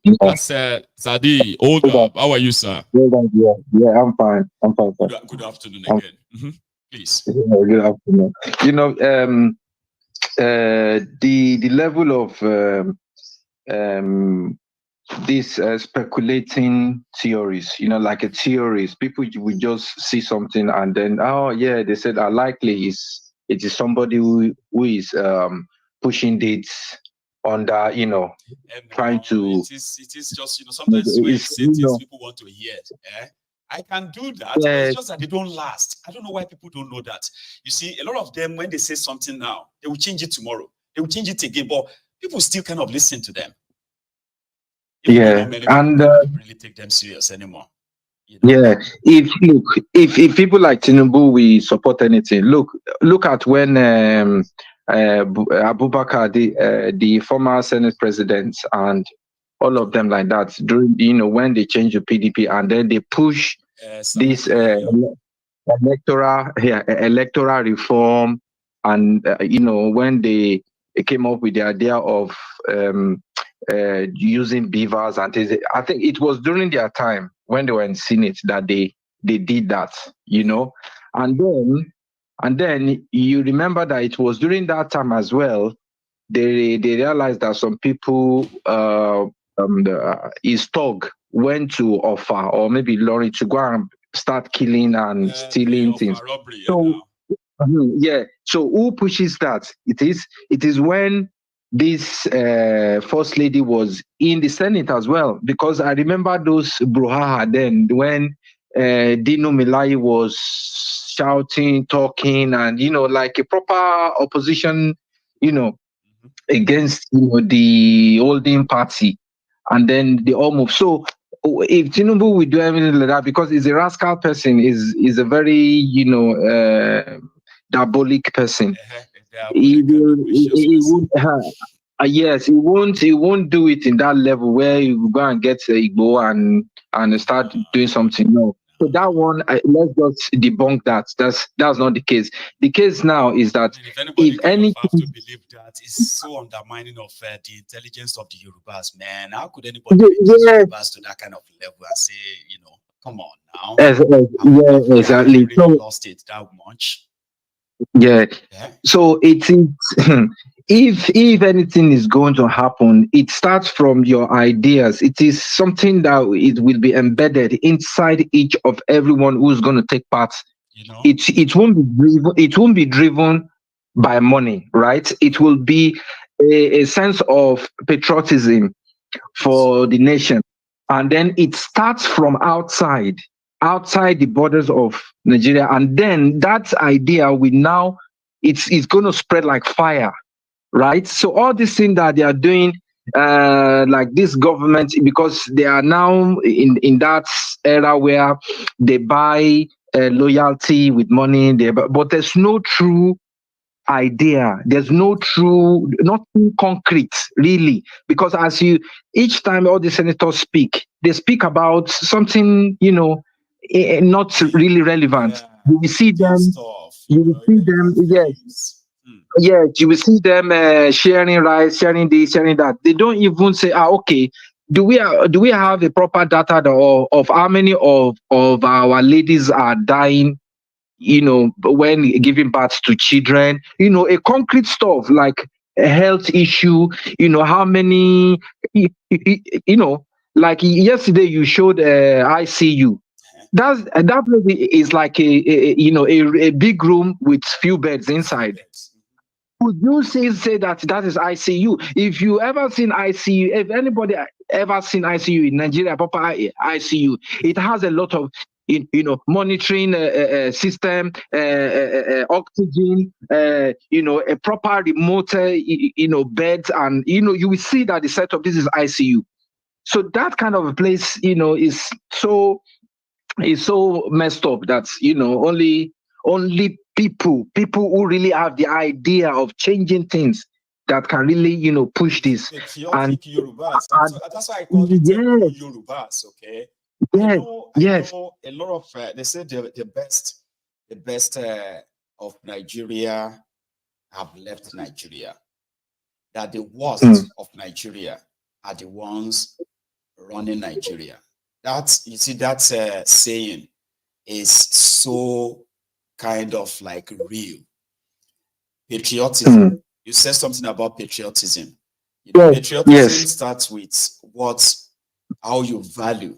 You. That's Sadi. Hold up. How are you, sir? Yeah, I'm fine. I'm fine. Good afternoon again. Please. Yeah, good afternoon. You know, the level of these speculating theories, you know, like a theories, people would just see something and then, oh yeah, they said likely it is somebody who is pushing dates under, you know, trying to. It is just, you know, sometimes when you say things people want to hear. I can do that, but it's just that they don't last. I don't know why people don't know that. You see, a lot of them, when they say something now, they will change it tomorrow. They will change it again, but people still kind of listen to them. Even and really take them serious anymore. You know? Yeah, if people like Tinubu we support anything, look at when Abubakar, the former Senate president, and all of them like that, during, you know, when they changed the PDP and then they push this electoral reform, and you know, when they came up with the idea of using beavers and things. I think it was during their time when they were in Senate that they did that, you know, and then you remember that it was during that time as well they realized that some people his thug went to offer, or maybe Lorry, to go and start killing and stealing things. Robbery, So yeah, so who pushes that? It is when this first lady was in the Senate as well, because I remember those brouhaha then when Dino Melaye was shouting, talking, and like a proper opposition, against the holding party, and then they all move. So if Tinubu will do everything like that, because he's a rascal person, is a very diabolic person. He won't. Yes, he won't do it in that level where you go and get Igbo and start doing something. No. So that one, let's just debunk that. That's not the case. The case now is that if anything, have to believe that is so undermining of the intelligence of the Yorubas, man. How could anybody reduce Yorubas to that kind of level and say, come on now? Exactly. Really lost it that much. Yeah. So it is. If anything is going to happen, it starts from your ideas. It is something that it will be embedded inside each of everyone who's going to take part. It won't be driven by money, right? It will be a sense of patriotism for the nation, and then it starts from outside the borders of Nigeria, and then that idea will now it's going to spread like fire. Right, so all these things that they are doing, like this government, because they are now in that era where they buy loyalty with money. But there's no true idea. There's nothing concrete really, because each time all the senators speak, they speak about something not really relevant. You will see them. Yes. Yes, you will see them sharing rice, sharing this, sharing that. They don't even say, okay, do we have a proper data of how many of our ladies are dying, when giving birth to children? A concrete stuff like a health issue. How many? Like yesterday you showed ICU. That maybe is like a big room with few beds inside. Would you say that is ICU? If you ever seen ICU, if anybody ever seen ICU in Nigeria, proper ICU, it has a lot of monitoring system, oxygen, a proper remote, beds, and you will see that the setup, this is ICU. So that kind of a place, is so messed up that only people who really have the idea of changing things that can really push this. Patriotic Yorubas. That's why I call it Yorubas. Okay. I know a lot of they say the best of Nigeria have left Nigeria. That the worst of Nigeria are the ones running Nigeria. That saying is so kind of like real. Patriotism. You said something about patriotism. Patriotism starts with how you value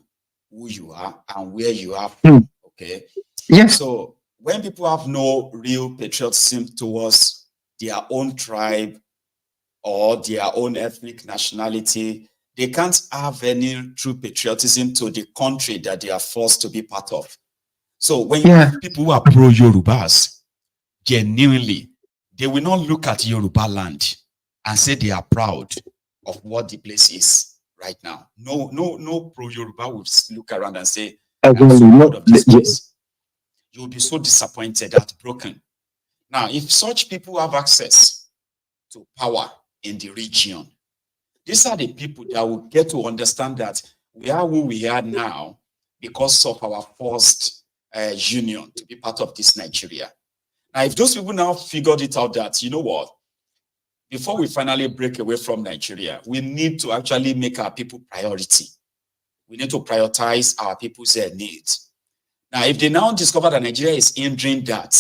who you are and where you are from. Okay. Yes. So when people have no real patriotism towards their own tribe or their own ethnic nationality, they can't have any true patriotism to the country that they are forced to be part of. So when you have people who are pro-Yorubas, genuinely, they will not look at Yoruba land and say they are proud of what the place is right now. No pro-Yoruba will look around and say, I'm so proud of this place. You'll be so disappointed, heartbroken. Now, if such people have access to power in the region, these are the people that will get to understand that we are who we are now because of our forced union to be part of this Nigeria. Now, if those people now figured it out that, you know what, before we finally break away from Nigeria, we need to actually make our people priority. We need to prioritize our people's needs. Now, if they now discover that Nigeria is hindering that,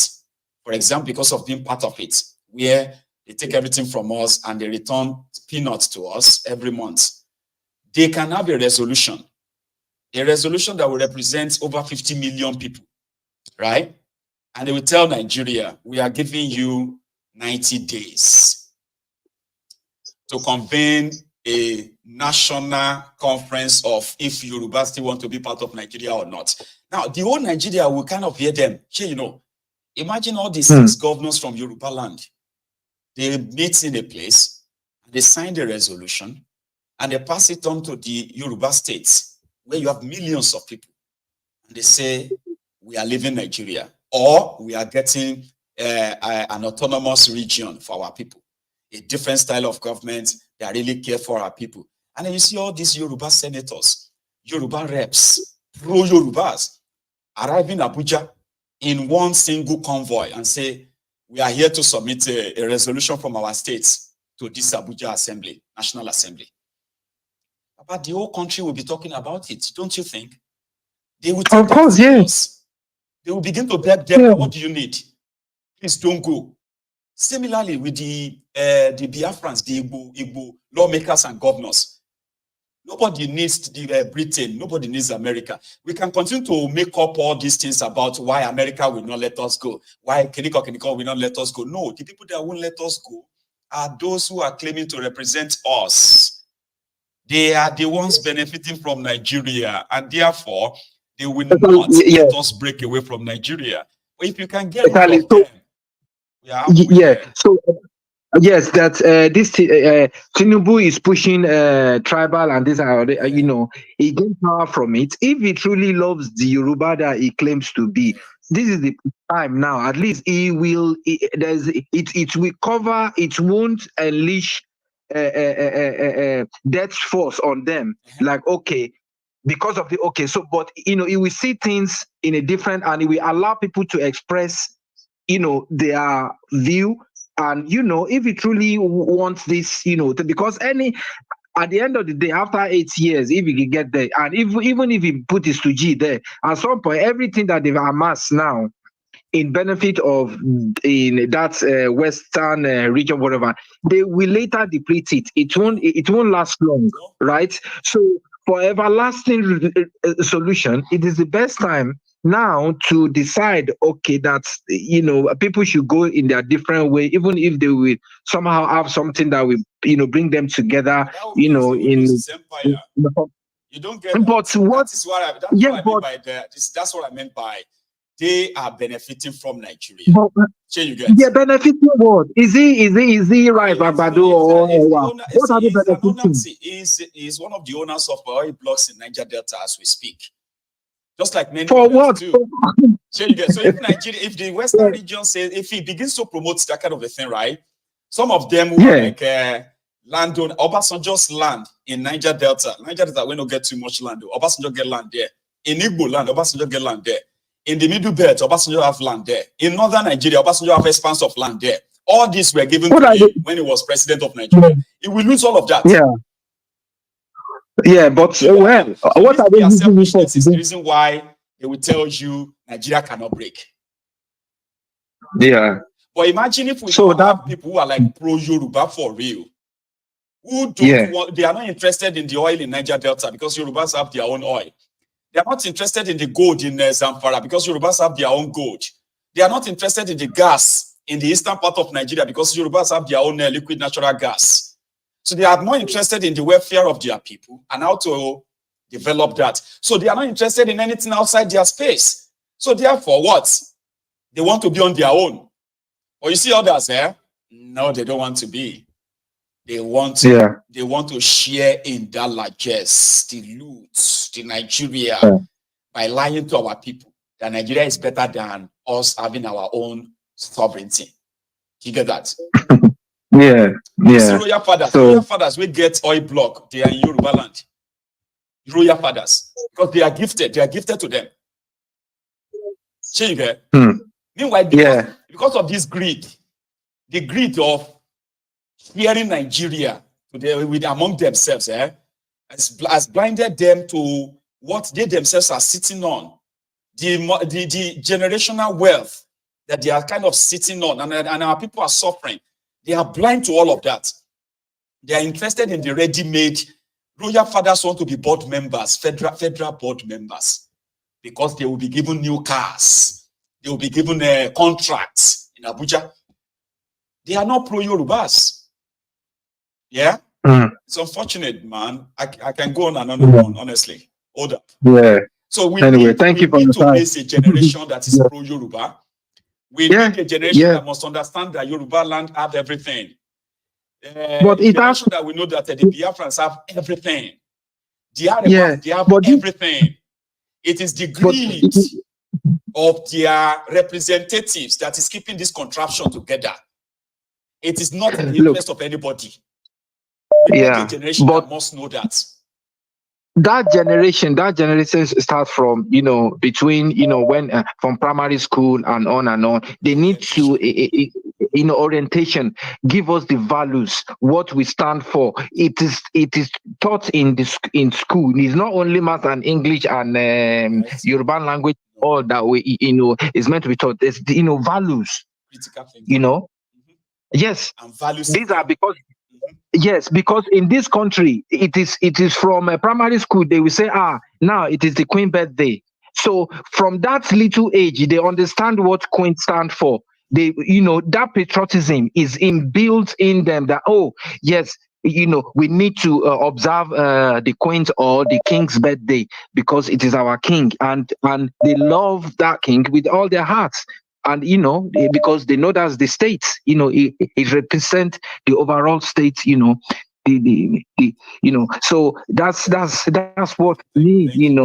for example, because of being part of it, where they take everything from us and they return peanuts to us every month, they can have a resolution a resolution that will represent over 50 million people, right? And they will tell Nigeria, we are giving you 90 days to convene a national conference of if Yoruba still want to be part of Nigeria or not. Now, the whole Nigeria will kind of hear them. You know, imagine all these 6 governors from Yoruba land. They meet in a place, they sign the resolution, and they pass it on to the Yoruba states, where you have millions of people. And they say, we are leaving Nigeria, or we are getting an autonomous region for our people, a different style of government that really care for our people. And then you see all these Yoruba senators, Yoruba reps, pro-Yorubas, arriving in Abuja in one single convoy and say, we are here to submit a resolution from our states to this Abuja Assembly, National Assembly. But the whole country will be talking about it, don't you think? They will take that serious. They will begin to beg them, what do you need? Please don't go. Similarly, with the Biafrans, the Igbo lawmakers and governors, nobody needs Britain, nobody needs America. We can continue to make up all these things about why America will not let us go, why Keniko will not let us go. No, the people that won't let us go are those who are claiming to represent us. They are the ones benefiting from Nigeria, and therefore, they will not let us break away from Nigeria. But if you can get rid of them, so yes, that this Tinubu is pushing tribal and this, you know, he gains power from it. If he truly loves the Yoruba that he claims to be, this is the time now. At least he will. It will cover. It won't unleash death force on them. Like, okay, because of the so, but you know, he will see things in a different, and he will allow people to express, you know, their view. And you know, if he truly wants this, you know, because at the end of the day, after 8 years, if he can get there, and even if he put his 2G there, at some point, everything that they've amassed now in benefit of in that western region, whatever, they will later deplete it. It won't last long, right? So for everlasting solution, it is the best time now to decide, okay, that, you know, people should go in their different way, even if they will somehow have something that will, you know, bring them together, you know, in you don't get that. But what? That's what I mean by that. That's what I meant by they are benefiting from Nigeria. They're benefiting what? Is he right, Babado, or what? What are they benefiting? He's one of the owners of oil blocks in Niger Delta as we speak. Just like many for what? Too. So if Nigeria, if the Western region says, if he begins to promote that kind of a thing, right? Some of them who are like landowner, Obasanjo's land in Niger Delta. Niger Delta, we don't get too much land. Obasanjo get land there. In Igbo land, Obasanjo get land there. In the Middle Belt, Obasanjo have land there. In Northern Nigeria, Obasanjo have expanse of land there. All these were given to him when he was president of Nigeria. He will lose all of that. Yeah, but well, what are they using this for? Is the reason why they will tell you Nigeria cannot break. Yeah. But imagine if we have people who are like pro-Yoruba for real, who don't want, they are not interested in the oil in Niger Delta because Yorubas have their own oil. They are not interested in the gold in Zamfara because Yorubas have their own gold. They are not interested in the gas in the eastern part of Nigeria because Yorubas have their own liquid natural gas. So they are more interested in the welfare of their people and how to develop that. So they are not interested in anything outside their space. So therefore, what? They want to be on their own. Or you see others there? No, they don't want to be. They want to, they want to share in the largesse, the loot, the Nigeria, by lying to our people that Nigeria is better than us having our own sovereignty. You get that? Royal fathers will get oil block. They are in Yoruba land. Royal fathers, because they are gifted to them. Meanwhile, because of this greed, the greed of sharing Nigeria among themselves, has blinded them to what they themselves are sitting on, the generational wealth that they are kind of sitting on, and our people are suffering. They are blind to all of that. They are interested in the ready-made Royal fathers want to be board members, federal board members, because they will be given new cars. They will be given contracts in Abuja. They are not pro-Yorubas. Yeah? It's unfortunate, man. I can go on and on and on, honestly. Hold up. Yeah. So we anyway, need, thank you for need your to time. raise a generation that is pro-Yoruba. We need a generation that must understand that Yoruba land have everything. But a generation that we know that the Biafrans have everything. The Arabs, they have everything. It is the greed of their representatives that is keeping this contraption together. It is not in the interest of anybody. We need a generation that must know that. That generation starts from, between, when from primary school and on. They need to, orientation, give us the values, what we stand for. It is taught in school. It's not only math and English and Yoruba language, all that way, is meant to be taught. There's, values, Yes, and values. These are because. Yes, because in this country, it is from primary school, they will say, now it is the Queen birthday. So from that little age, they understand what Queen stand for. They, that patriotism is inbuilt in them that, yes, we need to observe the Queen's or the King's birthday because it is our King. And they love that King with all their hearts. And, because they know that's the state, it represents the overall state, so that's what we need,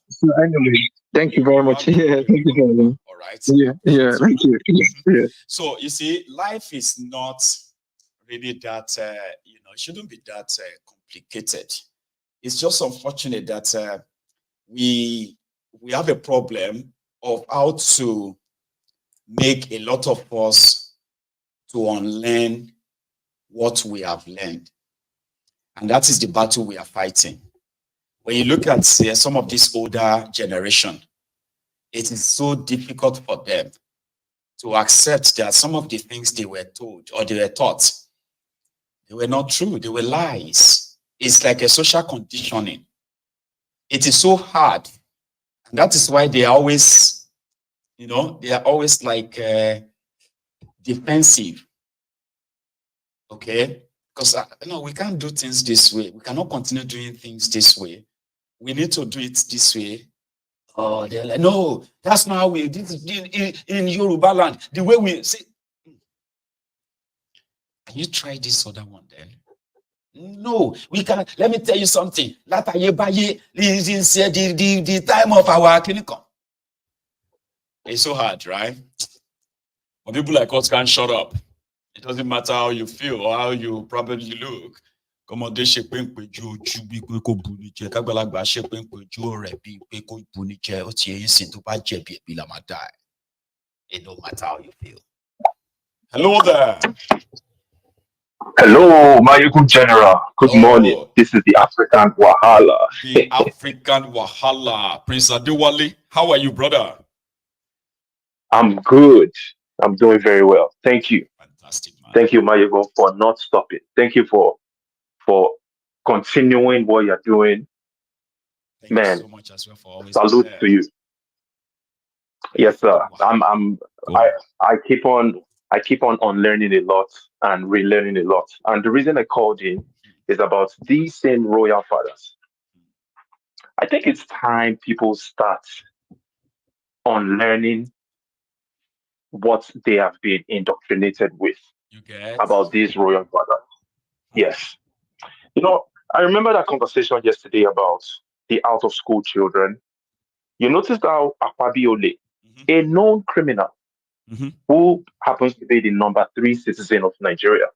So anyway, thank you very much. Yeah, thank you very much. All right. Yeah, thank you. Yeah. So you see, life is not really that, it shouldn't be that complicated. It's just unfortunate that we have a problem of how to make a lot of us to unlearn what we have learned. And that is the battle we are fighting. When you look at some of this older generation, it is so difficult for them to accept that some of the things they were told or they were taught, they were not true, they were lies. It's like a social conditioning. It is so hard. And that is why they are always, they are always like defensive. Okay? Because we can't do things this way. We cannot continue doing things this way. We need to do it this way. Oh, they're like, no, that's not how we do it in Yoruba land. The way we say, can you try this other one then? No, we can't. Let me tell you something. The time of our clinical. It's so hard, right? But people like us can't shut up. It doesn't matter how you feel or how you probably look. Come on, it don't matter how you feel. Hello there. Hello, my good general. Good morning. This is the African Wahala. The African Wahala. Prince Adewale, how are you, brother? I'm good. I'm doing very well. Thank you. Fantastic, man. Thank you, Mayogo, for not stopping. Thank you for continuing what you're doing. Thank you so much as well for always salute to you. Yes, sir. Wow. I keep on unlearning a lot and relearning a lot. And the reason I called in is about these same royal fathers. I think it's time people start unlearning what they have been indoctrinated with about these royal fathers. Yes. I remember that conversation yesterday about the out-of-school children. You noticed how Akpabiole, a known criminal, who happens to be the number 3 citizen of Nigeria,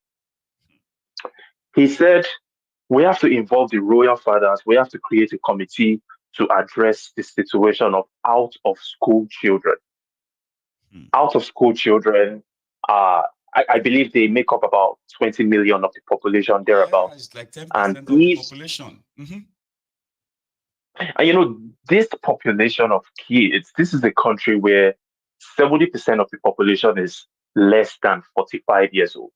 he said, we have to involve the royal fathers. We have to create a committee to address the situation of out-of-school children. Out-of-school children, I believe they make up about 20 million of the population, thereabouts. Yeah, it's like 10% of the population. And this population of kids, this is a country where 70% of the population is less than 45 years old.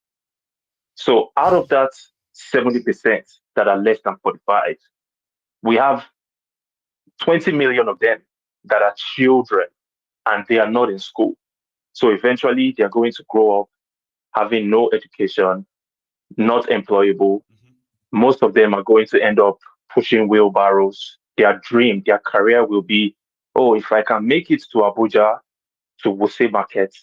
So out of that 70% that are less than 45. We have 20 million of them that are children and they are not in school. So eventually they're going to grow up having no education, not employable. Most of them are going to end up pushing wheelbarrows. Their dream, their career will be, oh, if I can make it to Abuja, to Wuse Market,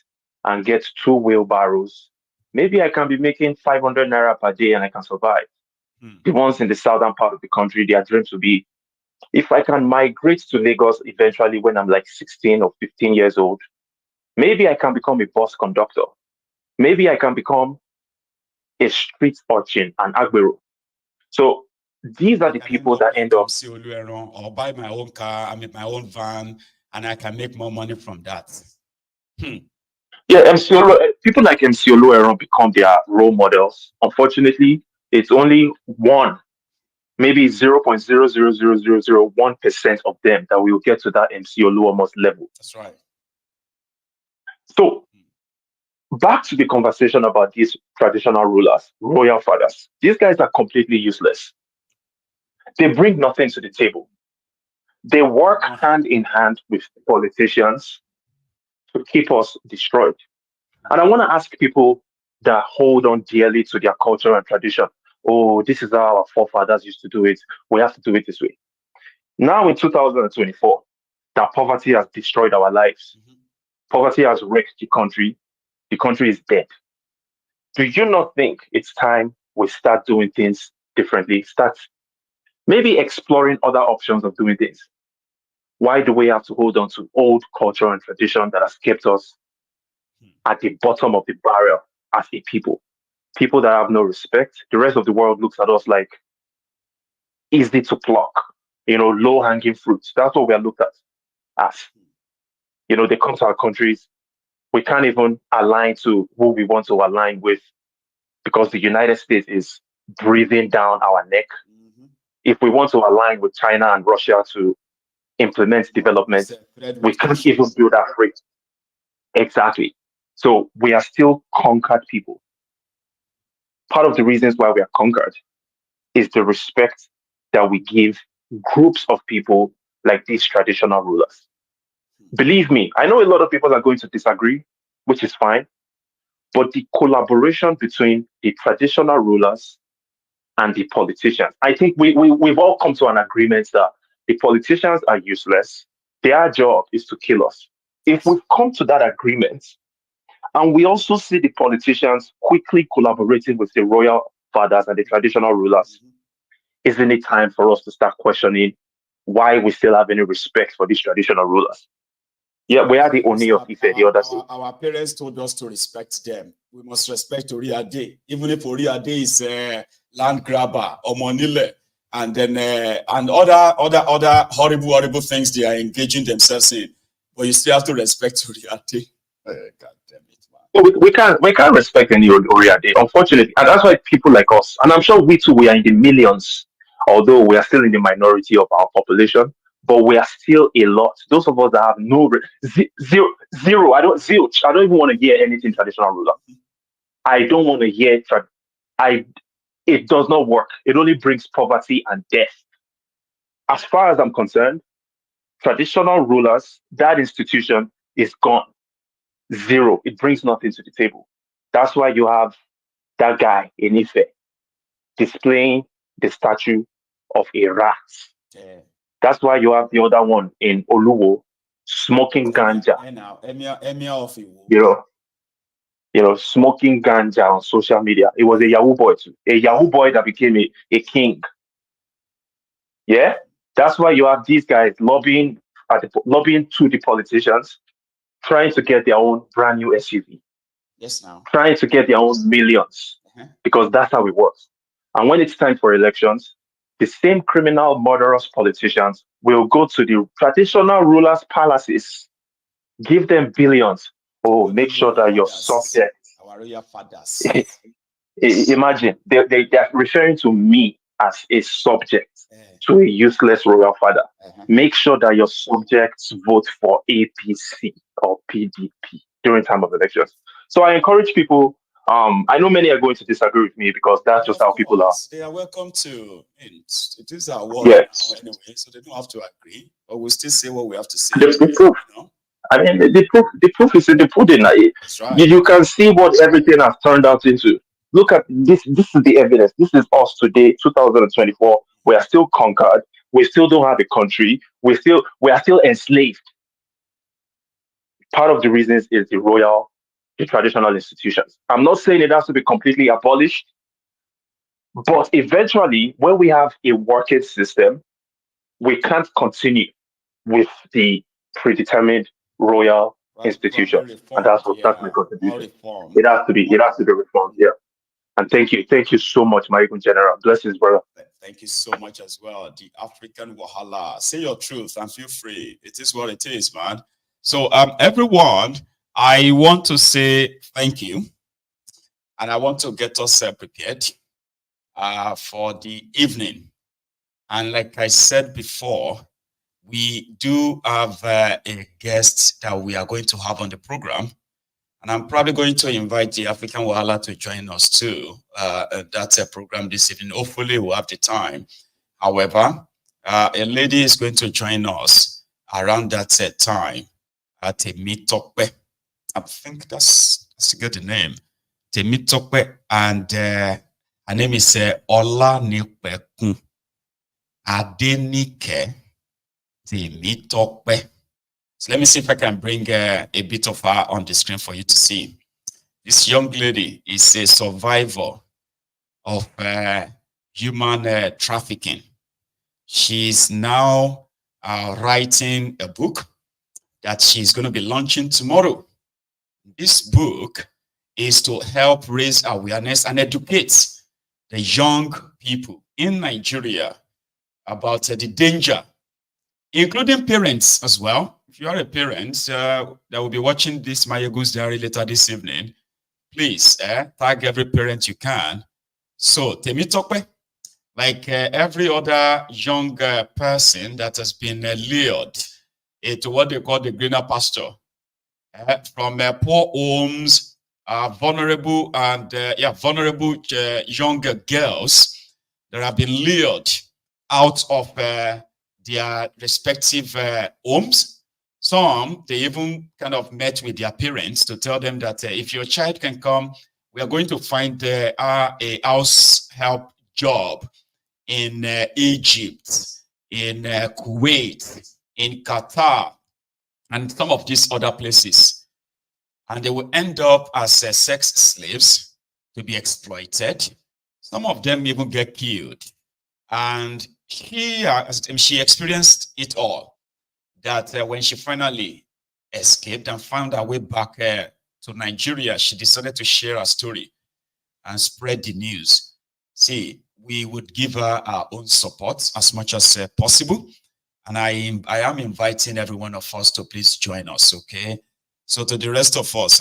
and get 2 wheelbarrows, maybe I can be making 500 naira per day and I can survive. The ones in the southern part of the country, their dreams will be, if I can migrate to Lagos eventually when I'm like 16 or 15 years old, maybe I can become a bus conductor. Maybe I can become a street urchin, an agbero. So these are the people that end up. Or buy my own car, my own van, and I can make more money from that. Yeah, people like MC Olueron become their role models. Unfortunately, it's only one, maybe 0.00001% of them that will get to that MC Oluomo's level. That's right. So back to the conversation about these traditional rulers, royal fathers. These guys are completely useless. They bring nothing to the table. They work hand in hand with politicians to keep us destroyed. And I want to ask people that hold on dearly to their culture and tradition. Oh, this is how our forefathers used to do it. We have to do it this way. Now in 2024, that poverty has destroyed our lives. Poverty has wrecked the country. The country is dead. Do you not think it's time we start doing things differently? Start maybe exploring other options of doing things. Why do we have to hold on to old culture and tradition that has kept us at the bottom of the barrel as a people? People that have no respect. The rest of the world looks at us like easy to pluck, low-hanging fruits. That's what we are looked at as. They come to our countries. We can't even align to who we want to align with because the United States is breathing down our neck. If we want to align with China and Russia to implement development, we can't even build our freight. Exactly. So we are still conquered people. Part of the reasons why we are conquered is the respect that we give groups of people like these traditional rulers. Believe me, I know a lot of people are going to disagree, which is fine, but the collaboration between the traditional rulers and the politicians, I think we've all come to an agreement that the politicians are useless. Their job is to kill us. If we've come to that agreement, and we also see the politicians quickly collaborating with the royal fathers and the traditional rulers, isn't it time for us to start questioning why we still have any respect for these traditional rulers? Yeah, we are the only of Ife, the others. Our parents told us to respect them. We must respect Oriade, even if Oriade is a land grabber or monile, and then and other horrible things they are engaging themselves in. But you still have to respect Oriade. God damn it, man. We can't respect any Oriade, unfortunately, and that's why people like us, and I'm sure we too, we are in the millions, although we are still in the minority of our population. But we are still a lot. Those of us that have no zero. I don't even want to hear anything traditional ruler. I don't want to hear. It does not work. It only brings poverty and death. As far as I'm concerned, traditional rulers, that institution is gone. Zero. It brings nothing to the table. That's why you have that guy in Ife displaying the statue of a rat. Yeah. That's why you have the other one in Oluwo smoking ganja. Emir of Iwo. Smoking ganja on social media. It was a Yahoo boy too. A Yahoo boy that became a king. Yeah? That's why you have these guys lobbying to the politicians, trying to get their own brand new SUV. Yes, now. Trying to get their own millions. Because that's how it works. And when it's time for elections, the same criminal, murderous politicians will go to the traditional rulers' palaces, give them billions. Oh, make sure that your subjects. Our royal fathers. Imagine, they're referring to me as a subject to a useless royal father. Make sure that your subjects vote for APC or PDP during time of elections. So I encourage people, I know many are going to disagree with me because that's just how people are. They are welcome to. It is our work anyway, so they don't have to agree. But we'll still say what we have to say. The proof. You know? I mean, the proof is in the pudding. That's right. You can see what everything has turned out into. Look at this. This is the evidence. This is us today, 2024. We are still conquered. We still don't have a country. We are still enslaved. Part of the reasons is the traditional institutions. I'm not saying it has to be completely abolished, but eventually, when we have a working system, we can't continue with the predetermined royal institution, and that's my contribution. It has to be reformed. Yeah. And thank you so much, my General. Blessings, brother. Thank you so much as well. The African Wahala. Say your truth and feel free. It is what it is, man. So, everyone, I want to say thank you, and I want to get us prepared for the evening. And like I said before, we do have a guest that we are going to have on the program, and I'm probably going to invite the African Wahala to join us too. That's a program this evening. Hopefully, we'll have the time. However, a lady is going to join us around that time at a meetup. I think that's a good name. Temitope, and her name is Olanipekun Adenike Temitope. So let me see if I can bring a bit of her on the screen for you to see. This young lady is a survivor of human trafficking. She's now writing a book that she's going to be launching tomorrow. This book is to help raise awareness and educate the young people in Nigeria about the danger, including parents as well. If you are a parent that will be watching this Mayegu's Diary later this evening, please tag every parent you can. So Temitope, like every other young person that has been lured to what they call the greener pasture, from poor homes, vulnerable young girls that have been lured out of their respective homes. Some, they even kind of met with their parents to tell them that if your child can come, we are going to find a house help job in Egypt, in Kuwait, in Qatar, and some of these other places. And they will end up as sex slaves to be exploited. Some of them even get killed. And she experienced it all. That when she finally escaped and found her way back to Nigeria, she decided to share her story and spread the news. See, we would give her our own support as much as possible. And I am inviting every one of us to please join us, okay? So to the rest of us,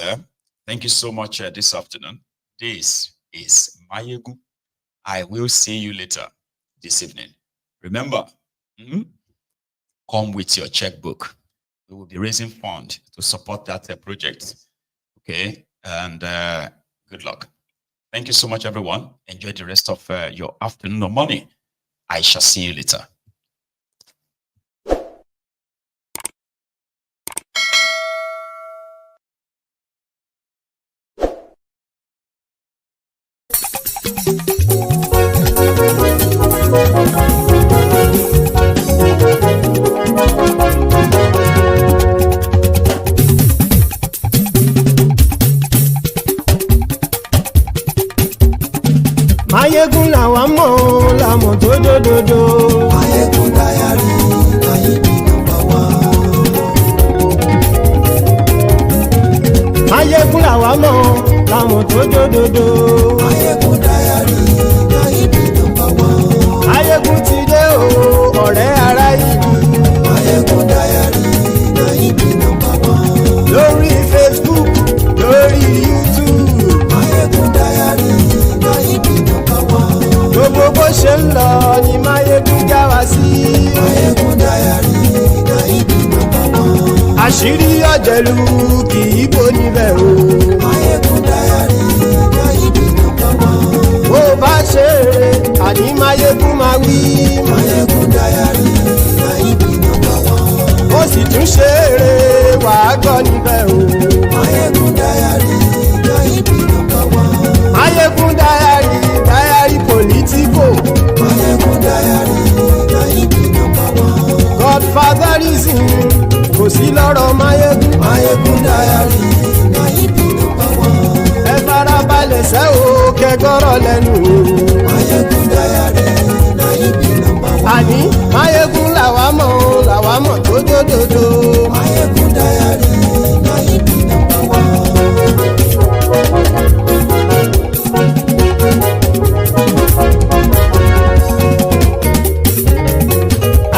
thank you so much this afternoon. This is Mayegu. I will see you later this evening. Remember, come with your checkbook. We will be raising funds to support that project. Okay, and good luck. Thank you so much, everyone. Enjoy the rest of your afternoon or morning. I shall see you later. Mayegun làwa mọ̀ làmọ̀ tó dòdòdò. Mayegun Diary Nayibi #1. Mayegun làwa mọ̀ làmọ̀ tó dòdòdò. Mayegun Diary Nayibi #1. Mayegun ti dé o ọ̀rẹ́ ara yìí. Mayegun Diary Nayibi #1. Lórí Facebook, lórí YouTube. Mayegun Diary Nayibi #1. Gbogbo bó ṣe ń lọ ni Mayegun já wa sí. Mayegun Diary Nayibi #1. Àṣírí ọ̀jẹ̀lú kì í bò níbẹ̀ o. Mayegun Diary. àní máyégún máa wí. máyégún dayari na ibi number one. ó sì tún ṣe eré wàá gbọ́ níbẹ̀ o. máyégún dayari na ibi number one. máyégún dayari dayari politico. máyégún dayari na ibi number one. godfatherism kò sí lọ́rọ̀ máyégún. máyégún dayari na ibi number one. ẹ farabalẹ̀ sẹ́ o kẹgọ́rọ̀ lẹ́nu o. máyégún dayari na ibi number one. àní máyégún làwa mọ̀ tó dódòdó. máyégún dayari na ibi number one.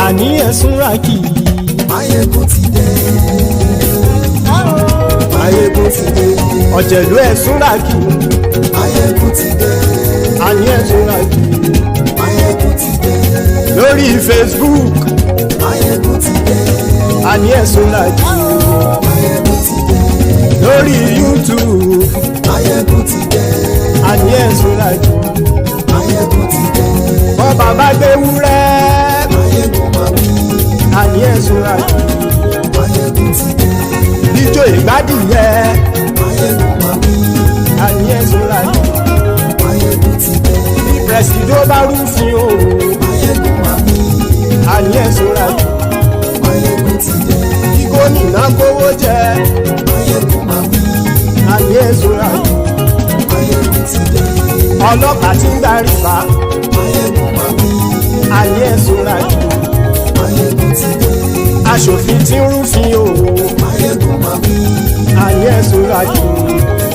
àní ẹ̀sùn ràkì. máyégún ti dé. máyégún ti dé. ọ̀jẹ̀lú ẹ̀sùn ràkì. máyégún ti dé. àní ẹ̀sùn ràkì. máyégún ti dé. lórí Facebook. máyégún ti dé. àní ẹ̀sùn ràkì. máyégún ti dé. lórí YouTube. máyégún ti dé. àní ẹ̀sùn ràkì. máyégún ti dé. bọ́ bàbá gbé wúrẹ́. máyégún máa wí. àní ẹ̀sùn ràkì. máyégún ti dé. ijó ìgbádìyẹ. máyégún máa wí. àní ẹ̀sùn ràkì. máyégún ti dé. bí presidiot bá rúfin o. máyégún máa wí. àní ẹ̀sùn ràkì. máyégún ti dé. bí gómìnà kówó jẹ. máyégún máa wí. àní ẹ̀sùn ràkì. máyégún ti dé. ọlọ́pàá tí ń gba rìbá. máyégún máa wí. àní ẹ̀sùn ràkì. máyégún ti dé. aṣòfin tí ń rúfin o. máyégún máa wí. àní ẹ̀sùn ràkì.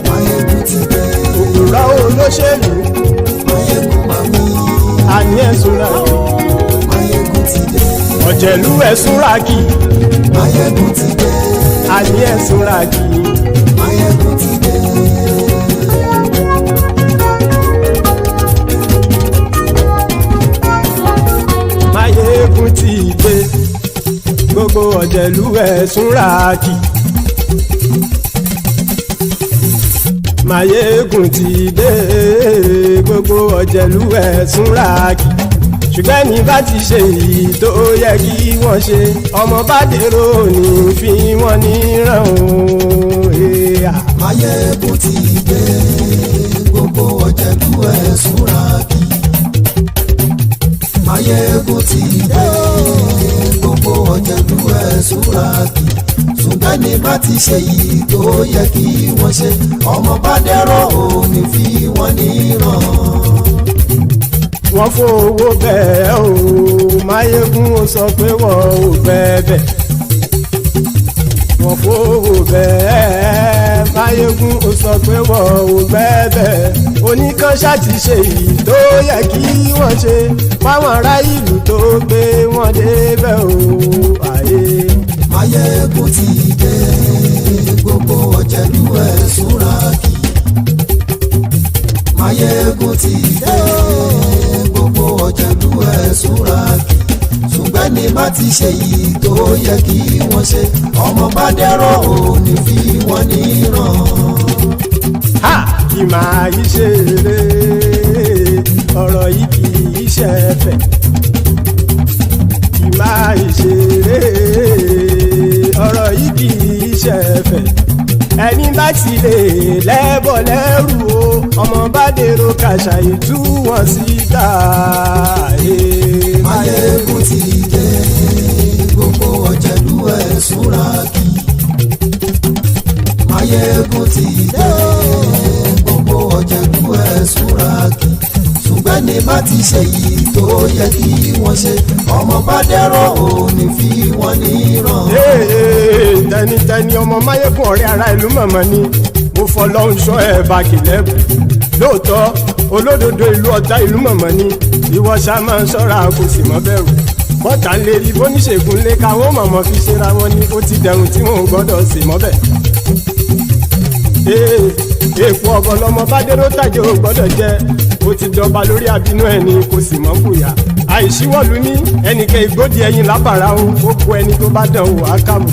máyégún ti dé. òkúra olóṣèlú. máyégún máa wí. àní ẹ̀sùn ràkì. máyégún ti dé. ọ̀jẹ̀lú ẹ̀sùn ràkì. máyégún ti dé. àní ẹ̀sùn ràkì. máyégún ti dé. máyégún ti dé. gbogbo ọ̀jẹ̀lú ẹ̀sùn ràkì. máyégún ti dé. gbogbo ọ̀jẹ̀lú ẹ̀sùn ràkì. ṣùgbọ́n ní bá ti ṣe èyí tó yẹ kí wọ́n ṣe ọmọ bá dèrò ní fi wọ́n níran o. máyégún ti dé. gbogbo ọ̀jẹ̀lú ẹ̀sùn ràkì. máyégún ti dé. gbogbo ọ̀jẹ̀lú ẹ̀sùn ràkì. ṣùgbọ́n ní bá ti ṣe yìí tó yẹ kí wọ́n ṣe ọmọ bá dẹ́rọ̀ òní fi wọ́n níran. wọ́n fowó bẹ́ẹ̀ o máyégún ó sọ pé wọ́n ò bẹ́ẹ̀. wọ́n fowó bẹ́ẹ̀ máyégún ó sọ pé wọ́n ò bẹ́ẹ̀. oníkan ṣáàtì ṣe yìí tó yẹ kí wọ́n ṣe fáwọn ará ìlú tó gbé wọn débẹ̀ o. àyè máyégún ti dé. gbogbo ọ̀jẹ̀lú ẹ̀sùn ràkì. máyégún ti dé. gbogbo ọ̀jẹ̀lú ẹ̀sùn ràkì. ṣùgbọ́n ní bá ti ṣe yìí tó yẹ kí wọ́n ṣe ọmọ bá dẹ́rọ̀ òní fi wọ́n níran. kì máa yí ṣe eré ọ̀rọ̀ yìí kì í ṣe ẹ̀fẹ̀. kì máa yí ṣe eré ọ̀rọ̀ yìí kì í ṣe ẹ̀fẹ̀. ẹni bá ti lè lẹ́bọ̀ lẹ́rù o ọmọ bá dèrò kàṣàyè tú wọn síta. máyégún ti dé. gbogbo ọ̀jẹ̀lú ẹ̀sùn ràkì. máyégún ti dé. gbogbo ọ̀jẹ̀lú ẹ̀sùn ràkì. ṣùgbọ́n ní bá ti ṣe yìí tó yẹ kí wọ́n ṣe ọmọ bá dẹ́rọ̀ òní fi wọ́n níran. tẹnitẹni ọmọ máyégún ọ̀rẹ́ ara ìlú mọ̀mọ́ ni mo fọlọ́hún sọ ẹ̀ bá kìlẹ́bù. lóòótọ́ olódodo ìlú ọ̀tá ìlú mọ̀mọ́ ni ìwọ ṣá máa ń ṣọ́ra kò sì mọ́ bẹ̀rù. bọ́tà ń lè rí bóníṣègùn lé káwọn mọ̀mọ́ fi ṣera wọn ni ó ti dẹrùn tí wọn ò gbọ́dọ̀ sì mọ́ bẹ̀. èèpo ọ̀gọ̀ lọmọ bá dérò tàjẹ́ ò gbọ́dọ̀ jẹ́ ó ti jọba lórí àbínú ẹni kò sì mọ́ bùyà. àìsíwọ́lu ní ẹnìkẹ́ ìgbódì ẹyin lábàrá o ó kó ẹni tó bá dán wò á kàmù.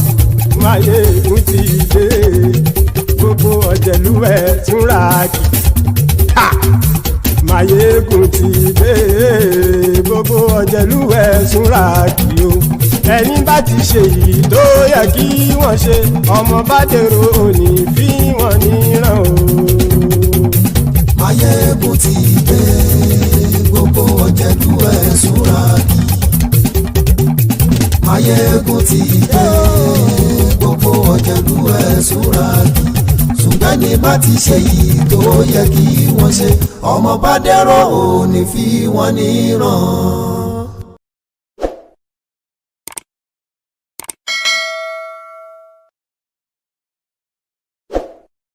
máyégún ti dé. gbogbo ọ̀jẹ̀lú ẹ̀sùn ràkì. Máyégún ti dé gbogbo ọ̀jẹ̀lú ẹ̀ súnra kí o ẹni bá ti ṣe yìí tó yẹ kí wọ́n ṣe ọmọ bá dèrò òní fi wọ́n níran o. Máyégún ti dé gbogbo ọ̀jẹ̀lú ẹ̀ súnra kí. Máyégún ti dé gbogbo ọ̀jẹ̀lú ẹ̀ súnra kí. Ṣùgbọ́n ní bá ti ṣe yìí tó yẹ kí wọ́n ṣe ọmọ bá dèrò òní fi wọ́n níran.